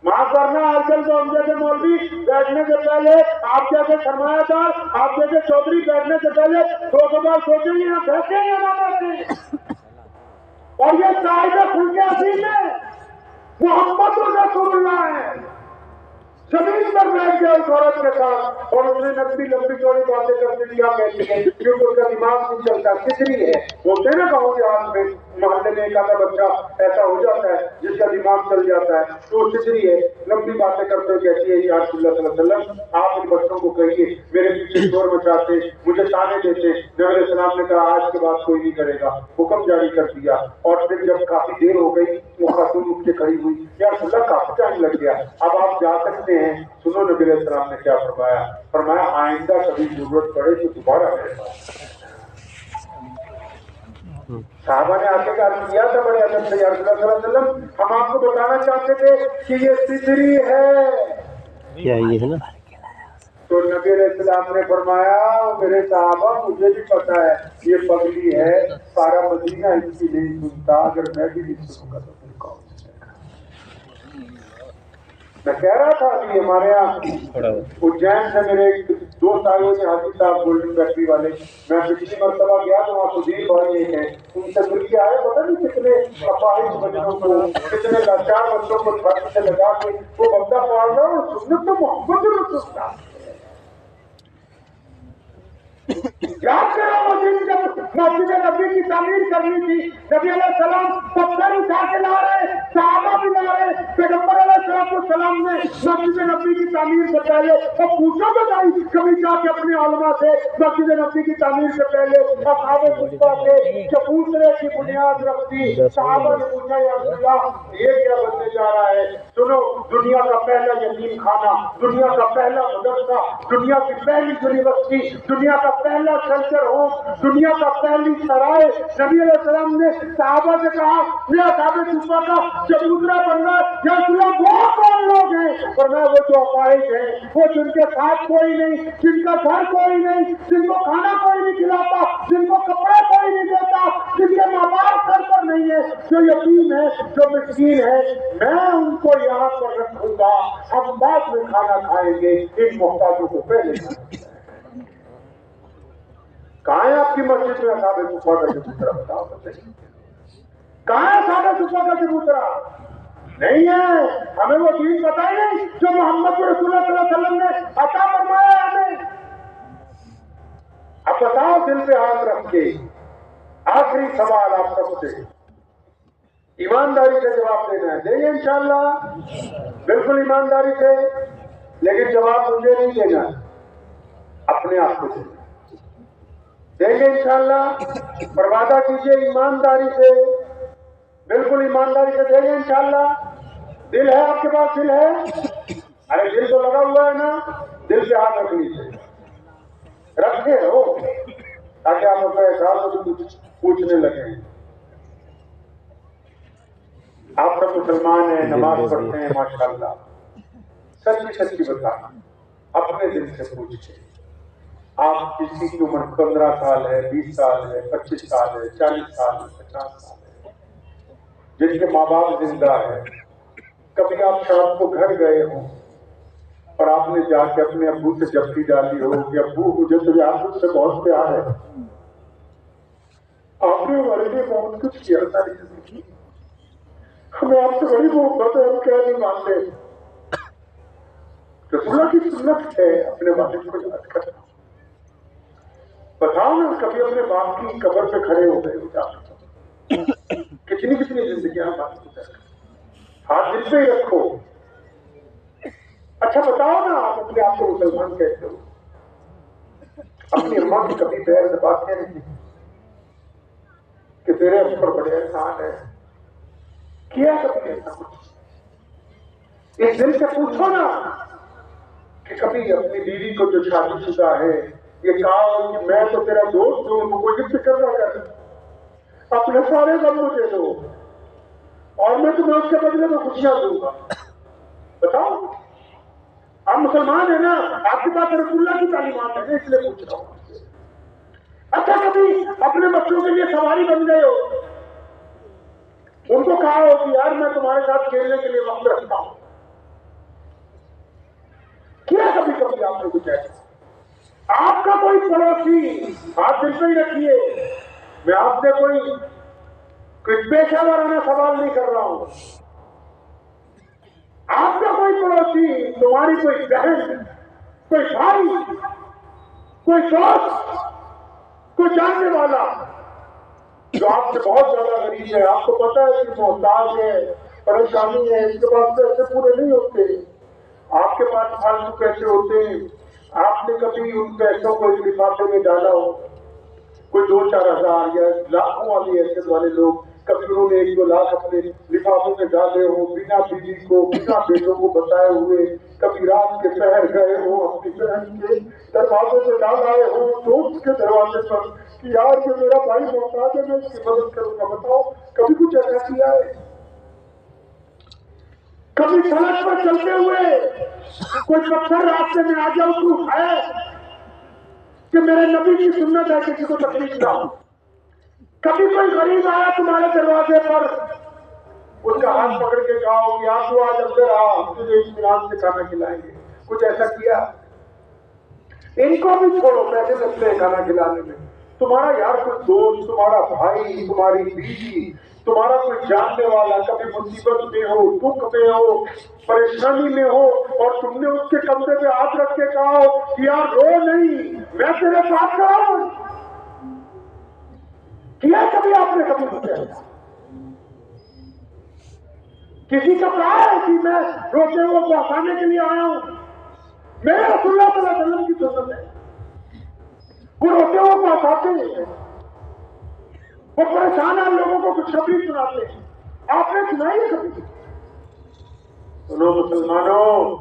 معاف کرنا آج کل تو ہم جیسے مولوی بیٹھنے سے پہلے، آپ جیسے سرمایہ دار، آپ جیسے چودھری بیٹھنے سے پہلے 2 بار سوچیں گے یہاں بیٹھیں یا نہ بیٹھیں۔ اور یہ صاحب خلق عظیم ہے، محمد رسول اللہ ہے، زمین پر بیٹھ گیا اس عورت کے ساتھ، اور اس نے نبی لمبی چوڑی باتیں کرتے دیا کہتی ہے کیونکہ اس کا دماغ نہیں چلتا، کتنی ہے ہوتے نا گاؤں کے ہاتھ میں محلے میں ایک آدھا بچہ ایسا ہو جاتا ہے جس کا دماغ چل جاتا ہے، تو وہ کتنی ہے، لمبی باتیں کرتے ہوئے کہتی ہے یا رسول اللہ صلی اللہ علیہ وسلم آپ ان بچوں کو کہیے میرے پیچھے شور مچاتے، مجھے تانے دیتے۔ نبی علیہ السلام نے کہا آج کے بعد کوئی نہیں کرے گا، حکم جاری کر دیا۔ اور پھر جب کافی دیر ہو گئی وہ خاتون اٹھ کے کھڑی ہوئی، یا رسول اللہ کافی ٹائم لگ گیا، اب آپ جا سکتے ہیں۔ سنو نبی علیہ السلام نے کیا فرمایا؟ فرمایا آئندہ کبھی ضرورت پڑے تو دوبارہ میرے پاس۔ صحابہ نے آگے کا عرض کیا تھا بڑے ادب سے، یا رسول اللہ صلی اللہ علیہ وسلم ہم آپ کو بتانا چاہتے تھے کہ یہ ستری ہے۔ کیا یہ ہے نا؟ تو نبی علیہ السلام نے فرمایا میرے صحابہ مجھے بھی پتا ہے یہ پگلی ہے، سارا مدینہ اس کی نہیں سنتا، اگر میں بھی نہیں سنوں گا تو پھر کون؟ میں کہہ رہا تھا کہ ہمارے یہاں اجین سے میرے ایک دوست آئے ہوئے حاجی صاحب گولڈن فیکٹری والے، میں پچھلی مرتبہ گیا تو وہاں خدیر بھائی ایک ہیں، ان سے مل کے آئے، پتہ نہیں کتنے اپاہج بچوں کو، کتنے لاچار بچوں کو چھاتی سے لگا کے وہ بندہ پاڑ رہا ہے، اور سنت تو محمد رسول اللہ۔ یاد کرو وہ دن جب مسجد نبی کی تعمیر کرنی تھی، نبی علیہ السلام پتھر اٹھا کے لا رہے، صحابہ بھی لا رہے، پیغمبر علیہ السلام نے مسجد نبی کی تعمیر سے پہلے اور پوچھو بتائی کبھی جا کے اپنے علماء سے مسجد نبی کی تعمیر سے پہلے اصحاب صفہ سے چبوترے کی بنیاد رکھتی، صحابہ نے پوچھا یا رسول اللہ یہ کیا بننے جا رہا ہے؟ سنو دنیا کا پہلا یتیم خانہ، دنیا کا پہلا مدرسہ، دنیا کی پہلی یونیورسٹی، دنیا کا پہلا کلچر ہوم، دنیا کا پہلی سرائے، نبی علیہ السلام نے صحابہ سے کہا یہ اصحاب صفہ کا چبوترا بننا یا اللہ وہ کون لوگ ہیں؟ فرمایا وہ جو اپاہج ہیں، وہ جن کے ساتھ کوئی نہیں، جن کا گھر کوئی نہیں، جن کو کھانا کوئی نہیں کھلاتا، جن کو کپڑا کوئی نہیں دیتا، جن کے ماں باپ سر پر نہیں ہے، جو یتیم ہے، جو مسکین ہے، میں ان کو یہاں پر رکھوں گا، ہم بعد میں کھانا کھائیں گے، ان محتاجوں کو پہلے کھائیں گے۔ کہاں ہے آپ کی مسجد میں اصحاب صفہ کا چبوترا؟ بتاؤ تو صحیح، کہاں ہے اصحاب صفہ کا چبوترا؟ نہیں ہے، ہمیں وہ چیز پتہ ہی نہیں جو محمد رسول اللہ صلی اللہ علیہ وسلم نے عطا فرمایا ہمیں۔ اب بتاؤ دل پہ ہاتھ رکھ کے، آخری سوال آپ سب سے ایمانداری سے جواب دینا ہے، دیں گے انشاءاللہ بالکل ایمانداری سے، لیکن جواب مجھے نہیں دینا ہے، اپنے آپ کو دینا دیں گے انشاءاللہ، پر وعدہ کیجئے ایمانداری سے بالکل ایمانداری سے دیں گے انشاءاللہ. دل ہے آپ کے پاس؟ دل ہے؟ ارے دل تو لگا ہوا ہے نا، دل سے ہاتھ رکھ لیجیے، رکھے ہو تاکہ آپ اپنا احساس کو کچھ پوچھنے لگیں. آپ سب مسلمان ہیں، نماز پڑھتے ہیں ماشاءاللہ. سچی بتانا، اپنے دل سے پوچھیں. آپ کسی کی عمر 15 سال ہے، 20 سال ہے، 25 سال ہے، 40 سال ہے، 50 سال ہے، جن کے ماں باپ زندہ ہے. کبھی آپ شام کو گھر گئے ہوں اور آپ نے جا کے اپنے ابو سے جفتی ڈالی ہو کہ ابو مجھے تجھے آپ سے بہت پیار ہے، آپ نے ہمارے لیے بہت کچھ کیا تھا، ہمیں آپ سے بڑی محبت ہے، ہم کیا نہیں مانتے. رسول اللہ کی سنت ہے اپنے والد کو یاد کرنا. بتاؤ نا کبھی اپنے باپ کی قبر پہ کھڑے ہو گئے کتنی زندگیاں بات ہوتا ہے. ہاتھ دل پہ ہی رکھو. اچھا بتاؤ نا آپ اپنے آپ کو مسلمان کہتے ہو، اپنی اماں کی کبھی بیر دباتے نہیں کہ تیرے اوپر بڑے احسان ہے، کیا کبھی ایسا کچھ؟ اس دل سے پوچھو نا کہ کبھی اپنی بیوی کو جو شادی شدہ ہے یہ کہا کہ میں تو تیرا دوست ہوں، مجھے فکر نہ کر، اپنے سارے غم مجھے دو اور میں تمہیں اس کے بدلے میں خوشیاں دوں گا. بتاؤ آپ مسلمان ہیں نا، آپ کے پاس رسول اللہ کی تعلیمات ہے نا، اس لیے پوچھ رہا ہوں. اچھا کبھی اپنے بچوں کے لیے سواری بن گئے ہو، ان کو کہا ہو کہ یار میں تمہارے ساتھ کھیلنے کے لیے وقت رکھتا ہوں، کیا کبھی آپ نے کچھ ایسا؟ آپ کا کوئی پڑوسی، آپ دل پہ ہی رکھیے، میں آپ سے کوئی پیشہ ورانہ سوال نہیں کر رہا ہوں. آپ کا کوئی پڑوسی، تمہاری کوئی بہن، کوئی بھائی، کوئی دوست، کوئی جاننے والا جو آپ سے بہت زیادہ غریب ہے، آپ کو پتا ہے کہ محتاج ہے، پریشانی ہے، اس کے پاس پیسے پورے نہیں ہوتے، آپ کے پاس فالتو پیسے ہوتے ہیں، آپ نے کبھی ان پیسوں کو ایک لفافے میں ڈالا ہو، کوئی 2-4 ہزار یا لاکھوں والی حیثیت والے لوگ کبھی انہوں نے 1-2 لاکھ اپنے لفافوں میں ڈالے ہو، بنا بیوی کو بنا بیٹوں کو بتائے ہوئے، کبھی رات کے پہر گئے ہو اپنی بہن کے دروازے پہ ڈال آئے ہو، دوست کے دروازے پر کہ یار یہ میرا بھائی محتاج ہے میں اس کی مدد کروں گا. بتاؤ کبھی کچھ ایسا کیا ہے؟ کبھی سڑک پر چلتے ہوئے کوئی پتھر راستے میں آ جاؤ تو ہے کہ میرے نبی کی سنت ہے کسی کو تکلیف نہ ہو. کبھی کوئی غریب آیا تمہارے دروازے پر، اس کا ہاتھ پکڑ کے کہا کہ آپ تو آج اندر ہم تجھے اطمینان سے کھانا کھلائیں گے، کچھ ایسا کیا؟ ان کو بھی چھوڑو، پیسے لگتے ہیں کھانا کھلانے میں. تمہارا یار کوئی دوست، تمہارا بھائی، تمہاری بیوی، تمہارا کوئی جاننے والا کبھی مصیبت میں ہو، دکھ میں ہو، پریشانی میں ہو، اور تم نے اس کے کندھے پہ ہاتھ رکھ کے کہا ہو کہ یار رو نہیں، میں تیرے ساتھ کھڑا ہوں. کیا کبھی آپ نے کبھی کچھ ایسا؟ کسی کو کہا ہے کہ میں روتے ہوئے کو ہٹانے کے لیے آیا ہوں؟ میرے رسول اللہ صلی اللہ علیہ وسلم کی سنت ہے، وہ روتے ہوئے کو ہٹاتے ہیں، وہ پریشان ہیں لوگوں کو خوشخبری سناتے ہیں. آپ نے سنائی ہے کبھی؟ سنو مسلمانوں،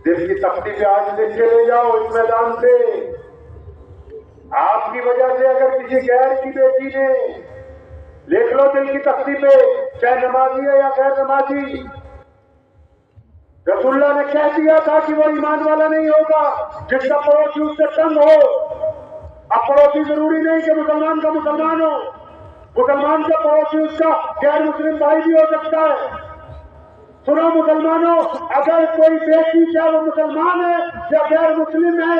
دل کی تختی پہ آج لکھ کے لے جاؤ اس میدان سے. آپ کی وجہ سے اگر کسی غیر کی بیٹی نے، لکھ لو دل کی تختی پہ، چاہے نمازی ہے یا غیر نمازی، رسول اللہ نے کہہ دیا تھا کہ وہ ایمان والا نہیں ہوگا جس کا پڑوسی اس سے تنگ ہو. اب پڑوسی ضروری نہیں کہ مسلمان کا مسلمان ہو، مسلمان کا پڑوسی اس کا غیر مسلم بھائی بھی ہو سکتا ہے. سنو مسلمانوں، اگر کوئی بیٹی چاہے وہ مسلمان ہے یا غیر مسلم ہے،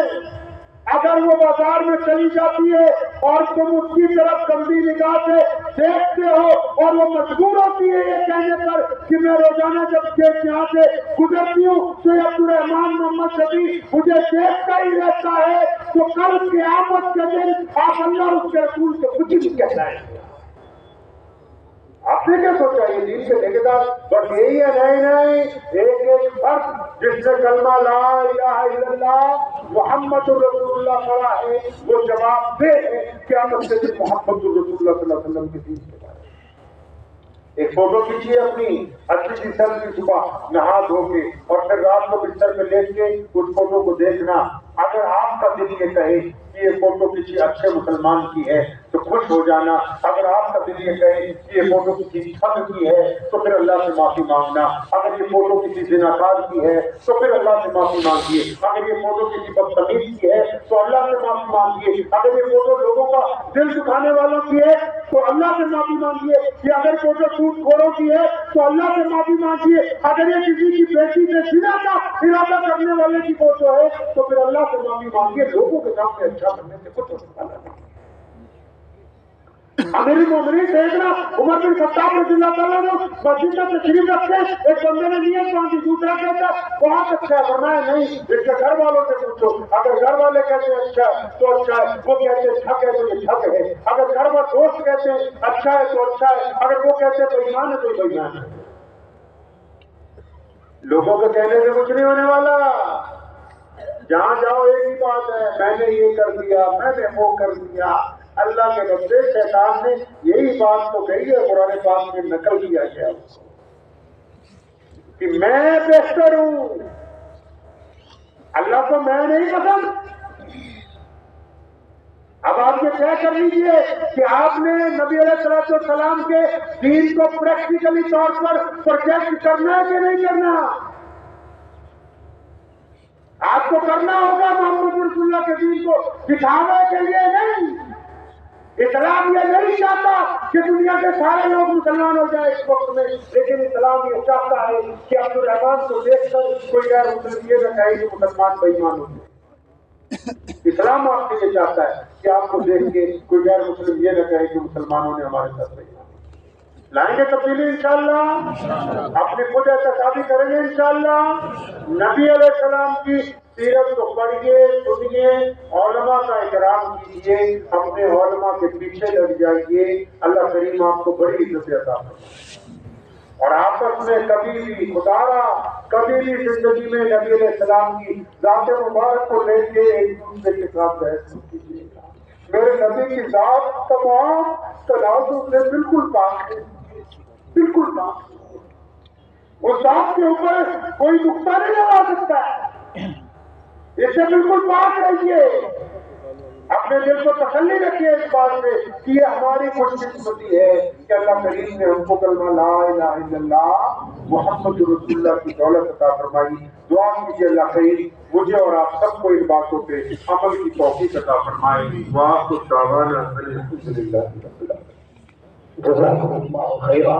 اگر وہ بازار میں چلی جاتی ہے اور تم اس کی طرف گندی نگاہ سے دیکھتے ہو اور وہ مجبور ہوتی ہے یہ کہنے پر کہ میں روزانہ جب کھیت یہاں سے گزرتی ہوں تو یہ عبدالرحمان محمد شفیع مجھے دیکھتا ہی رہتا ہے، تو کل قیامت کے دن آپ اللہ اس کے رسول سے کچھ بھی کہنا ہے. آپ نے کیا سوچا یہ دین کے ٹھیکیدار بس یہی ہے؟ نہیں، ایک فرد جس نے کلمہ لا الہ الا اللہ محمد رسول اللہ پڑھا ہے وہ جواب دے قیامت کے دن محمد رسول اللہ صلی اللہ علیہ وسلم کے دین کے بارے میں. ایک فوٹو کھینچیے اپنی اچھی سی سر کی صبح نہا دھو کے، اور پھر رات کو بستر پہ لیٹ کے اس فوٹو کو دیکھنا۔ اگر آپ کا دل یہ کہے کہ یہ فوٹو کسی اچھے مسلمان کی ہے تو خوش ہو جانا، اگر آپ کا دل یہ کہے کہ یہ فوٹو کسی ٹھگ کی ہے تو پھر اللہ سے معافی مانگنا، اگر یہ فوٹو کسی زناکار کی ہے تو پھر اللہ سے معافی مانگیے، اگر یہ فوٹو کسی بدتمیز کی ہے تو اللہ سے معافی مانگیے، اگر یہ فوٹو لوگوں کا دل دکھانے والوں کی ہے تو اللہ سے معافی مانگیے، یا اگر فوٹو سود خوروں کی ہے تو اللہ سے معافی مانگیے، اگر یہ کسی کی بیٹی سے زنا کا ارادہ کرنے والے کی فوٹو ہے تو پھر اللہ سے معافی مانگیے، لوگوں کے سامنے اچھا کرنے سے کچھ ہونے والا نہیں۔ امیر المومنین سیدنا عمر بن خطاب رضی اللہ تعالیٰ عنہ مسجد میں تشریف رکھتے، ایک بندے نے نیت باندھی، دوسرا کہتا بہت اچھا ہے، فرمایا نہیں، اس کے گھر والوں سے پوچھو، اگر گھر والے کہتے ہیں اچھا ہے تو اچھا ہے، وہ کہتے ہیں ٹھگ ہے تو یہ ٹھگ ہے، اگر گھر والے دوست کہتے ہیں اچھا ہے تو اچھا ہے، اگر وہ کہتے ہیں بے ایمان ہے تو بے ایمان ہے۔ لوگوں کے کہنے سے کچھ نہیں ہونے والا، جہاں جاؤ ایک ہی بات ہے، میں نے یہ کر دیا، میں نے وہ کر دیا۔ اللہ کے بندے، شیطان نے یہی بات تو کہی ہے، قرآن پاک میں نقل کیا گیا کہ میں بہتر ہوں، اللہ کو میں نہیں پسند۔ اب آپ یہ طے کر لیجئے کہ آپ نے نبی علیہ السلام کے دین کو پریکٹیکلی طور پر پروجیکٹ کرنا ہے کہ نہیں کرنا؟ آپ کو کرنا ہوگا محمد رسول اللہ کے دین کو دکھانے کے لیے نہیں۔ اسلام یہ نہیں چاہتا کہ دنیا کے سارے لوگ مسلمان ہو جائے اس وقت میں، لیکن اسلام یہ چاہتا ہے کہ عبد الرحمان کو دیکھ کر کوئی غیر مسلم یہ نہ کہے کہ مسلمان بے ایمان ہو جائے۔ اسلام آپ سے یہ چاہتا ہے کہ آپ کو دیکھ کے کوئی غیر مسلم یہ نہ کہے کہ مسلمانوں نے ہمارے ساتھ بے ایمان۔ لائیں گے تبدیلی انشاءاللہ، اپنی خود احتسابی کریں گے انشاءاللہ۔ نبی علیہ السلام کی سیرت کو پڑھیے، سنیے، علماء کا احترام کیجیے، اپنے علماء کے پیچھے لگ جائیے، اللہ کریم آپ کو بڑی عزت عطا فرمائے۔ اور آپس میں کبھی بھی خدارا کبھی بھی زندگی میں نبی علیہ السلام کی ذات مبارک کو لے کے ایک دوسرے کے ساتھ بحث کیجیے گا۔ میرے نبی کی ذات تمام تنازع سے بالکل پاک ہے، بالکل پاک۔ اس ذات کے اوپر کوئی نقطہ نہیں لگا سکتا ہے، اس سے بالکل پاک رہیے۔ اپنے دل کو تسلی رکھیے اس بات سے کہ یہ ہماری خوش قسمتی ہے کہ اللہ کریم نے ہم کو کلمہ لا الہ الا اللہ محمد رسول اللہ کی دولت عطا فرمائی۔ دعا کیجیے اللہ کریم مجھے اور آپ سب کو ان باتوں پہ عمل کی توفیق عطا فرمائے۔ وآخر دعوانا الحمدللہ رب العالمین۔ جزاکم اللہ خیرا۔